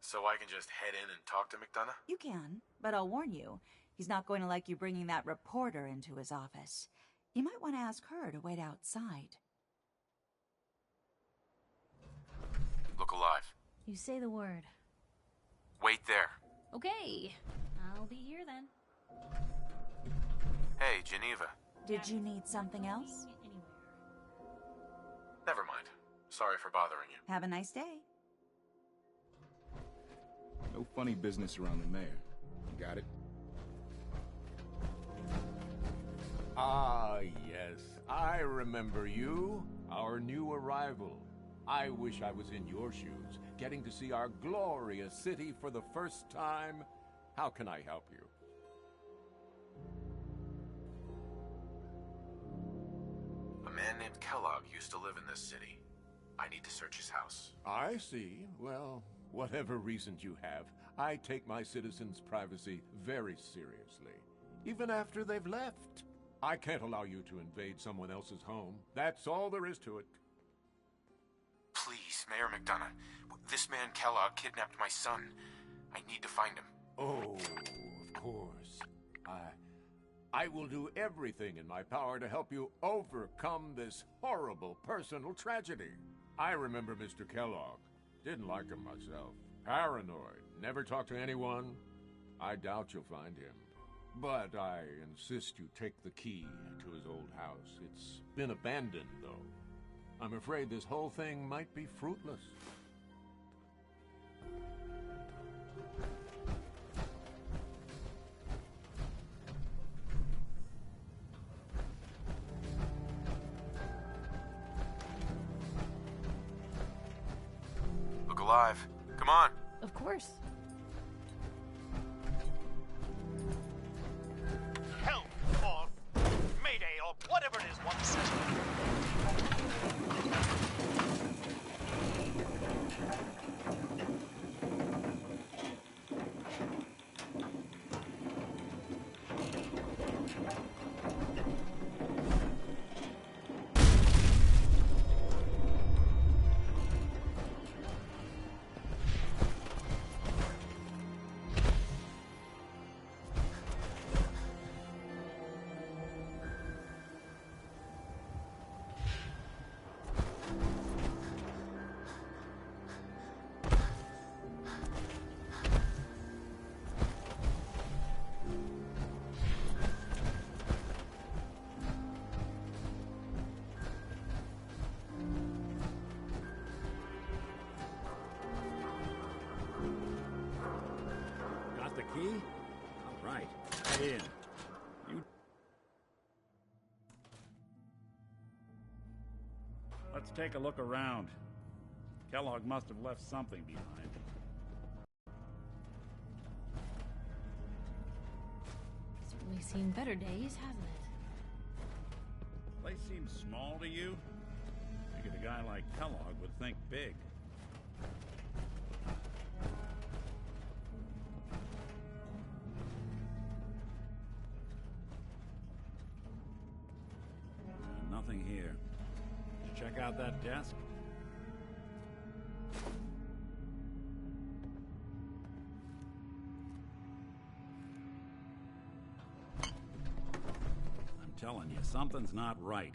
So I can just head in and talk to McDonough? You can, but I'll warn you, he's not going to like you bringing that reporter into his office. You might want to ask her to wait outside. Look alive. You say the word. Wait there. Okay, I'll be here then. Hey, Geneva. Did you need something else? Never mind. Sorry for bothering you. Have a nice day. No funny business around the mayor. You got it? Ah, yes. I remember you. Our new arrival. I wish I was in your shoes, getting to see our glorious city for the first time. How can I help you? A man named Kellogg used to live in this city. I need to search his house. I see. Well, whatever reasons you have, I take my citizens' privacy very seriously. Even after they've left. I can't allow you to invade someone else's home. That's all there is to it. Please, Mayor McDonough. This man Kellogg kidnapped my son. I need to find him. Oh, of course. I will do everything in my power to help you overcome this horrible personal tragedy. I remember Mr. Kellogg. Didn't like him myself. Paranoid. Never talked to anyone. I doubt you'll find him. But I insist you take the key to his old house. It's been abandoned, though. I'm afraid this whole thing might be fruitless. Look alive. Come on. Of course. Help or Mayday or whatever it is one says. The key? All right. Get in. You... Let's take a look around. Kellogg must have left something behind. Certainly seen better days, hasn't it? Place seems small to you? Figured a guy like Kellogg would think big. Nothing here. Did you check out that desk? I'm telling you, something's not right.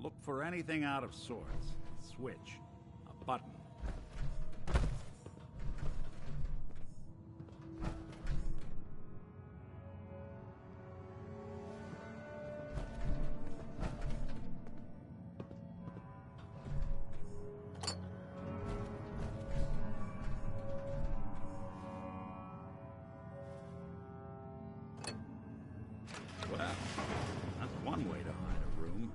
Look for anything out of sorts. A switch, a button. Well, that's one way to hide a room.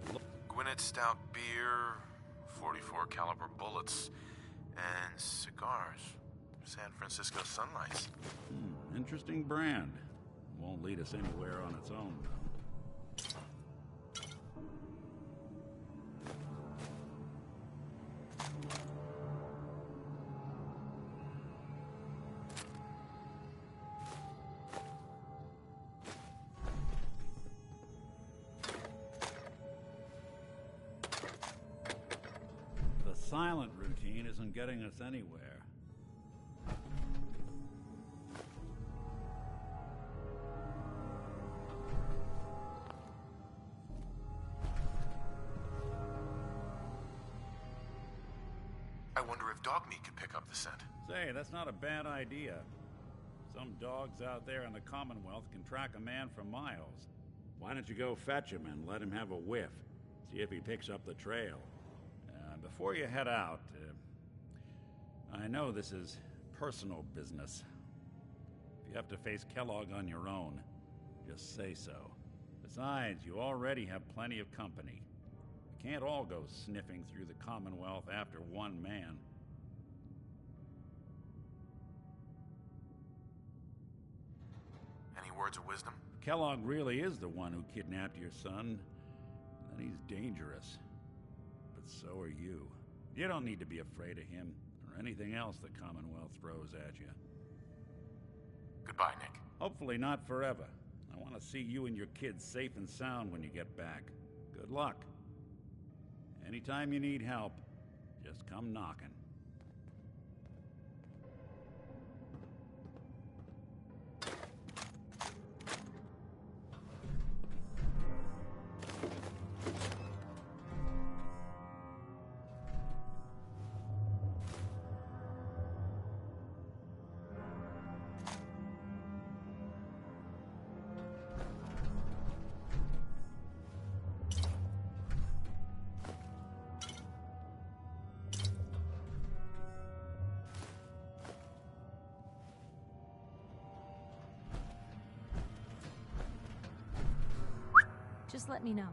Well, look. Gwinnett Stout beer, 44 caliber bullets, and cigars. San Francisco Sunlights. Interesting brand. Won't lead us anywhere on its own, though. silent routine isn't getting us anywhere. I wonder if dog meat could pick up the scent. Say, that's not a bad idea. Some dogs out there in the Commonwealth can track a man for miles. Why don't you go fetch him and let him have a whiff? See if he picks up the trail. Before you head out, I know this is personal business. If you have to face Kellogg on your own, just say so. Besides, you already have plenty of company. We can't all go sniffing through the Commonwealth after one man. Any words of wisdom? If Kellogg really is the one who kidnapped your son, then he's dangerous. But so are you. You don't need to be afraid of him or anything else the Commonwealth throws at you. Goodbye, Nick. Hopefully not forever. I want to see you and your kids safe and sound when you get back. Good luck. Anytime you need help, just come knocking. Just let me know.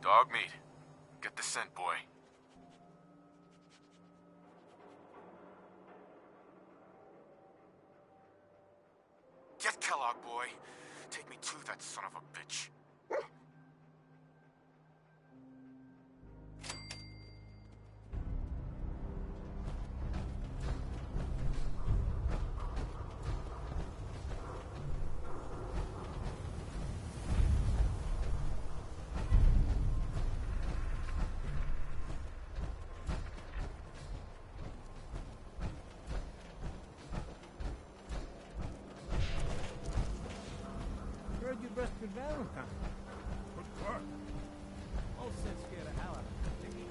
Dog meat. Get the scent, boy. Get Kellogg, boy. Take me to that son of a bitch. Heard you rescued Valentine. Good work. All set scared the hell out of me.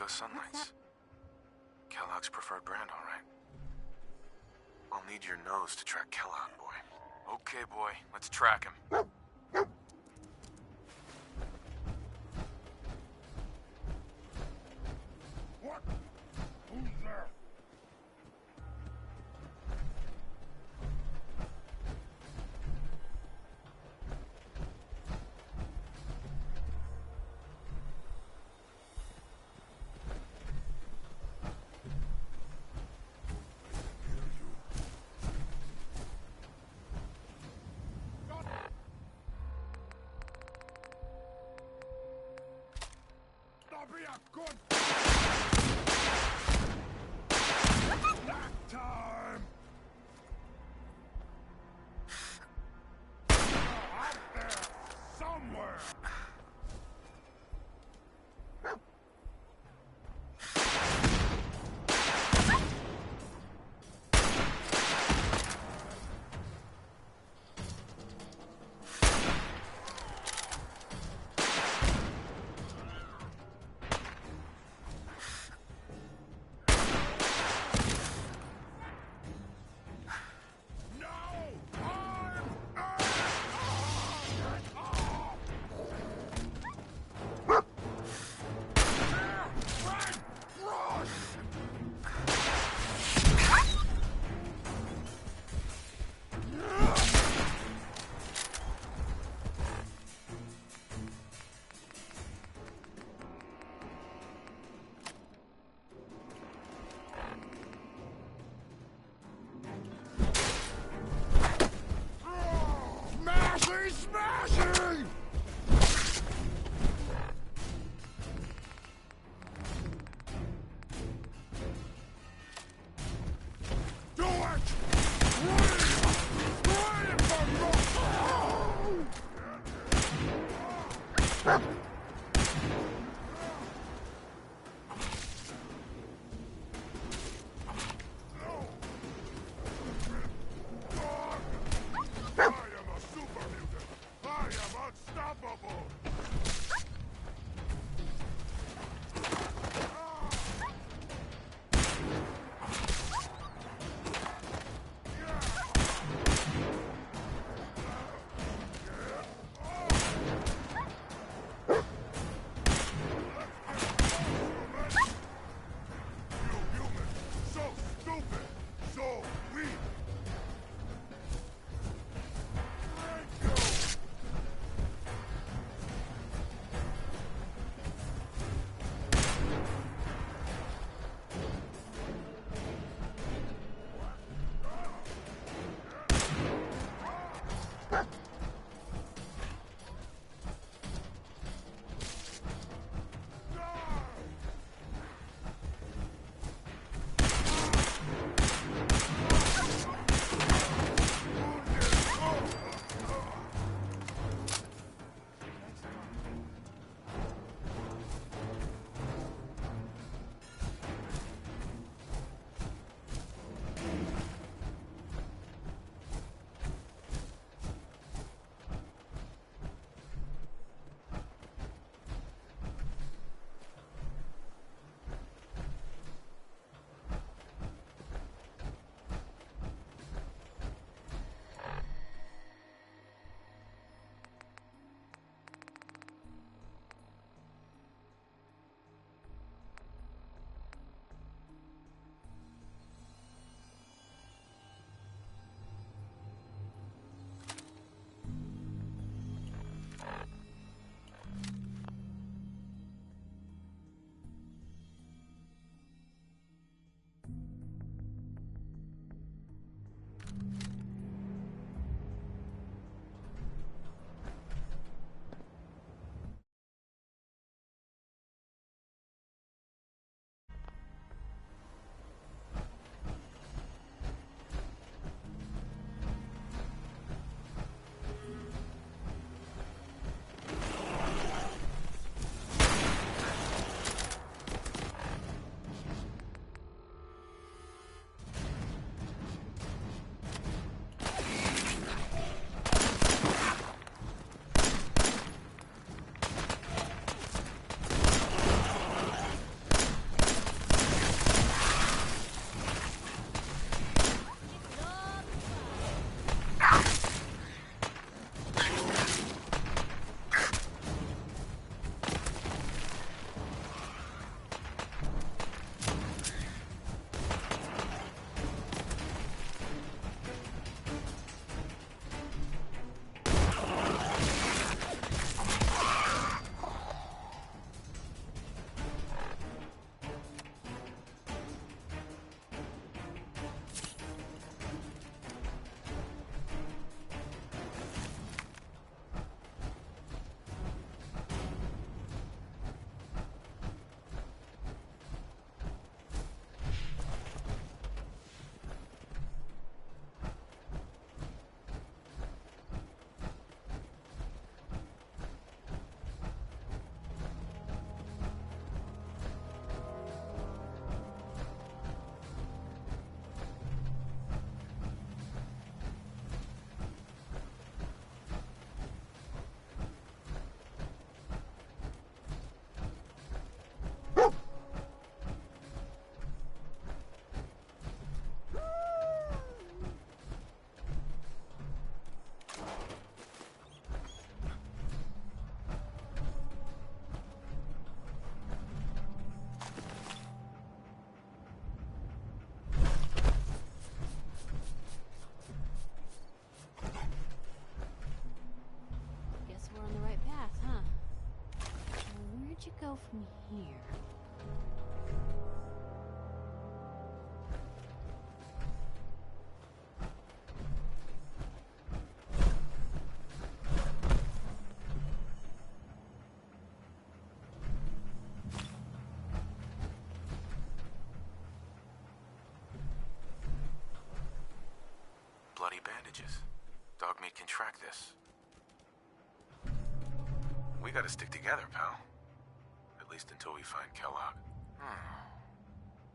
those sunlights. Kellogg's preferred brand, all right. I'll need your nose to track Kellogg, boy. Okay, boy. Let's track him. What? Who's there? Be a good that time. Out there somewhere. Smashing! Do it! Ready for your... from here. Bloody bandages. Dogmeat can track this. We gotta stick together, pal. At least until we find Kellogg.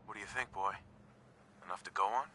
What do you think, boy? Enough to go on?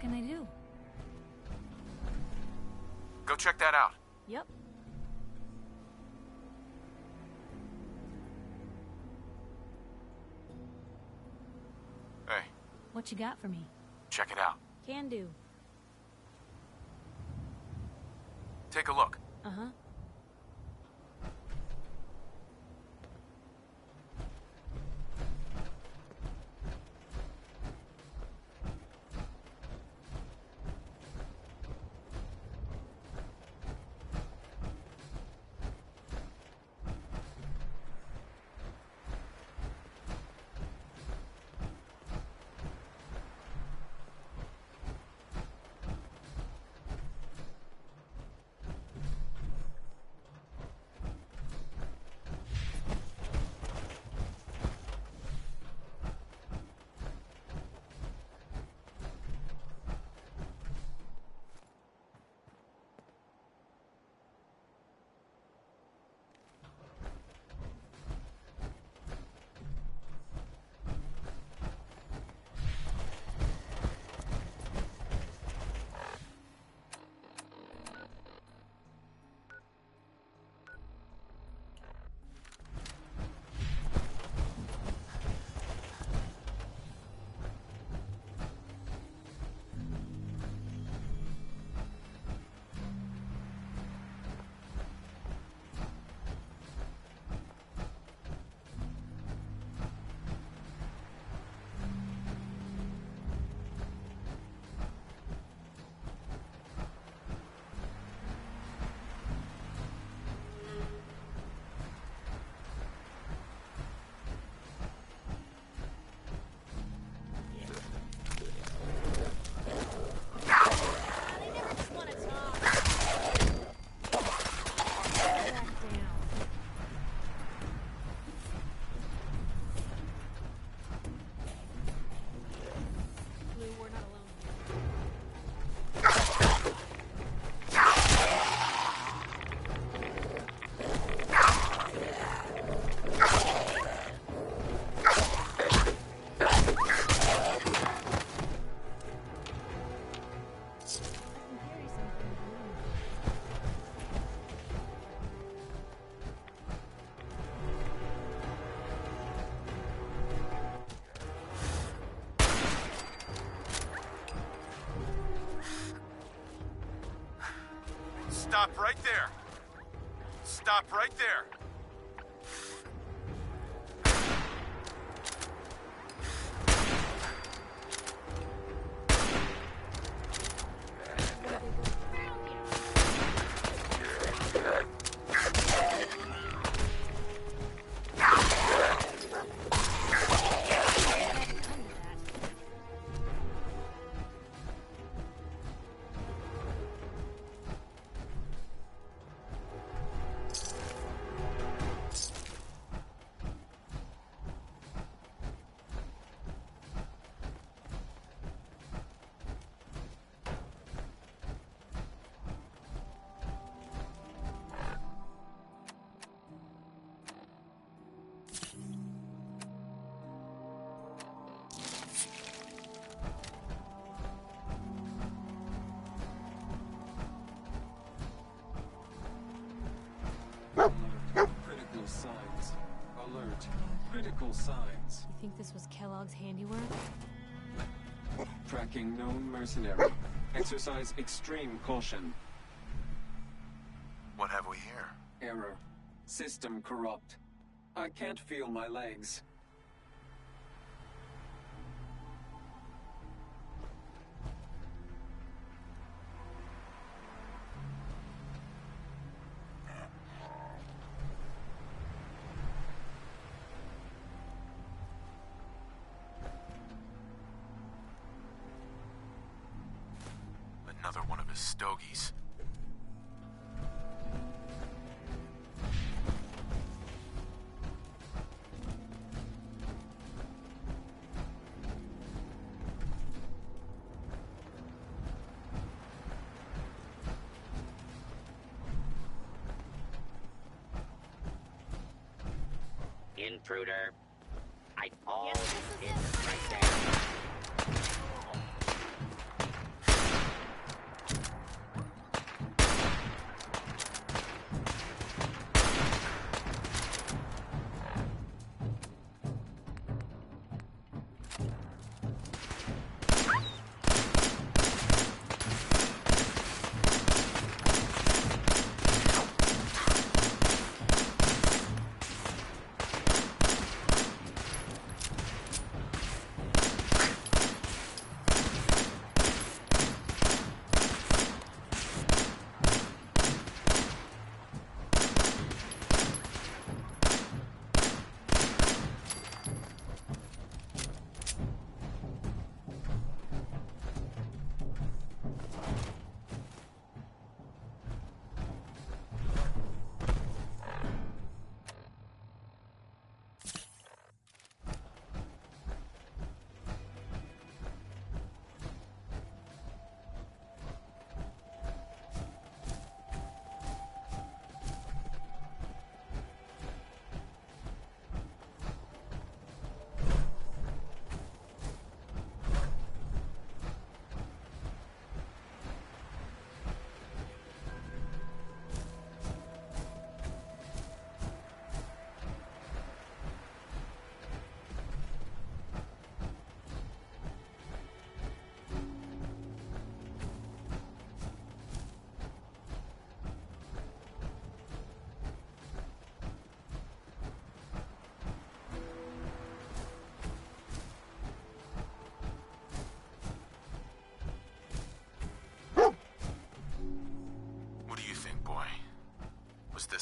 can I do? Go check that out. Yep. Hey, What you got for me? check it out. Can do. Take a look. Uh-huh. Stop right there. Stop right there. Critical signs. Alert. Critical signs. You think this was Kellogg's handiwork? Tracking known mercenary. Exercise extreme caution. What have we here? Error. System corrupt. I can't feel my legs. Another one of his stogies. Intruder. I all it right there.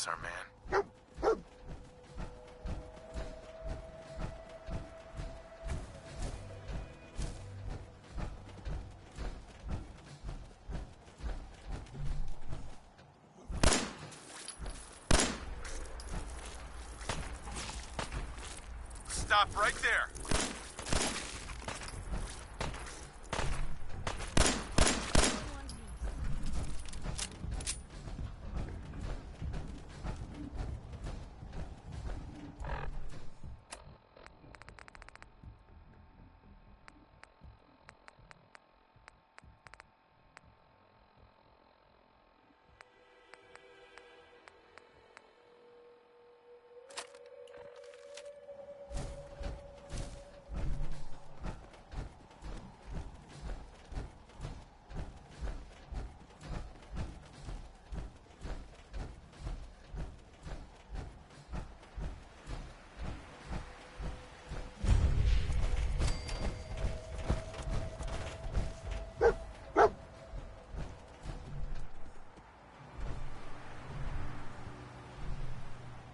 miss our man. Stop right there.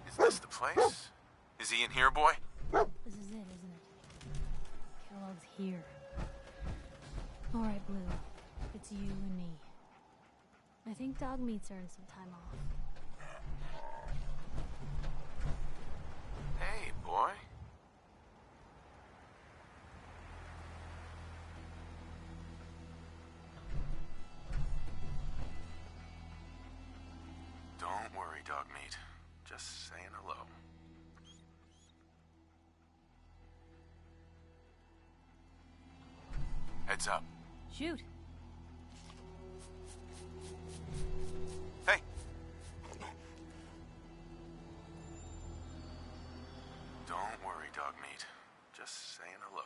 Is this the place? Is he in here, boy? This is it, isn't it? Kellogg's here. All right, Blue. It's you and me. I think Dog Meat's earned some time off. Hey, boy. Don't worry, Dog Meat. Just saying hello. Heads up. Shoot. Hey. Don't worry, Dog Meat. Just saying hello.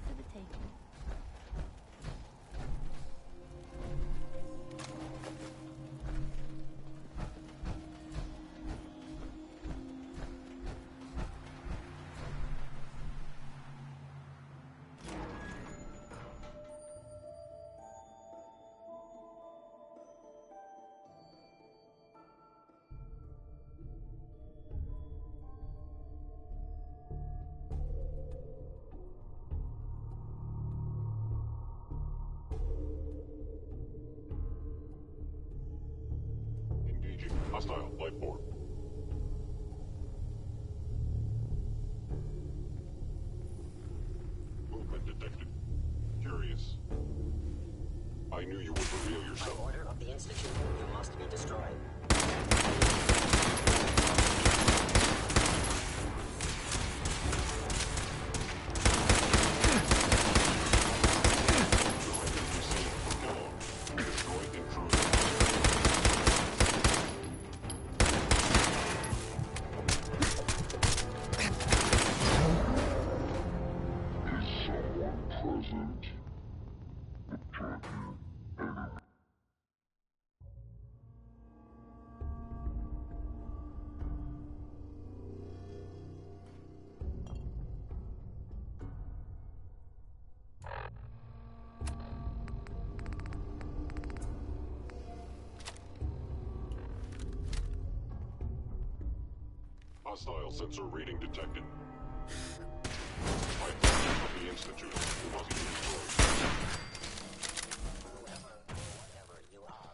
for the taking. Engaging hostile life form. Movement detected. Curious. I knew you would reveal yourself. By order of the Institute, you must be destroyed. Hostile sensor reading detected. By order of the Institute, you must be destroyed. Whatever you are.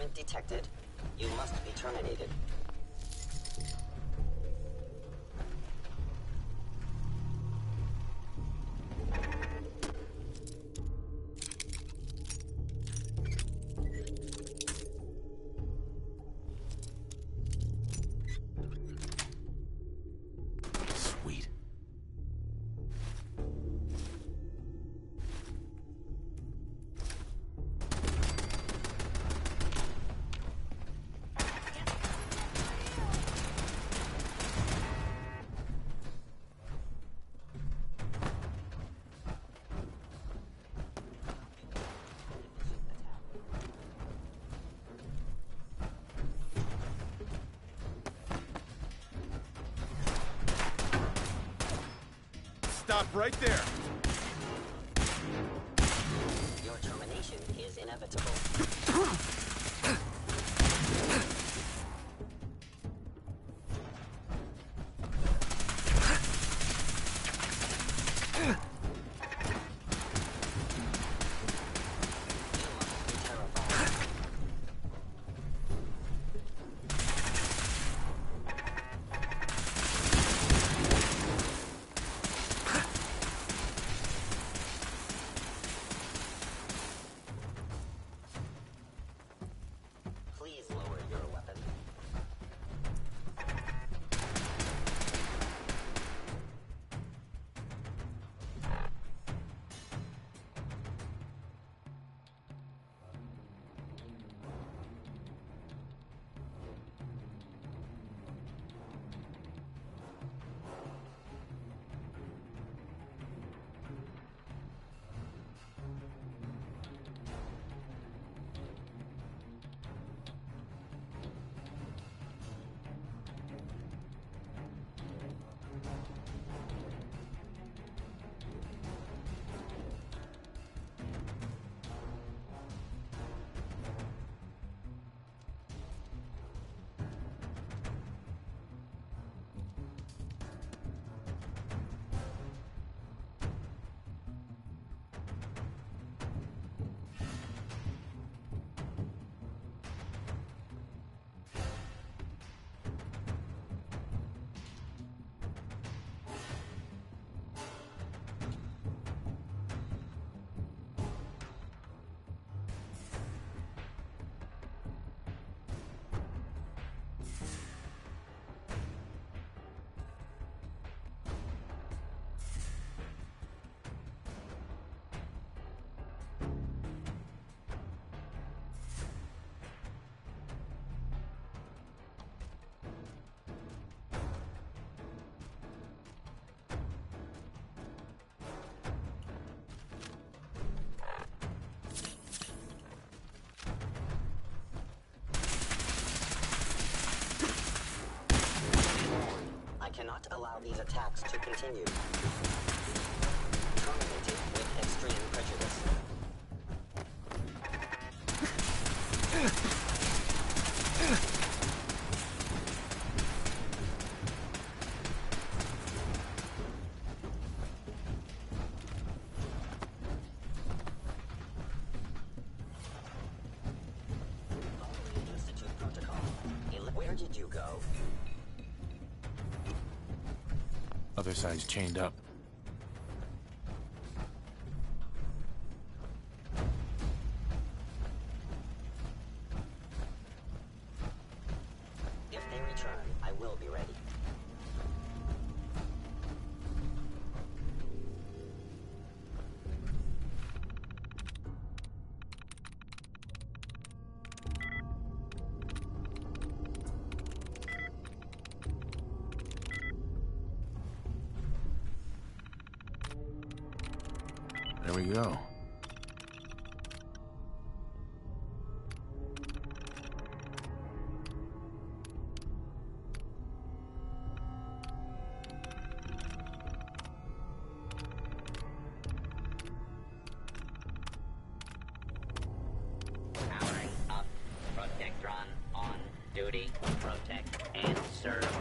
equipment detected. You must be terminated. Sweet. Stop right there! Your termination is inevitable. Please lower your weapon. I cannot allow these attacks to continue. Terminated with extreme prejudice. Following Institute protocol. Where did you go? Other side's chained up. If they return, I will be ready. There we go. Powering up. Protectron on duty. Protect and serve.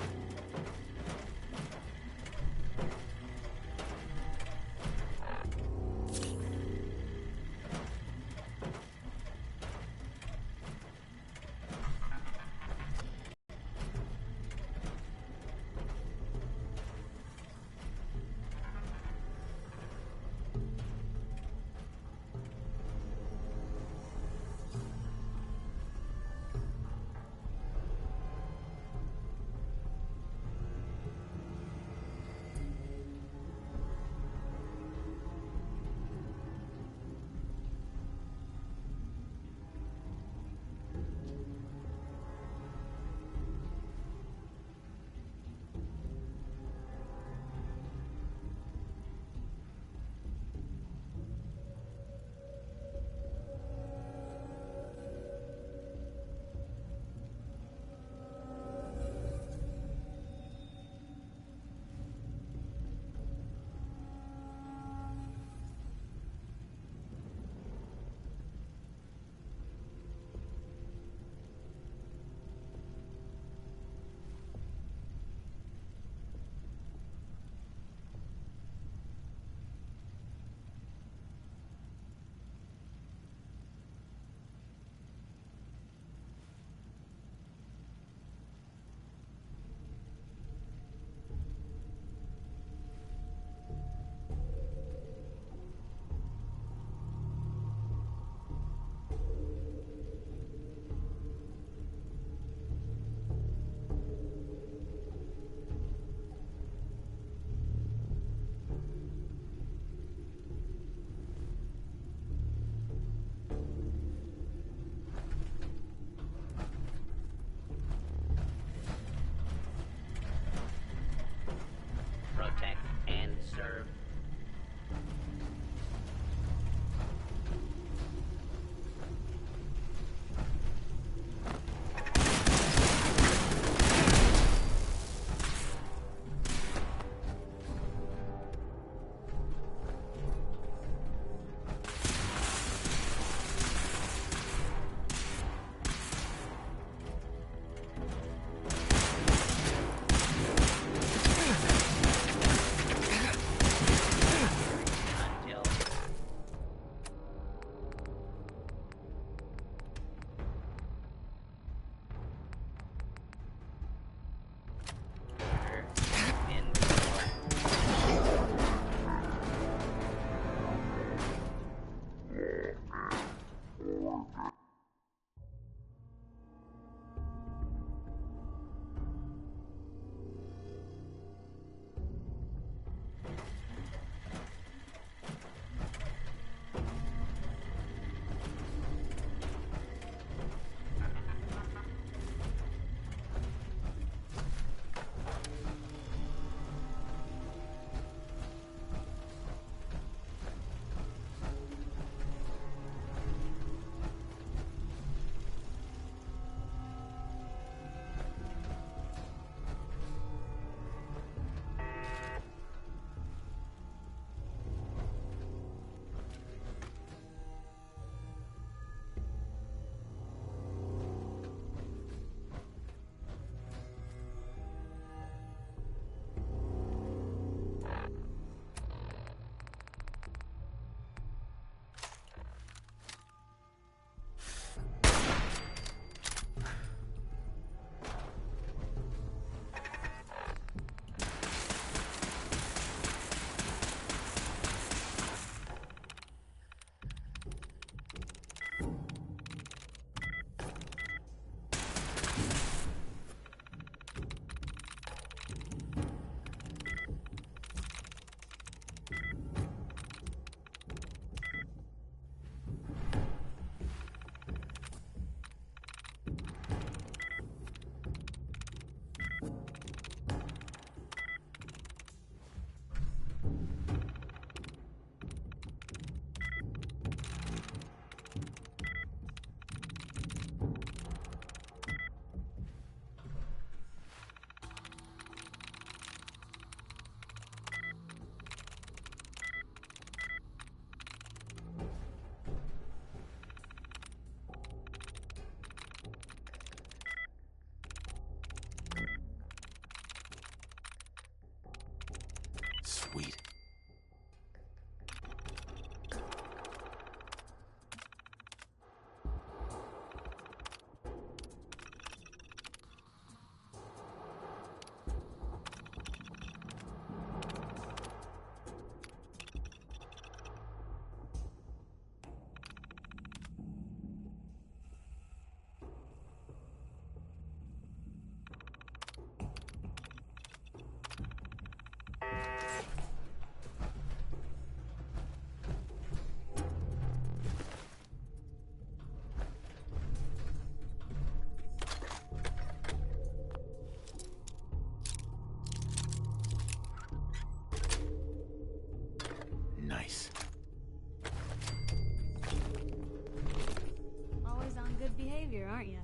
aren't you?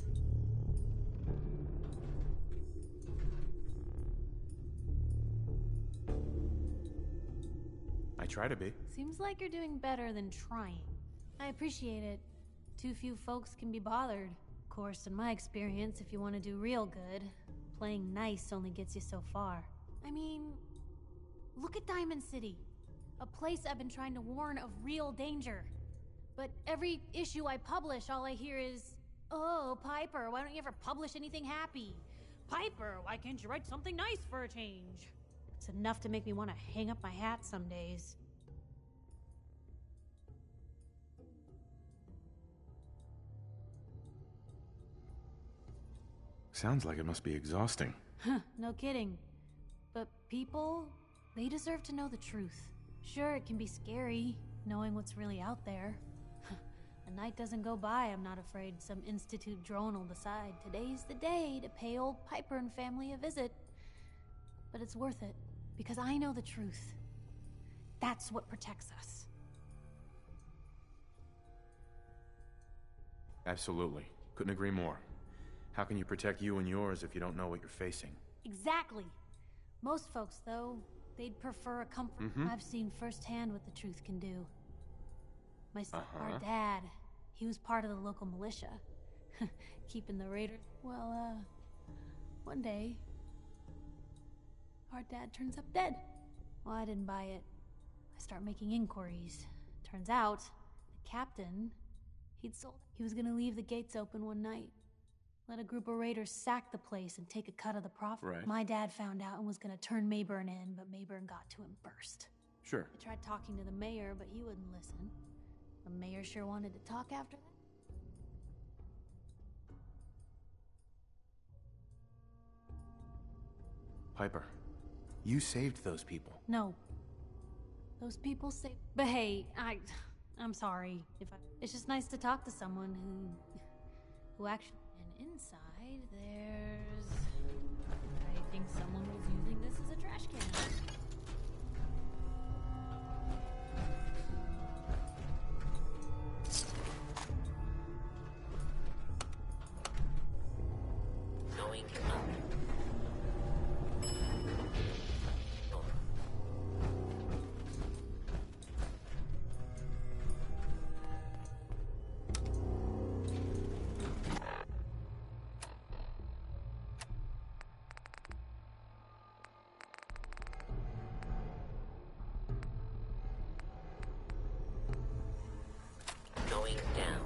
I try to be. Seems like you're doing better than trying. I appreciate it. Too few folks can be bothered. Of course, in my experience, if you want to do real good, playing nice only gets you so far. I mean, look at Diamond City. A place I've been trying to warn of real danger. But every issue I publish, all I hear is, "Oh, Piper, why don't you ever publish anything happy? Piper, why can't you write something nice for a change?" It's enough to make me want to hang up my hat some days. Sounds like it must be exhausting. Huh, no kidding. But people, they deserve to know the truth. Sure, it can be scary, knowing what's really out there. A night doesn't go by, I'm not afraid some Institute drone will decide today's the day to pay old Piper and family a visit. But it's worth it, because I know the truth. That's what protects us. Absolutely. Couldn't agree more. How can you protect you and yours if you don't know what you're facing? Exactly. Most folks, though, they'd prefer a comfort. I've seen firsthand what the truth can do. Our dad, he was part of the local militia. Keeping the raiders. Well, one day, our dad turns up dead. Well, I didn't buy it. I start making inquiries. Turns out, the captain, he was gonna leave the gates open one night. Let a group of raiders sack the place and take a cut of the profit. Right. My dad found out and was gonna turn Mayburn in, but Mayburn got to him first. Sure. I tried talking to the mayor, but he wouldn't listen. The mayor sure wanted to talk after that. Piper, you saved those people. No. Those people say... But hey, I'm sorry. It's just nice to talk to someone who actually... And inside, there's... I think someone was using this as a trash can. Going up. Going down.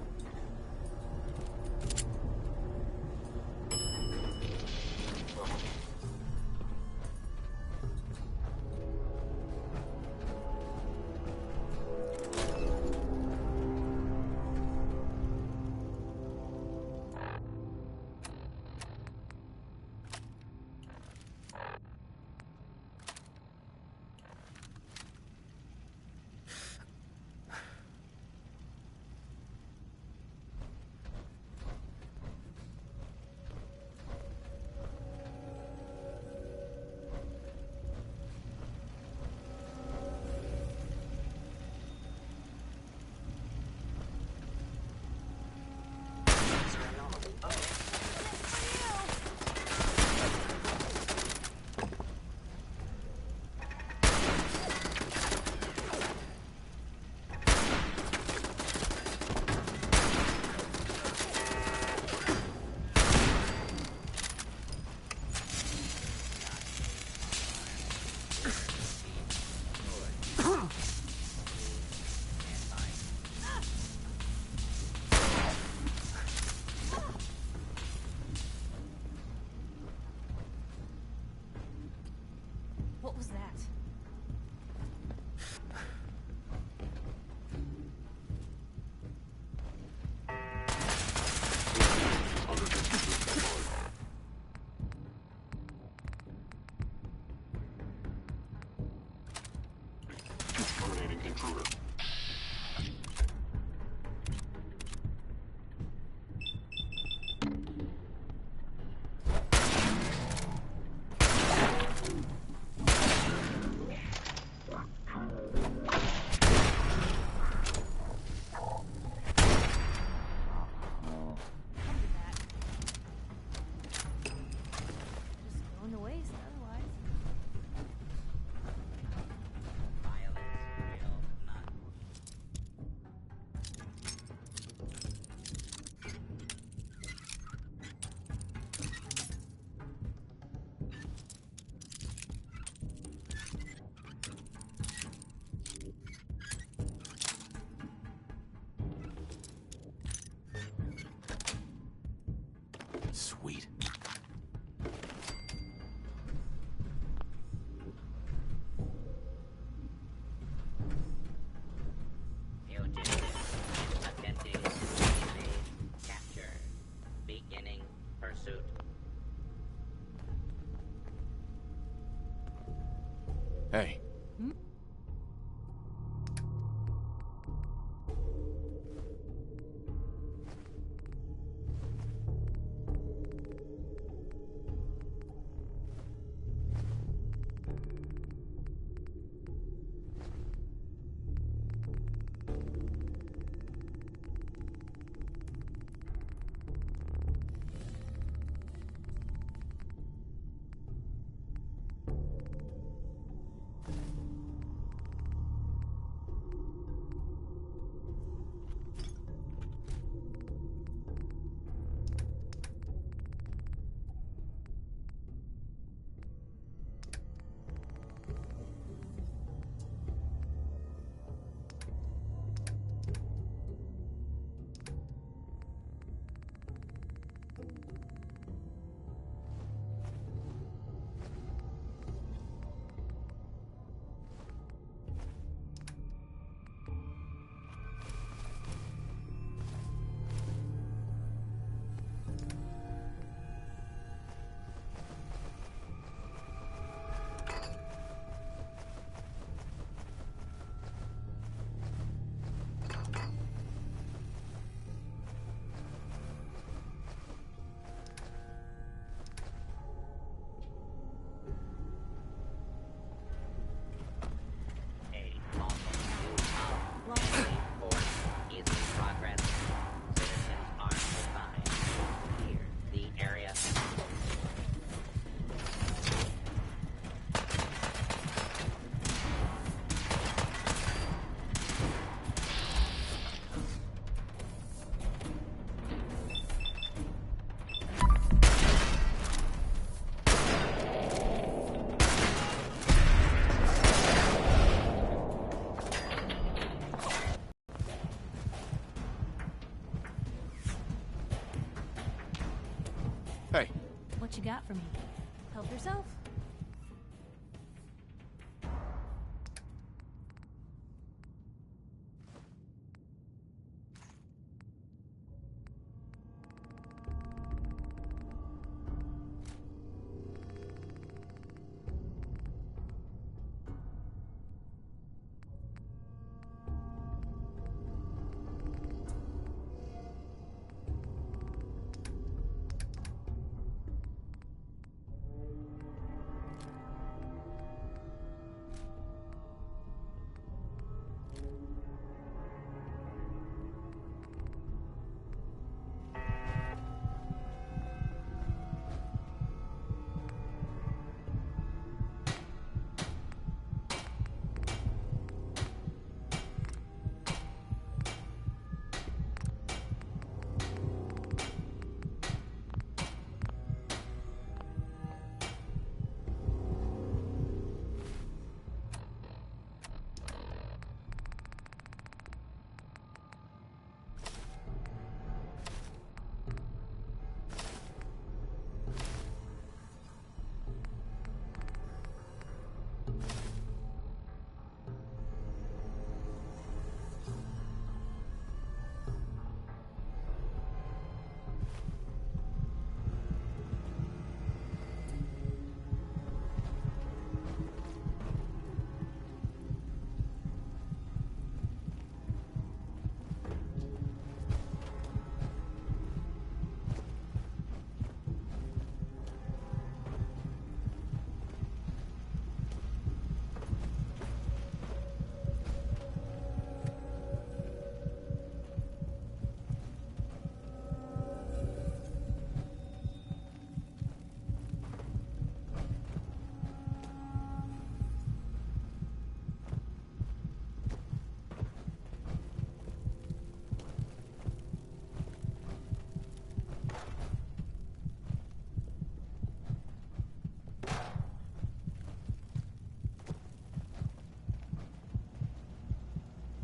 What was that? Terminating intruder. Sweet. Capture. Beginning pursuit. Hey. Hey. What you got for me? Help yourself.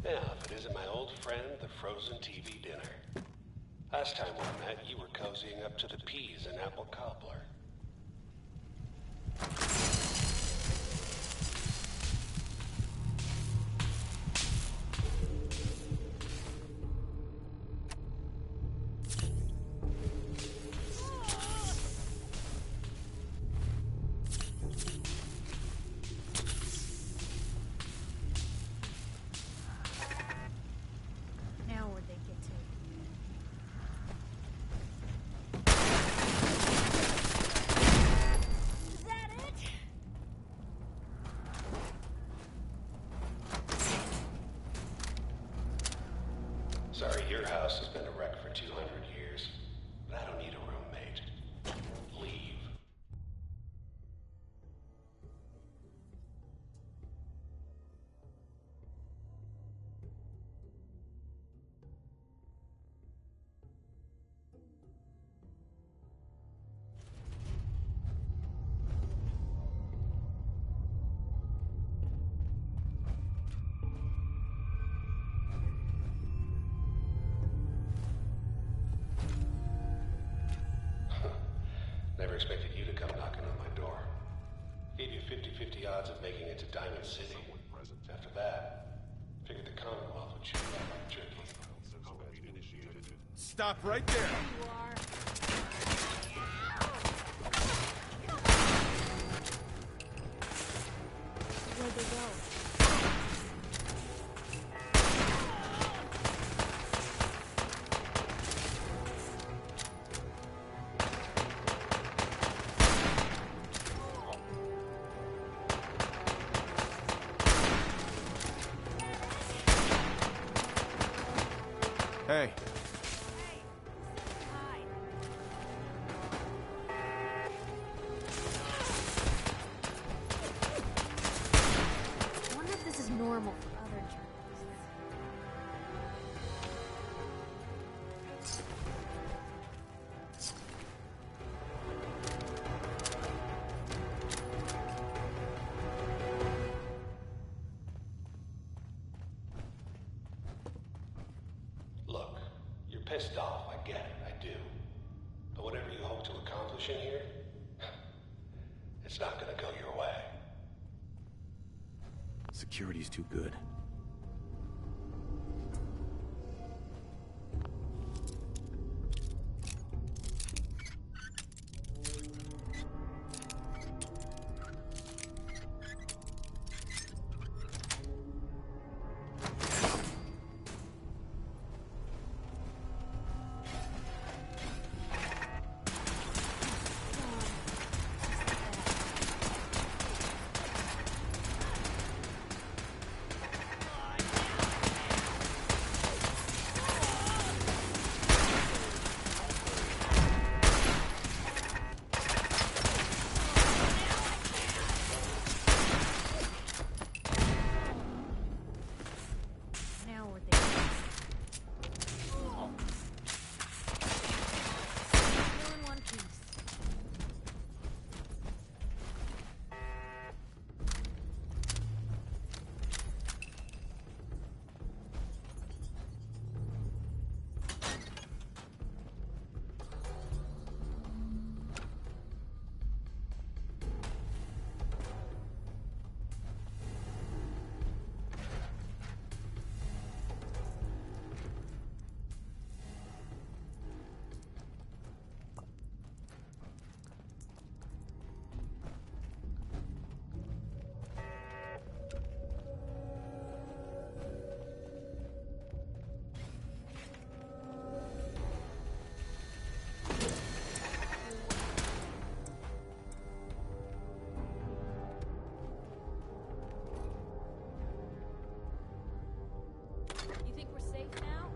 Now, if it isn't my old friend, the frozen TV dinner. Last time we met, you were cozying up to the peas and apple cobbler. Now where'd they get to? Is that it? Sorry, your house has been a wreck for 200 years, but I don't need a roommate. Leave. Never expected you to come knocking on my door. Gave you 50-50 odds of making it to Diamond City. After that, figured the Commonwealth would chew you up like jerky. Stop right there! You are. Where'd they go? Hey. I wonder if this is normal for other journalists. Look, you're pissed off, I get it, I do. But whatever you hope to accomplish in here, it's not gonna go your way. Security's too good. Now where'd they go? Still in one piece. You think we're safe now?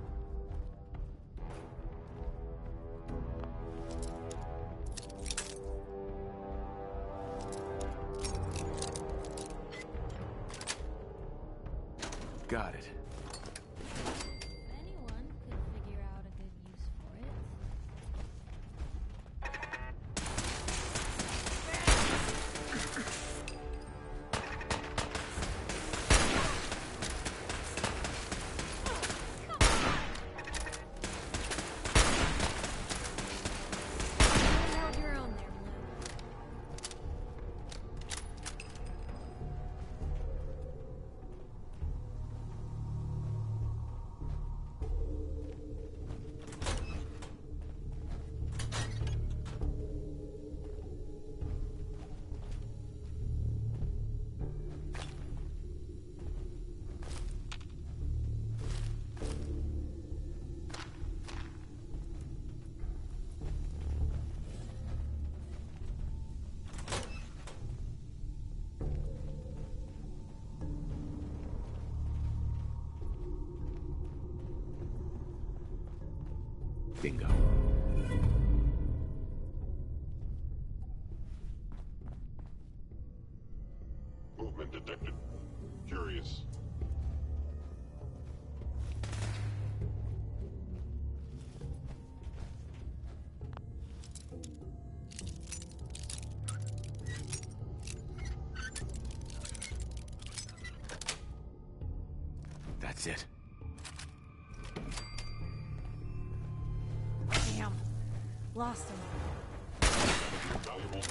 Got it. If anyone could figure out a good use for it. Bingo. Movement detected. Curious. That's it. Damn. Lost him. Valuable.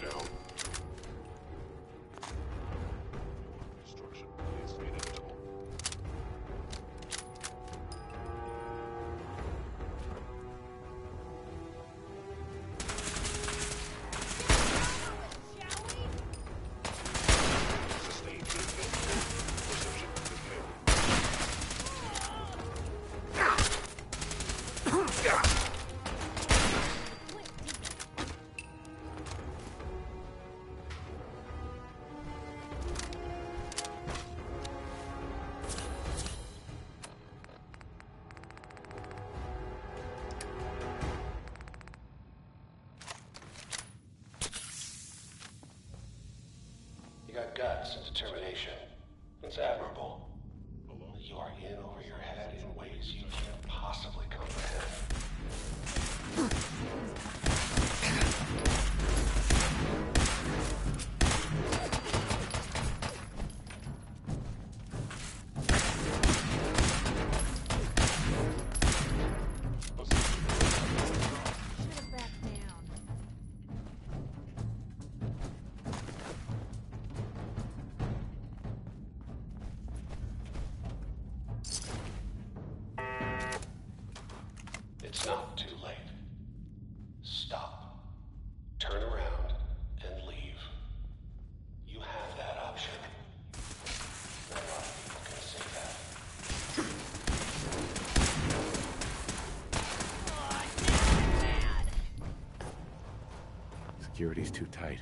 Down. Destruction is inevitable. Sustained impact. Perception impaired. You got guts and determination. It's admirable. You are in over your head in ways you can't possibly comprehend. Should've backed down. It's not too late. Stop. Turn around and leave. You have that option. Not a lot of people can say that. Security's too tight.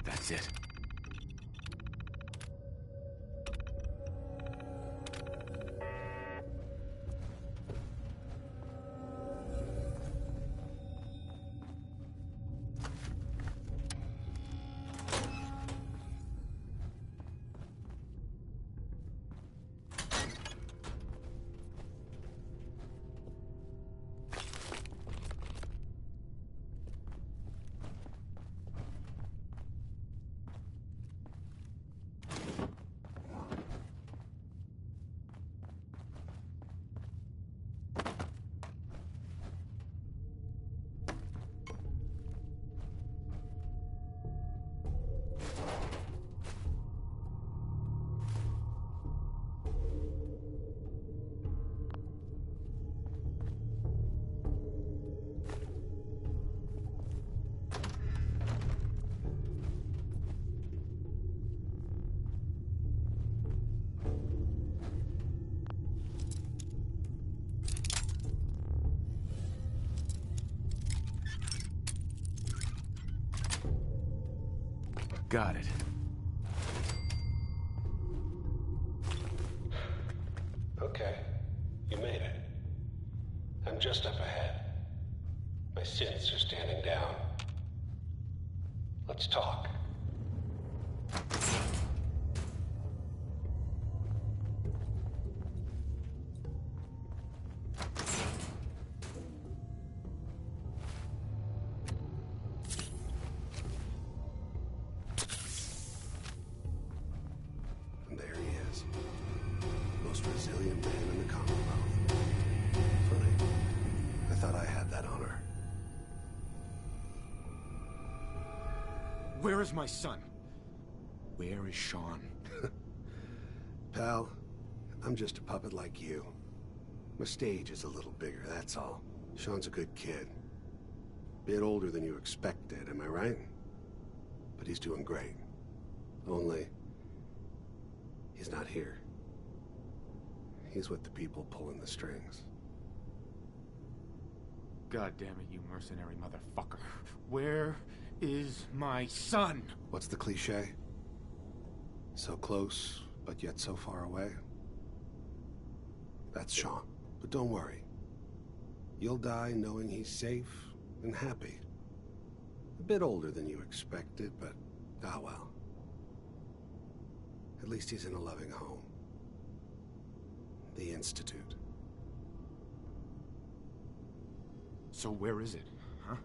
That's it. Got it. Okay. You made it. I'm just up ahead. My synths are standing down. Let's talk. And there he is. Most resilient man in the Commonwealth. Where is my son? Where is Sean? Pal, I'm just a puppet like you. My stage is a little bigger, that's all. Sean's a good kid. Bit older than you expected, am I right? But he's doing great. Only, he's not here. He's with the people pulling the strings. God damn it, you mercenary motherfucker. Where is my son? What's the cliche? So close, but yet so far away? That's Sean. But don't worry. You'll die knowing he's safe and happy. A bit older than you expected, but ah well. At least he's in a loving home. The Institute. So where is it, huh?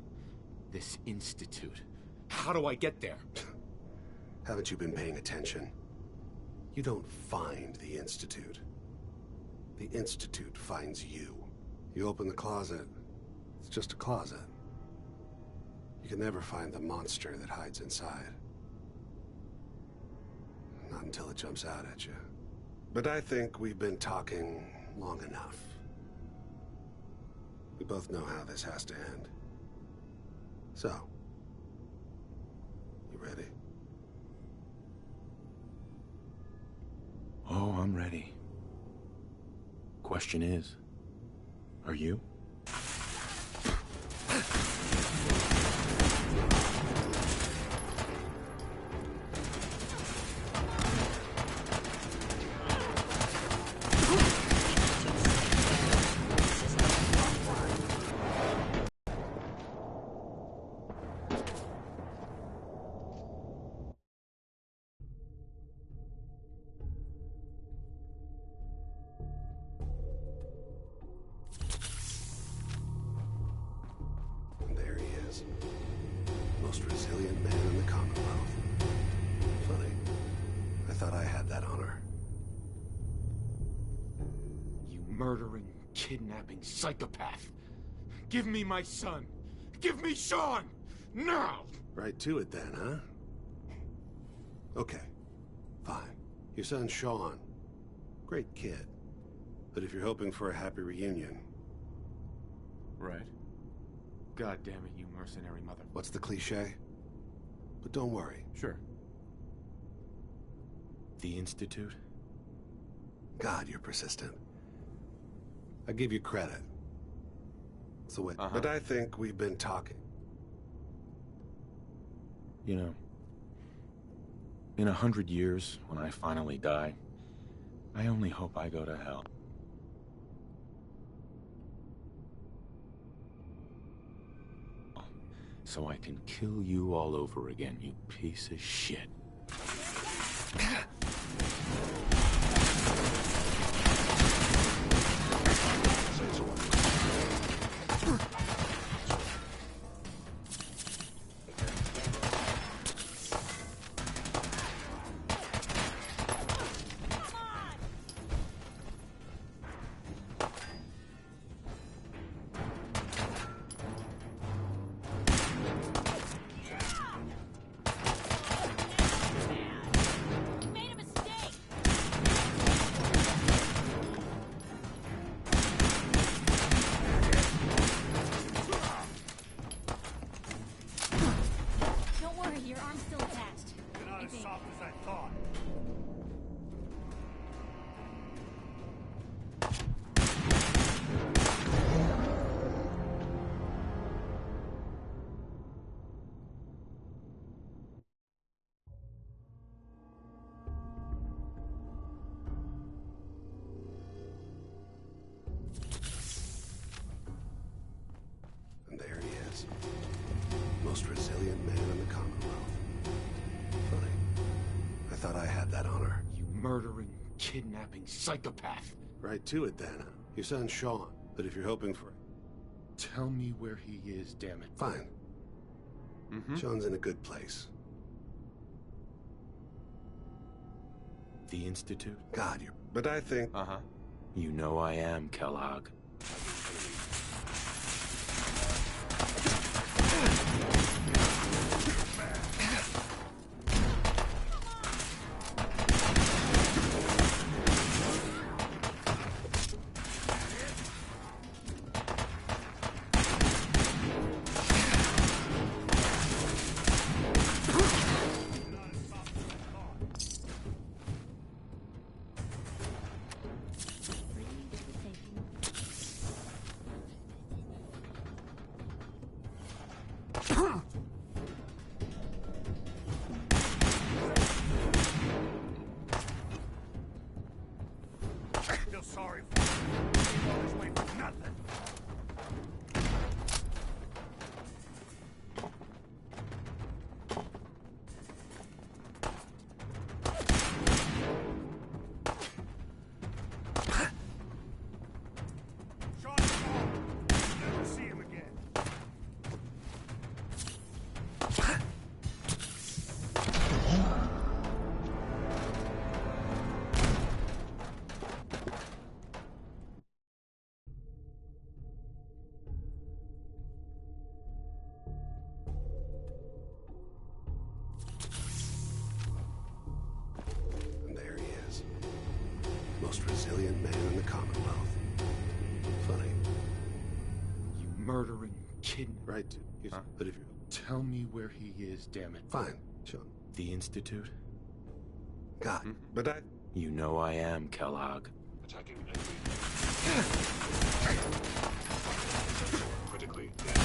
This institute. How do I get there? Haven't you been paying attention? You don't find the Institute. The Institute finds you. You open the closet, it's just a closet. You can never find the monster that hides inside. Not until it jumps out at you. But I think we've been talking long enough. We both know how this has to end. So, you ready? Oh, I'm ready. Question is, are you? There he is. Most resilient man in the Commonwealth. Funny. I thought I had that honor. You murdering, kidnapping psychopath. Give me my son. Give me Sean! Now! Right to it then, huh? Okay. Fine. Your son Sean. Great kid. But if you're hoping for a happy reunion... Right. God damn it, you mercenary mother... What's the cliche? But don't worry. Sure. The Institute? God, you're persistent. I give you credit. It's the way... But I think we've been talking. You know, in 100 years, when I finally die, I only hope I go to hell. So I can kill you all over again, you piece of shit. Don't worry, your arm's still attached. You're not as soft as I thought. And there he is. Most resilient man in the Commonwealth. Funny. I thought I had that honor. You murdering, kidnapping psychopath. Right to it then. Your son Sean. But if you're hoping for... Tell me where he is, damn it. Fine. Sean's in a good place. The Institute? God, you're... But I think... You know I am, Kellogg. Feel sorry for you. All this way for nothing. Sean's gone. Never see him again. And there he is. Most resilient man in the Commonwealth. Funny. You murdering kid. Right, Huh? but if you... Tell me where he is, damn it. Fine, Sean. The Institute? God, but I... You know I am, Kellogg. Attacking enemy. Critically dead.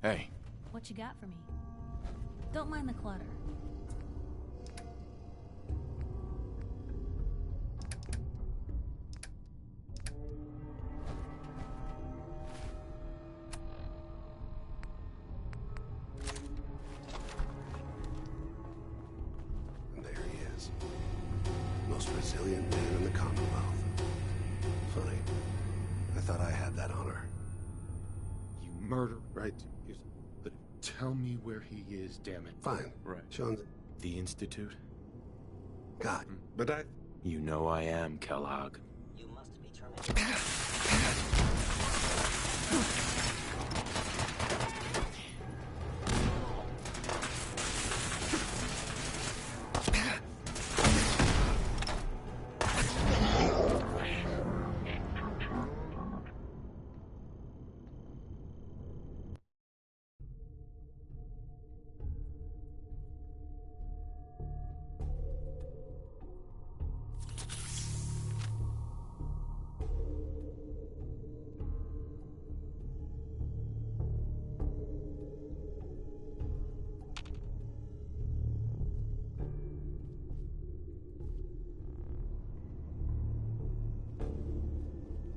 Hey. What you got for me? Don't mind the clutter. And there he is. Most resilient man in the Commonwealth. Funny. I thought I had that honor. You murder. Right, but... Tell me where he is, damn it. Fine. Right. Sean's... The Institute? God, but I... You know I am, Kellogg. You must be terminated.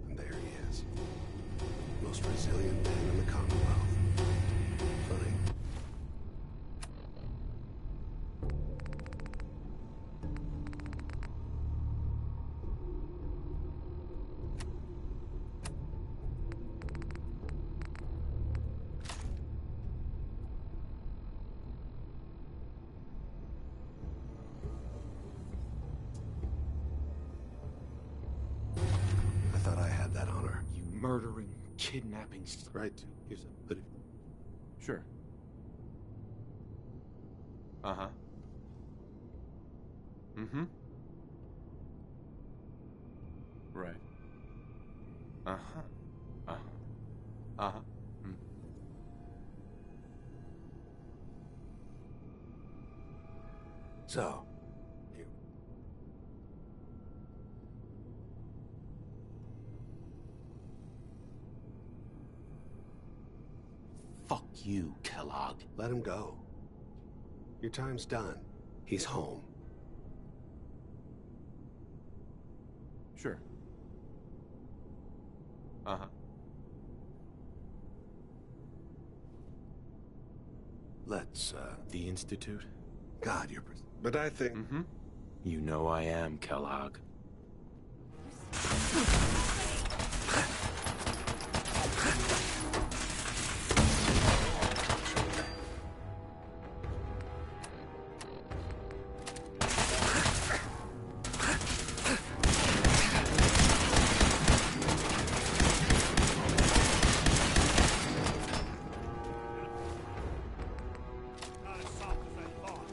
And there he is. Most resilient man in the Commonwealth. Funny. I thought I had that honor. You murdering, kidnapping. Right, but... Sure. Uh-huh. Mm-hmm. Right. Uh-huh. Uh-huh. Uh-huh. Mm. So, you... Fuck you, Kellogg. Let him go. Your time's done. He's home. Sure. Uh-huh. Let's, The Institute? God, you're... But I think... Mm-hmm. You know I am, Kellogg. Not as soft as I thought.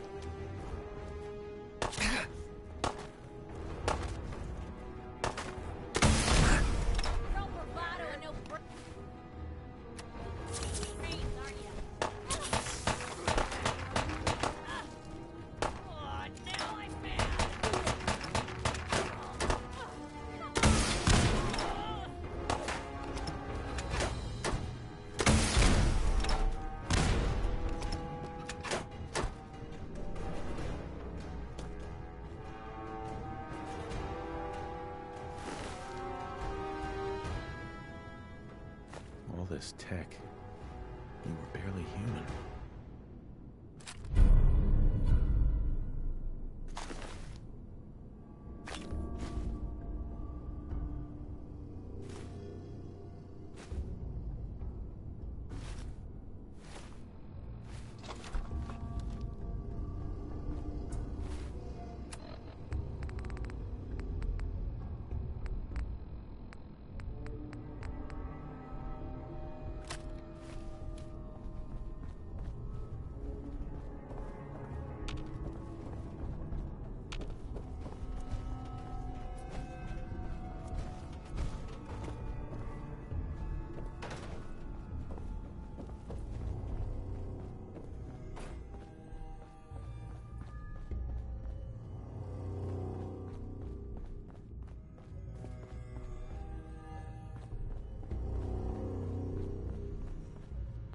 this tech, you were barely human.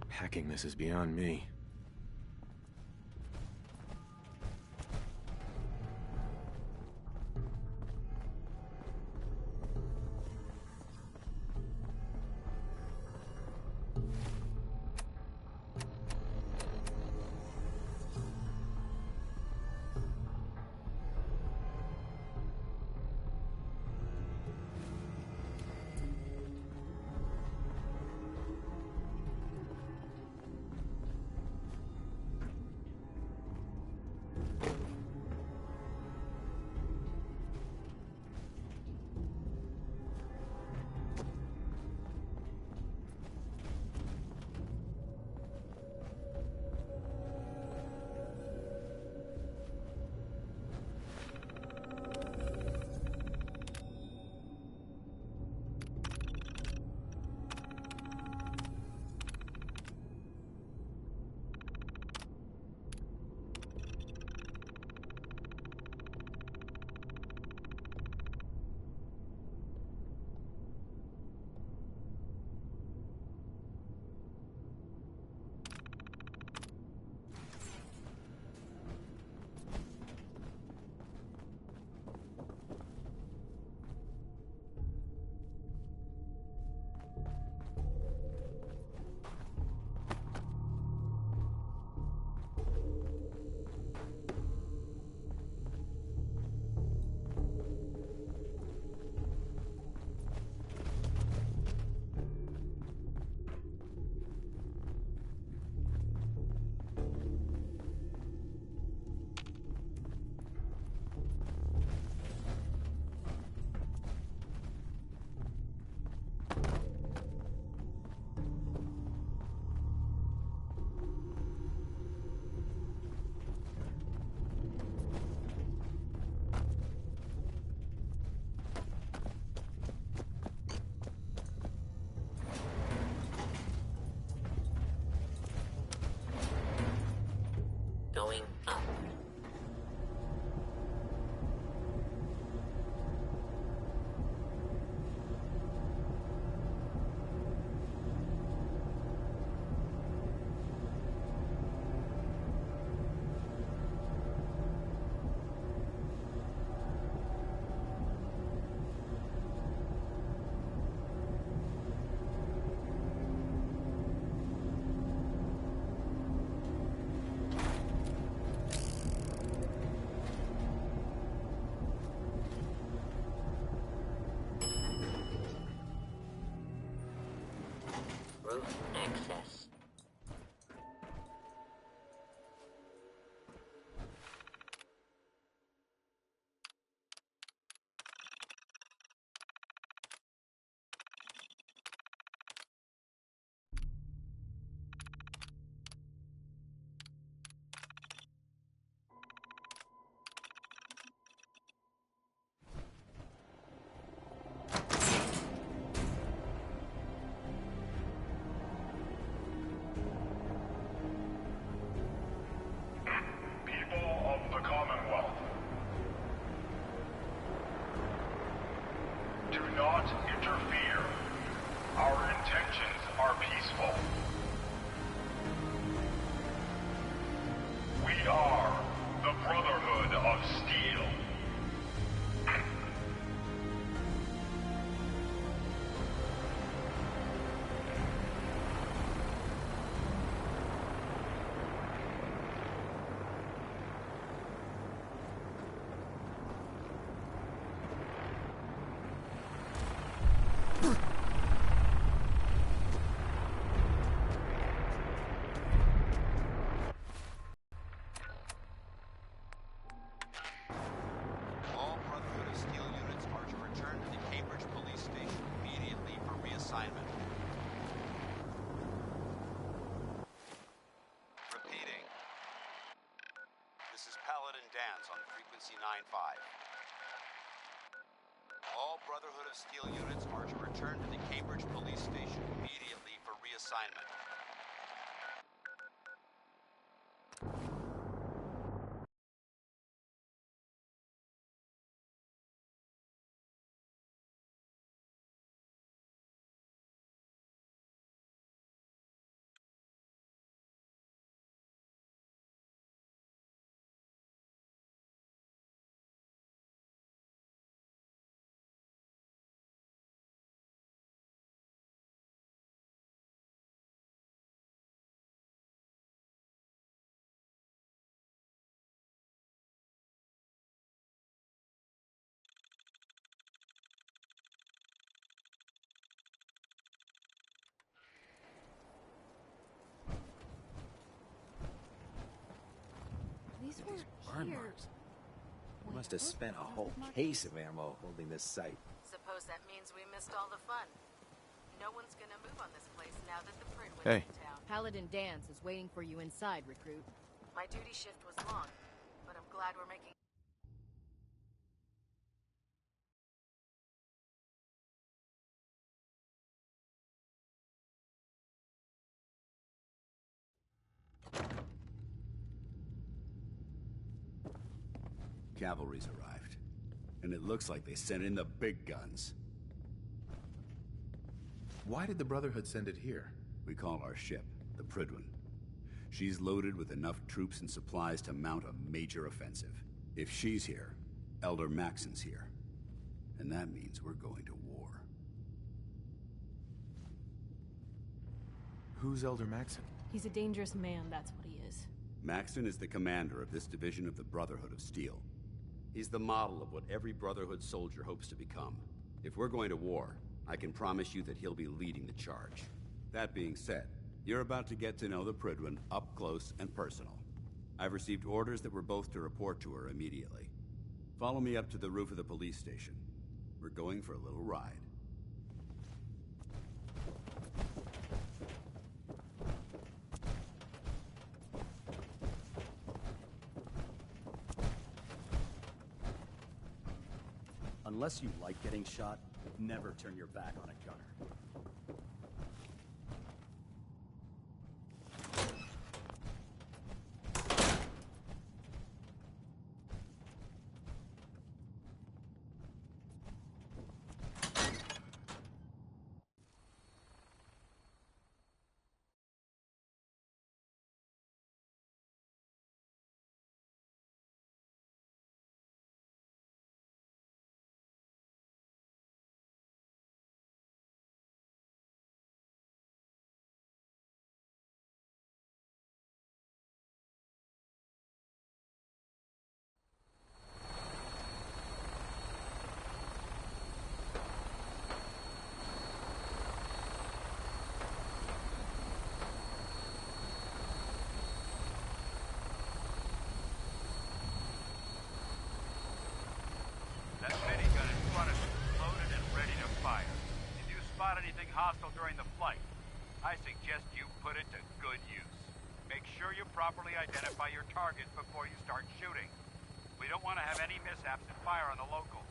Hacking this is beyond me. Paladin Dance on frequency 95. All Brotherhood of Steel units are to return to the Cambridge police station immediately for reassignment. These These weren't burn here. marks. We must have spent a whole case of ammo holding this site. Suppose that means we missed all the fun. No one's gonna move on this place now that the Prid went Hey. in town. Paladin Dance is waiting for you inside, recruit. My duty shift was long, but I'm glad we're making... Cavalry's arrived. And it looks like they sent in the big guns. Why did the Brotherhood send it here? We call our ship the Pridwin. She's loaded with enough troops and supplies to mount a major offensive. If she's here, Elder Maxon's here. And that means we're going to war. Who's Elder Maxon? He's a dangerous man, that's what he is. Maxon is the commander of this division of the Brotherhood of Steel. He's the model of what every Brotherhood soldier hopes to become. If we're going to war, I can promise you that he'll be leading the charge. That being said, you're about to get to know the Pridwin up close and personal. I've received orders that we're both to report to her immediately. Follow me up to the roof of the police station. We're going for a little ride. Unless you like getting shot, never turn your back on a gunner. That minigun in front of you is loaded and ready to fire. If you spot anything hostile during the flight, I suggest you put it to good use. Make sure you properly identify your targets before you start shooting. We don't want to have any mishaps and fire on the locals.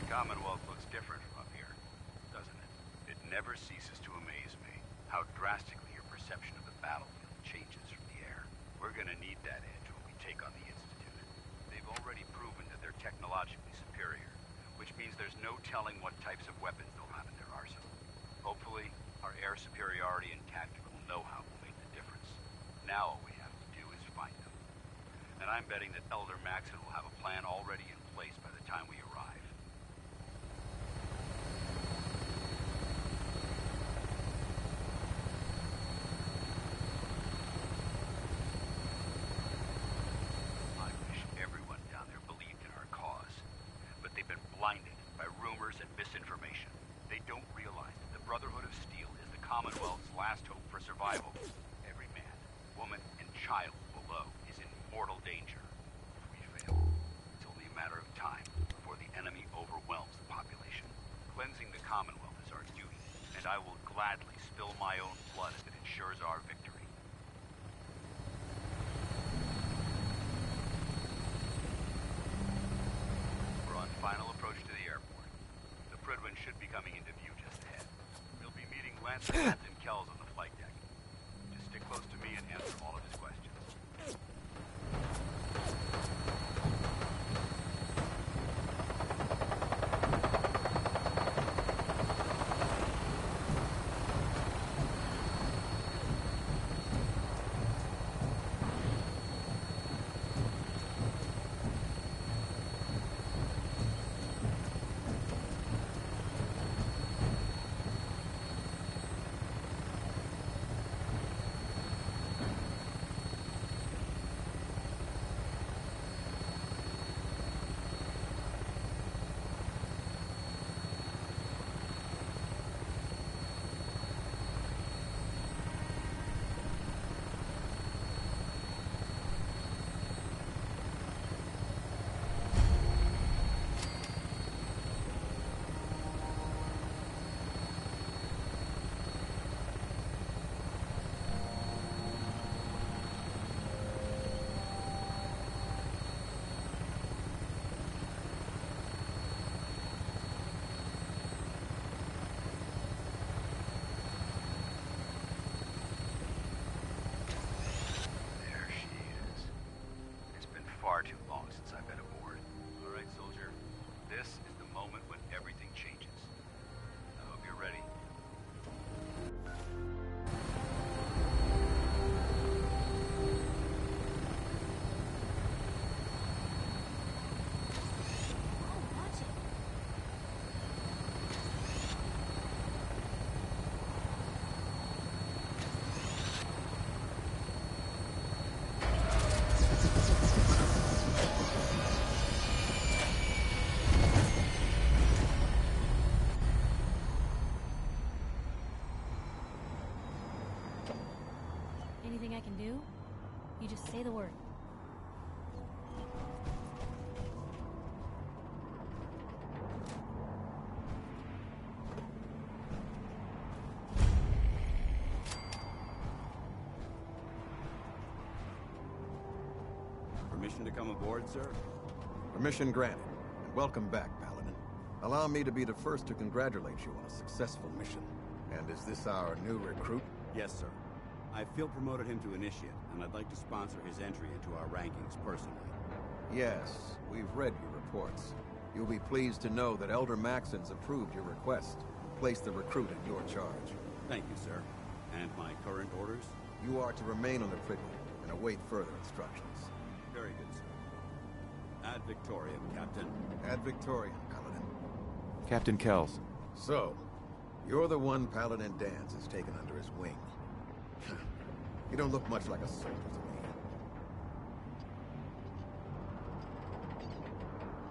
The Commonwealth looks different from up here, doesn't it? It never ceases to amaze me how drastically your perception of the battlefield changes from the air. We're gonna need that edge when we take on the Institute. They've already proven that they're technologically superior, which means there's no telling what types of weapons they'll have in their arsenal. Hopefully, our air superiority and tactical know-how will make the difference. Now all we have to do is find them. And I'm betting that Elder Maxon will have a plan already in place by the time we arrive. I wish everyone down there believed in our cause, but they've been blinded by rumors and misinformation. They don't realize that the Brotherhood of Steel is the Commonwealth's last hope for survival. Every man, woman, and child below is in mortal danger. If we fail, it's only a matter of time before the enemy overwhelms the population. Commonwealth is our duty, and I will gladly spill my own blood if it ensures our victory. We're on final approach to the airport. The Prydwen should be coming into view just ahead. We'll be meeting Lance and Captain Kells on the flight deck. Just stick close to me and answer all of his questions. Far too long since I've been aboard. All right, soldier. This is the moment when everything changes. I hope you're ready. Anything I can do? You just say the word. Permission to come aboard, sir? Permission granted. And welcome back, Paladin. Allow me to be the first to congratulate you on a successful mission. And is this our new recruit? Yes, sir. I feel promoted him to initiate, and I'd like to sponsor his entry into our rankings personally. Yes, we've read your reports. You'll be pleased to know that Elder Maxon's approved your request. Place the recruit in your charge. Thank you, sir. And my current orders? You are to remain on the Prydwen and await further instructions. Very good, sir. Ad Victoriam, Captain. Ad Victoriam, Paladin. Captain Kells. So, you're the one Paladin Danse has taken under his wing. You don't look much like a soldier to me.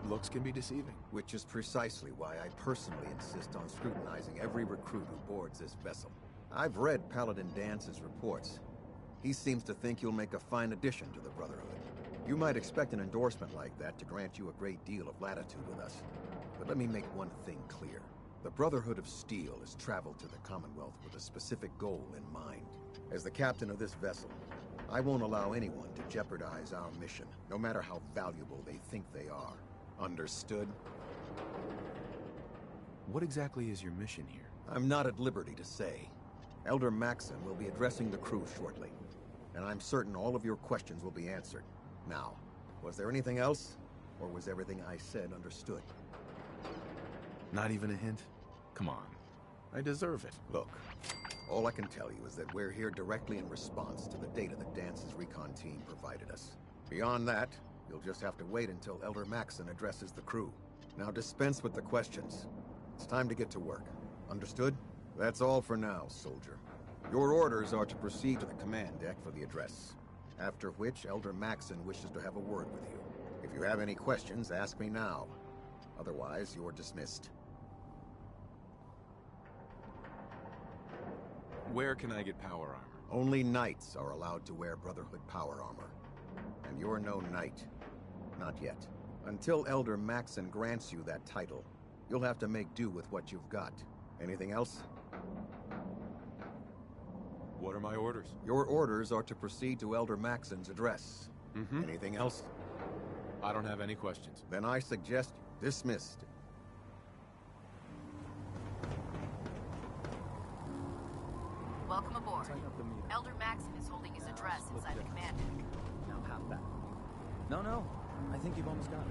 Looks can be deceiving. Which is precisely why I personally insist on scrutinizing every recruit who boards this vessel. I've read Paladin Dance's reports. He seems to think you'll make a fine addition to the Brotherhood. You might expect an endorsement like that to grant you a great deal of latitude with us. But let me make one thing clear. The Brotherhood of Steel has traveled to the Commonwealth with a specific goal in mind. As the captain of this vessel, I won't allow anyone to jeopardize our mission, no matter how valuable they think they are. Understood? What exactly is your mission here? I'm not at liberty to say. Elder Maxon will be addressing the crew shortly, and I'm certain all of your questions will be answered. Now, was there anything else, or was everything I said understood? Not even a hint? Come on. I deserve it. Look, all I can tell you is that we're here directly in response to the data that Dance's recon team provided us. Beyond that, you'll just have to wait until Elder Maxon addresses the crew. Now dispense with the questions. It's time to get to work. Understood? That's all for now, soldier. Your orders are to proceed to the command deck for the address. After which, Elder Maxon wishes to have a word with you. If you have any questions, ask me now. Otherwise, you're dismissed. Where can I get power armor? Only knights are allowed to wear Brotherhood power armor. And you're no knight. Not yet. Until Elder Maxon grants you that title, You'll have to make do with what you've got. Anything else? What are my orders? Your orders are to proceed to Elder Maxon's address. Anything else? I don't have any questions. Then I suggest dismissed. Welcome aboard. Elder Maxon is holding his address inside the command deck. Now hop back. No. I think you've almost got it.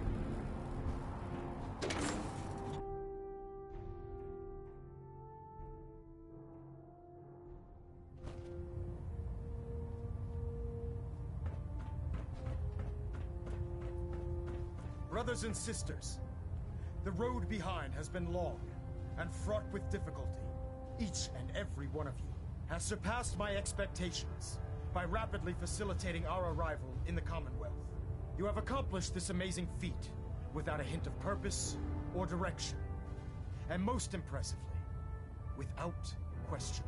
Brothers and sisters, the road behind has been long and fraught with difficulty. Each and every one of you has surpassed my expectations by rapidly facilitating our arrival in the Commonwealth. You have accomplished this amazing feat without a hint of purpose or direction. And most impressively, without question.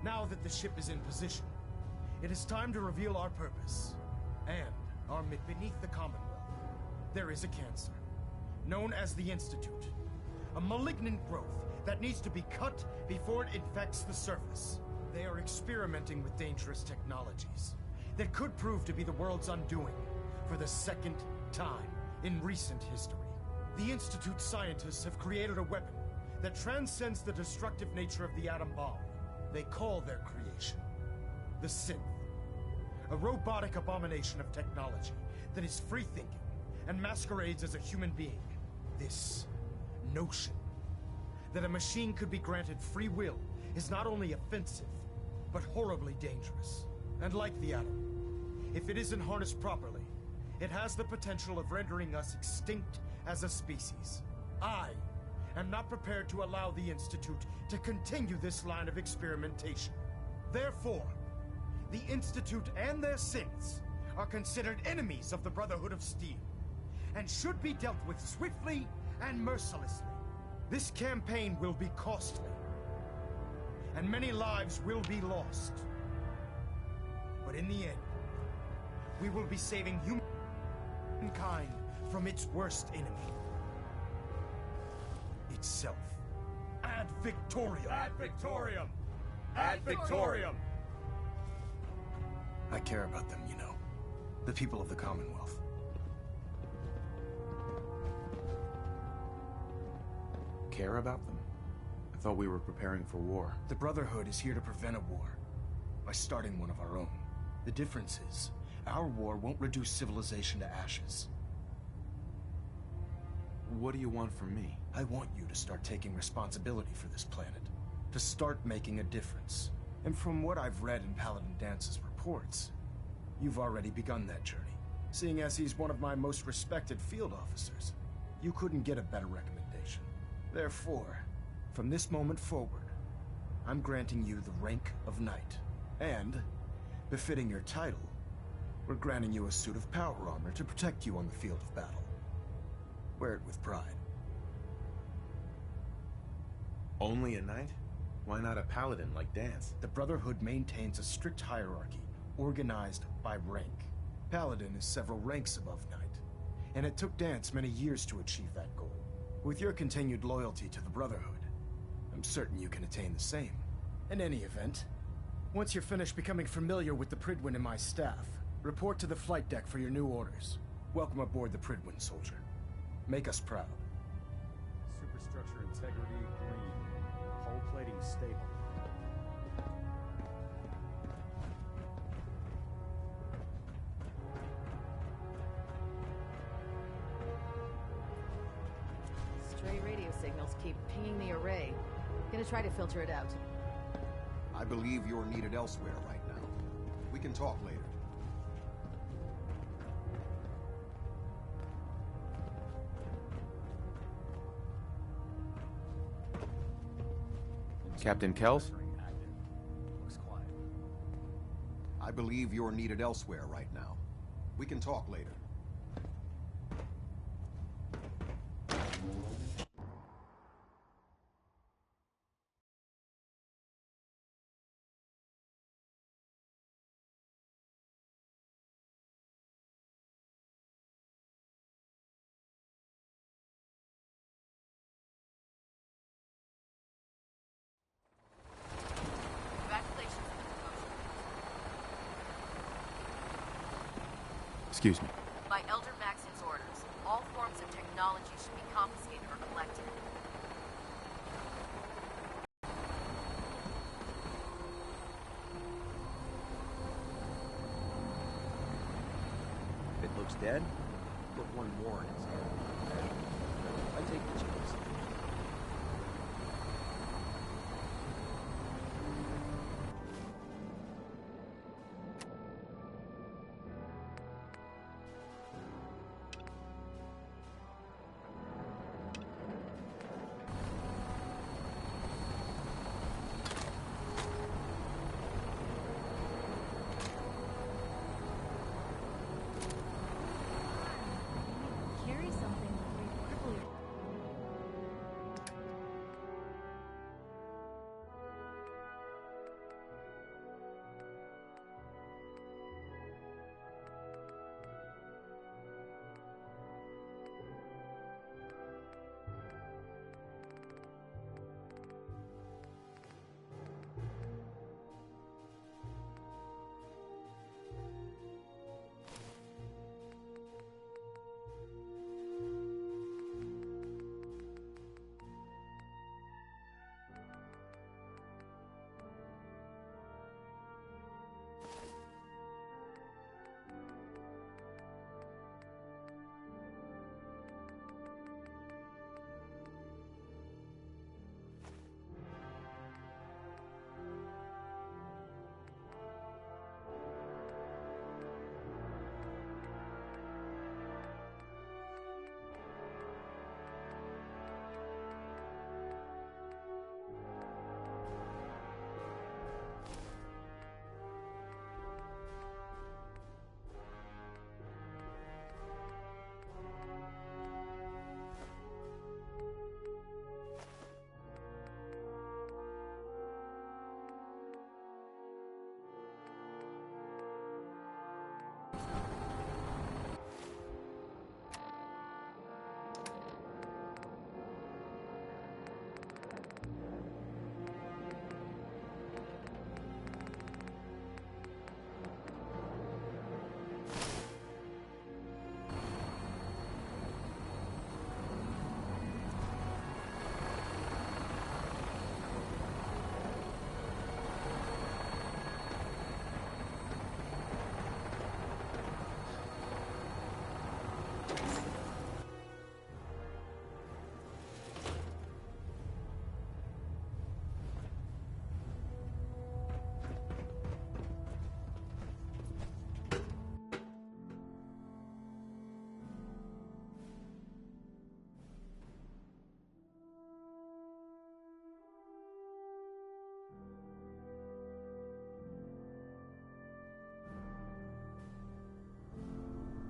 Now that the ship is in position, it is time to reveal our purpose and our mission. Beneath the Commonwealth, there is a cancer, known as the Institute. A malignant growth that needs to be cut before it infects the surface. They are experimenting with dangerous technologies that could prove to be the world's undoing for the second time in recent history. The Institute scientists have created a weapon that transcends the destructive nature of the atom bomb. They call their creation the Synth, a robotic abomination of technology that is free-thinking and masquerades as a human being. This notion that a machine could be granted free will is not only offensive, but horribly dangerous. And like the atom, if it isn't harnessed properly, it has the potential of rendering us extinct as a species. I am not prepared to allow the Institute to continue this line of experimentation. Therefore, the Institute and their synths are considered enemies of the Brotherhood of Steel, and should be dealt with swiftly and mercilessly. This campaign will be costly, and many lives will be lost. But in the end, we will be saving humankind from its worst enemy. Itself. Ad Victoriam! Ad Victoriam! Ad Victoriam! I care about them, you know. The people of the Commonwealth. Care about them? I thought we were preparing for war. The Brotherhood is here to prevent a war by starting one of our own. The difference is, our war won't reduce civilization to ashes. What do you want from me? I want you to start taking responsibility for this planet. To start making a difference. And from what I've read in Paladin Dance's reports, you've already begun that journey. Seeing as he's one of my most respected field officers, you couldn't get a better recommendation. Therefore, from this moment forward, I'm granting you the rank of Knight. And, befitting your title, we're granting you a suit of power armor to protect you on the field of battle. Wear it with pride. Only a knight? Why not a paladin like Dance? The Brotherhood maintains a strict hierarchy, organized by rank. Paladin is several ranks above Knight, and it took Dance many years to achieve that goal. With your continued loyalty to the Brotherhood, I'm certain you can attain the same. In any event, once you're finished becoming familiar with the Pridwin and my staff, report to the flight deck for your new orders. Welcome aboard the Pridwin, soldier. Make us proud. Superstructure integrity green. Hull plating stable. Stray radio signals keep pinging the array. Gonna try to filter it out. I believe you're needed elsewhere right now. We can talk later. Captain Kells? Looks quiet. I believe you're needed elsewhere right now. We can talk later. Excuse me. By Elder Maxon's orders, all forms of technology should be confiscated or collected. If it looks dead, put one more in its head. I take the chance. Carry something reportedly.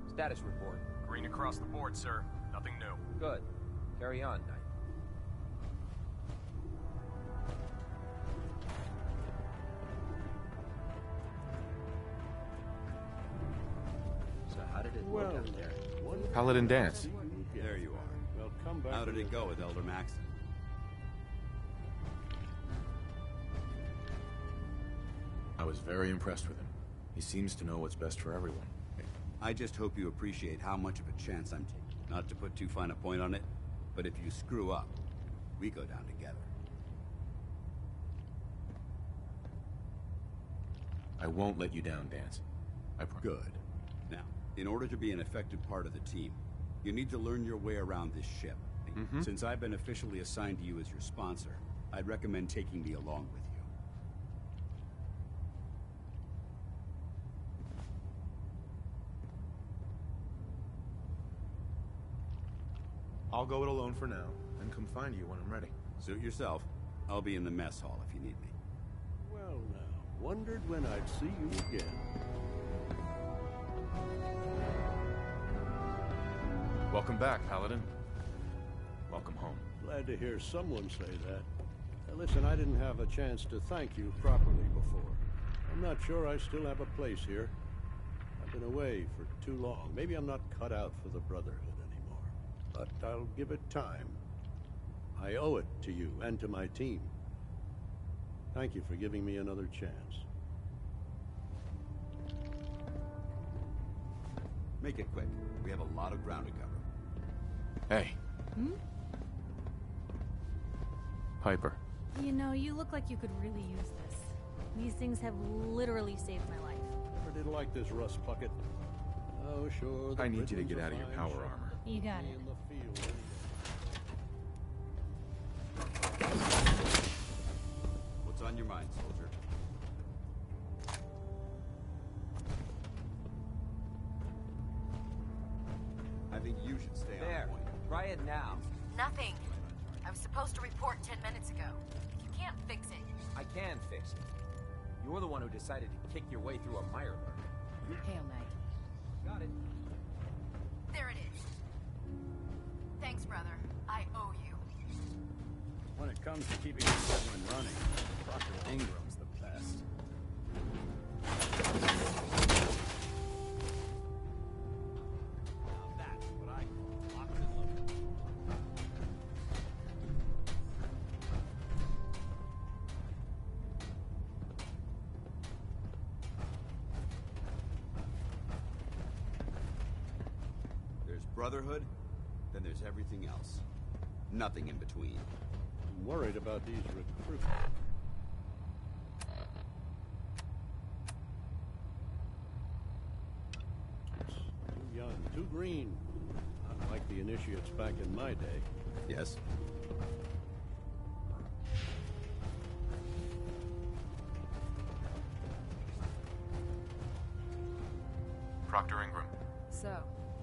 Status report. Green across the board, sir. Nothing new. Good. Carry on, Knight. So how did it look out there? Paladin dance. There you are. Well, come back. How did it go with Elder Maxon? I was very impressed with him. He seems to know what's best for everyone. I just hope you appreciate how much of a chance I'm taking. Not to put too fine a point on it, but if you screw up, we go down together. I won't let you down, Dance. I promise. Good. Now, in order to be an effective part of the team, you need to learn your way around this ship. Since I've been officially assigned to you as your sponsor, I'd recommend taking me along with you. I'll go it alone for now, and come find you when I'm ready. Suit yourself. I'll be in the mess hall if you need me. Well, now, wondered when I'd see you again. Welcome back, Paladin. Welcome home. Glad to hear someone say that. Now, listen, I didn't have a chance to thank you properly before. I'm not sure I still have a place here. I've been away for too long. Maybe I'm not cut out for the Brotherhood anymore. But I'll give it time. I owe it to you and to my team. Thank you for giving me another chance. Make it quick. We have a lot of ground to cover. Hey. Hmm? Piper. You know, you look like you could really use this. These things have literally saved my life. Never did like this rust bucket. Oh, sure. I need you to get out of your power armor. You got it. What's on your mind, soldier? I think you should stay There. on point. Try it now. Nothing. I was supposed to report 10 minutes ago. You can't fix it. I can fix it. You're the one who decided to kick your way through a mire lurk. Hail Knight. Got it. There it is. Thanks, brother. I owe you. When it comes to keeping the Goodwin running, Dr. Ingram's the best. Now that's what I call locked and loaded. There's Brotherhood, then there's everything else. Nothing in between. I'm worried about these recruits. Too young, too green. Not like the initiates back in my day. Yes. Proctor Ingram. So,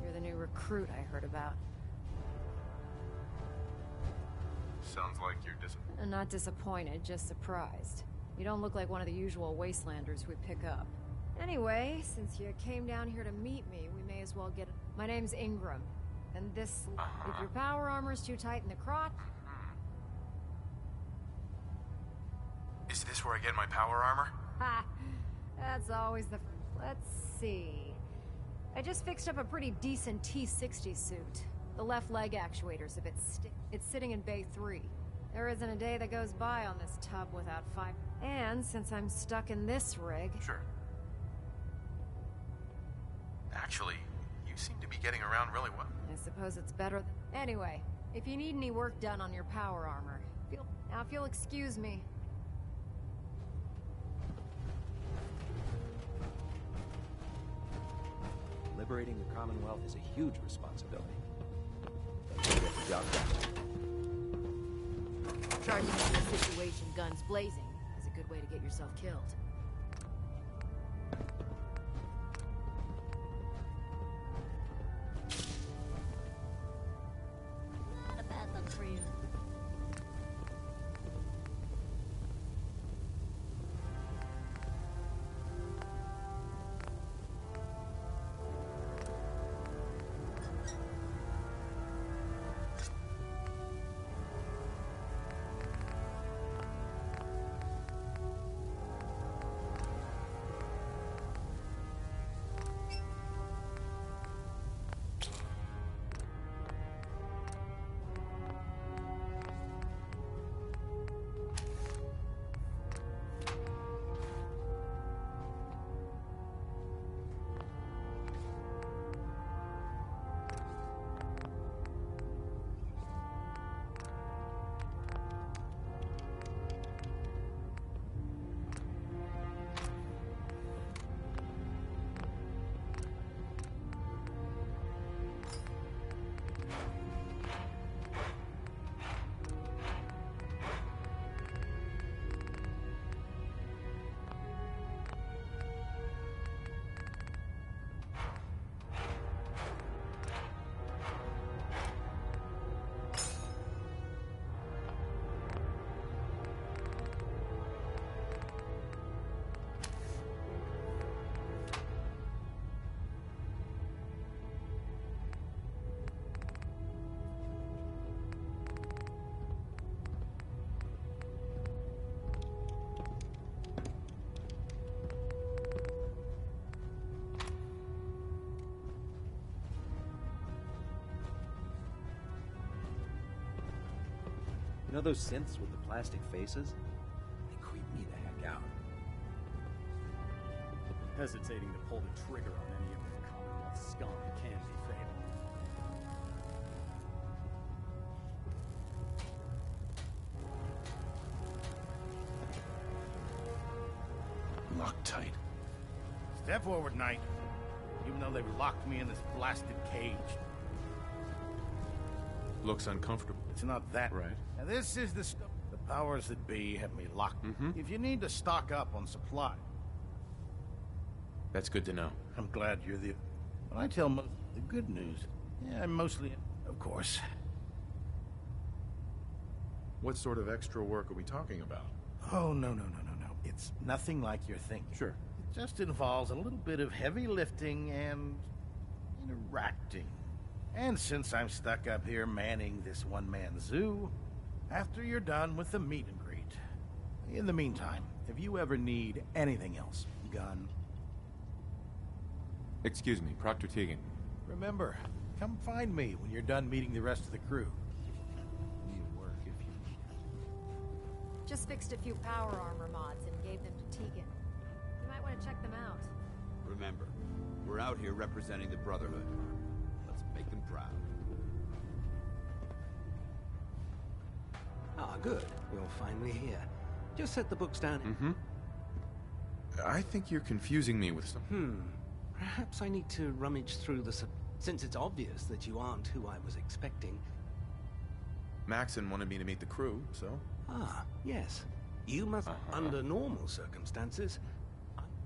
you're the new recruit I heard about. Sounds like you're disappointed. I'm not disappointed, just surprised. You don't look like one of the usual wastelanders we pick up. Anyway, since you came down here to meet me, we may as well get... My name's Ingram. And this... If your power armor's too tight in the crotch... Is this where I get my power armor? Ha! That's always the... Let's see... I just fixed up a pretty decent T-60 suit. The left leg actuators of it's sitting in Bay 3. There isn't a day that goes by on this tub without fire. And since I'm stuck in this rig... Sure. Actually, you seem to be getting around really well. I suppose it's better... Anyway, if you need any work done on your power armor... Now, if you'll excuse me... Liberating the Commonwealth is a huge responsibility. Let's get the job done. Charging into a situation guns blazing is a good way to get yourself killed. Not a bad look for you. You know those synths with the plastic faces? They creep me the heck out. Hesitating to pull the trigger on any of the Commonwealth scum can be fatal. Locked tight. Step forward, Knight. Even though they've locked me in this blasted cage. Looks uncomfortable. It's not that. Right. Now this is the stuff. The powers that be have me locked. If you need to stock up on supply. That's good to know. I'm glad you're the... When I tell most the good news, yeah, I'm mostly... Of course. What sort of extra work are we talking about? Oh, no. It's nothing like you're thinking. Sure. It just involves a little bit of heavy lifting and interacting. And since I'm stuck up here manning this one-man zoo, after you're done with the meet and greet. In the meantime, if you ever need anything else, gun... Excuse me, Proctor Teagan. Remember, come find me when you're done meeting the rest of the crew. Need work if you need it. Just fixed a few power armor mods and gave them to Tegan. You might want to check them out. Remember, we're out here representing the Brotherhood. Let's make them proud. Ah, good. You're finally here. Just set the books down. I think you're confusing me with some... Perhaps I need to rummage through the... Since it's obvious that you aren't who I was expecting. Maxon wanted me to meet the crew, so... Ah, yes. You must... Under normal circumstances.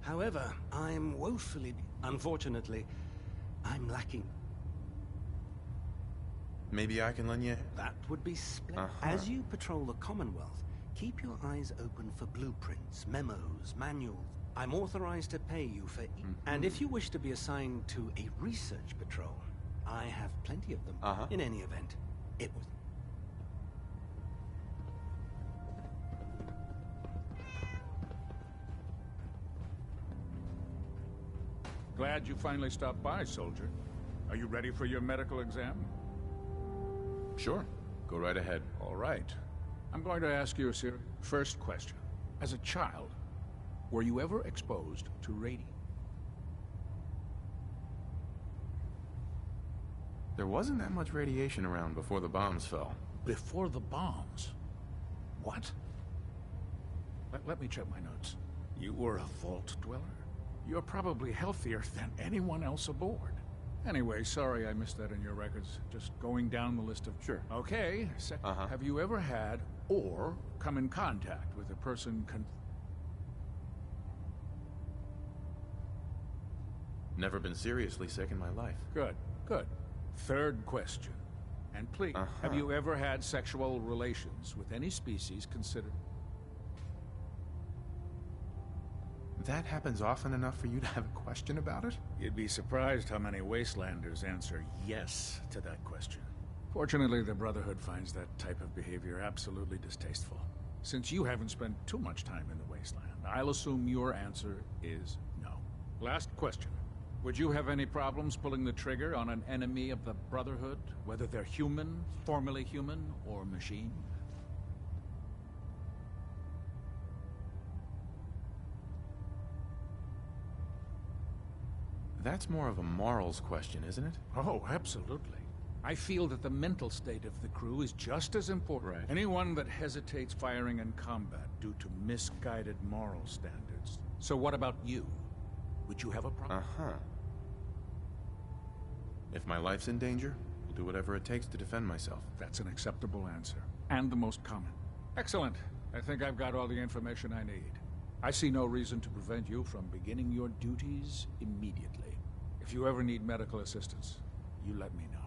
However, I'm woefully... Unfortunately, I'm lacking... Maybe I can lend you... That would be splendid. As you patrol the Commonwealth, keep your eyes open for blueprints, memos, manuals. I'm authorized to pay you for... And if you wish to be assigned to a research patrol, I have plenty of them. In any event, it was... Glad you finally stopped by, soldier. Are you ready for your medical exam? Sure. Go right ahead. All right. I'm going to ask you a first question. As a child, were you ever exposed to radiation? There wasn't that much radiation around before the bombs fell. Before the bombs? What? Let me check my notes. You were a vault dweller? You're probably healthier than anyone else aboard. Anyway, sorry I missed that in your records. Just going down the list of... Sure. Okay, have you ever had or come in contact with a person Never been seriously sick in my life. Good. Third question. And please, have you ever had sexual relations with any species considered... That happens often enough for you to have a question about it? You'd be surprised how many Wastelanders answer yes to that question. Fortunately, the Brotherhood finds that type of behavior absolutely distasteful. Since you haven't spent too much time in the Wasteland, I'll assume your answer is no. Last question. Would you have any problems pulling the trigger on an enemy of the Brotherhood, whether they're human, formerly human, or machine? That's more of a morals question, isn't it? Oh, absolutely. I feel that the mental state of the crew is just as important. Right. Anyone that hesitates firing in combat due to misguided moral standards. So what about you? Would you have a problem? If my life's in danger, I'll do whatever it takes to defend myself. That's an acceptable answer. And the most common. Excellent. I think I've got all the information I need. I see no reason to prevent you from beginning your duties immediately. If you ever need medical assistance, you let me know.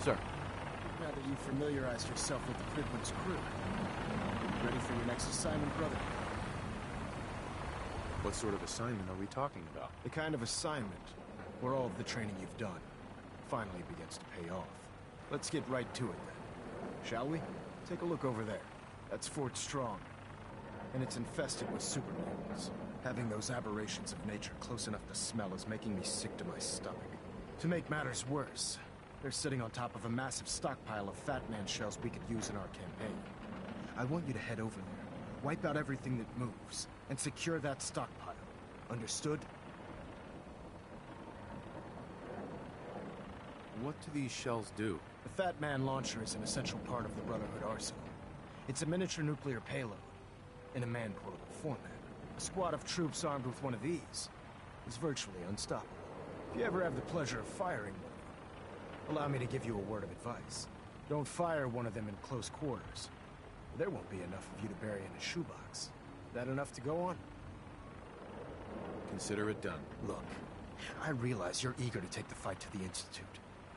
Sir. Now that you've familiarized yourself with the Prydwen's crew, ready for your next assignment, brother? What sort of assignment are we talking about? The kind of assignment where all of the training you've done finally begins to pay off. Let's get right to it then. Shall we? Take a look over there. That's Fort Strong. And it's infested with super mutants. Having those aberrations of nature close enough to smell is making me sick to my stomach. To make matters worse, they're sitting on top of a massive stockpile of Fat Man shells we could use in our campaign. I want you to head over there, wipe out everything that moves, and secure that stockpile. Understood? What do these shells do? The Fat Man launcher is an essential part of the Brotherhood arsenal. It's a miniature nuclear payload, in a man-portable format. A squad of troops armed with one of these is virtually unstoppable. If you ever have the pleasure of firing one, allow me to give you a word of advice. Don't fire one of them in close quarters. There won't be enough of you to bury in a shoebox. That enough to go on? Consider it done. Look, I realize you're eager to take the fight to the Institute,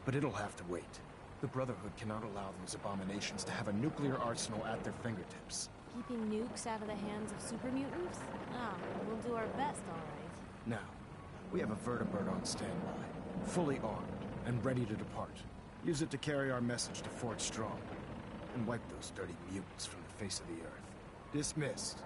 but it'll have to wait. The Brotherhood cannot allow those abominations to have a nuclear arsenal at their fingertips. Keeping nukes out of the hands of super mutants? Ah, we'll do our best, all right. Now, we have a vertibird on standby, fully armed and ready to depart. Use it to carry our message to Fort Strong, and wipe those dirty mutants from the face of the earth. Dismissed.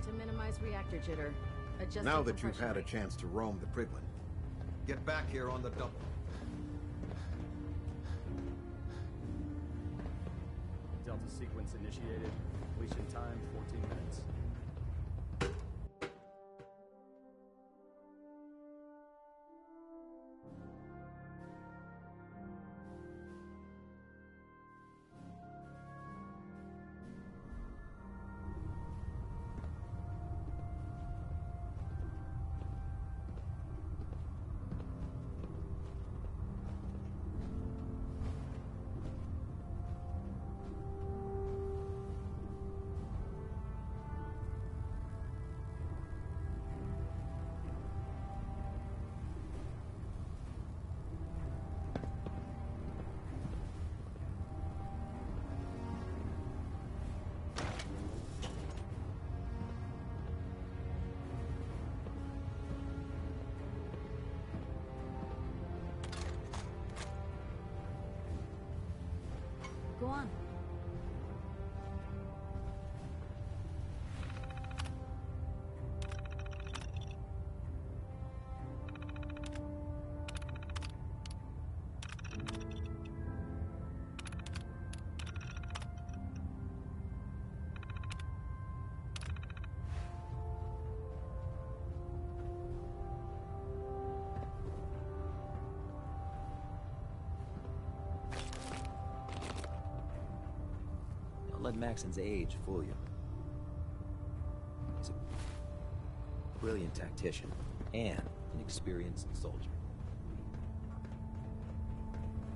To minimize reactor jitter. Adjusting Now that you've compression had a rate. chance to roam the Prydwen, get back here on the double. Delta sequence initiated. Completion time 14 minutes. Go on. Don't let Maxon's age fool you. He's a brilliant tactician and an experienced soldier.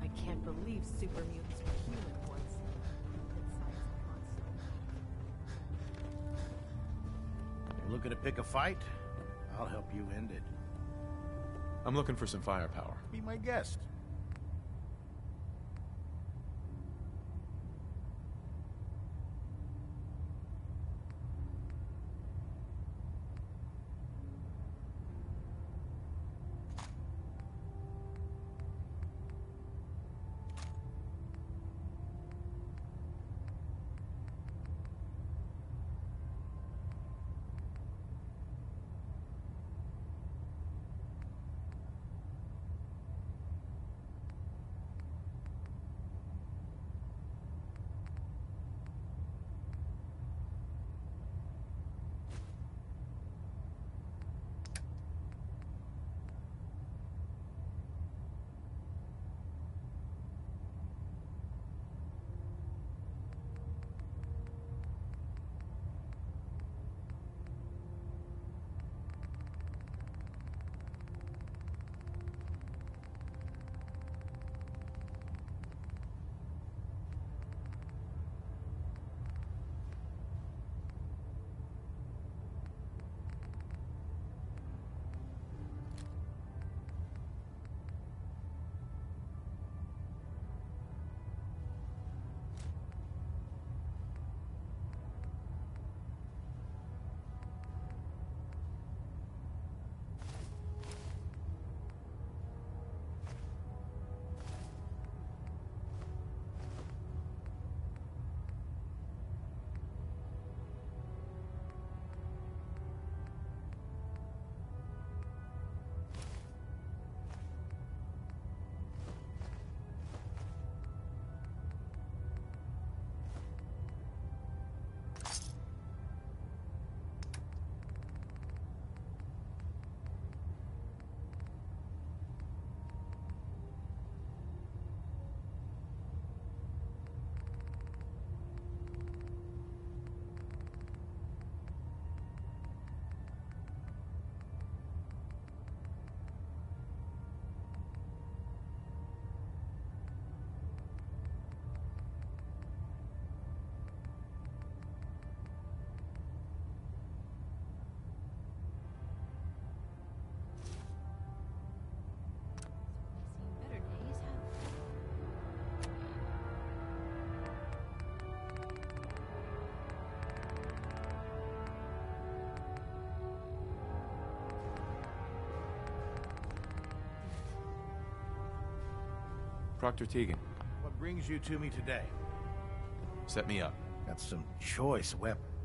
I can't believe super mutants were human once. You're looking to pick a fight? I'll help you end it. I'm looking for some firepower. Be my guest. Proctor Teagan. What brings you to me today? Set me up. Got some choice weapons.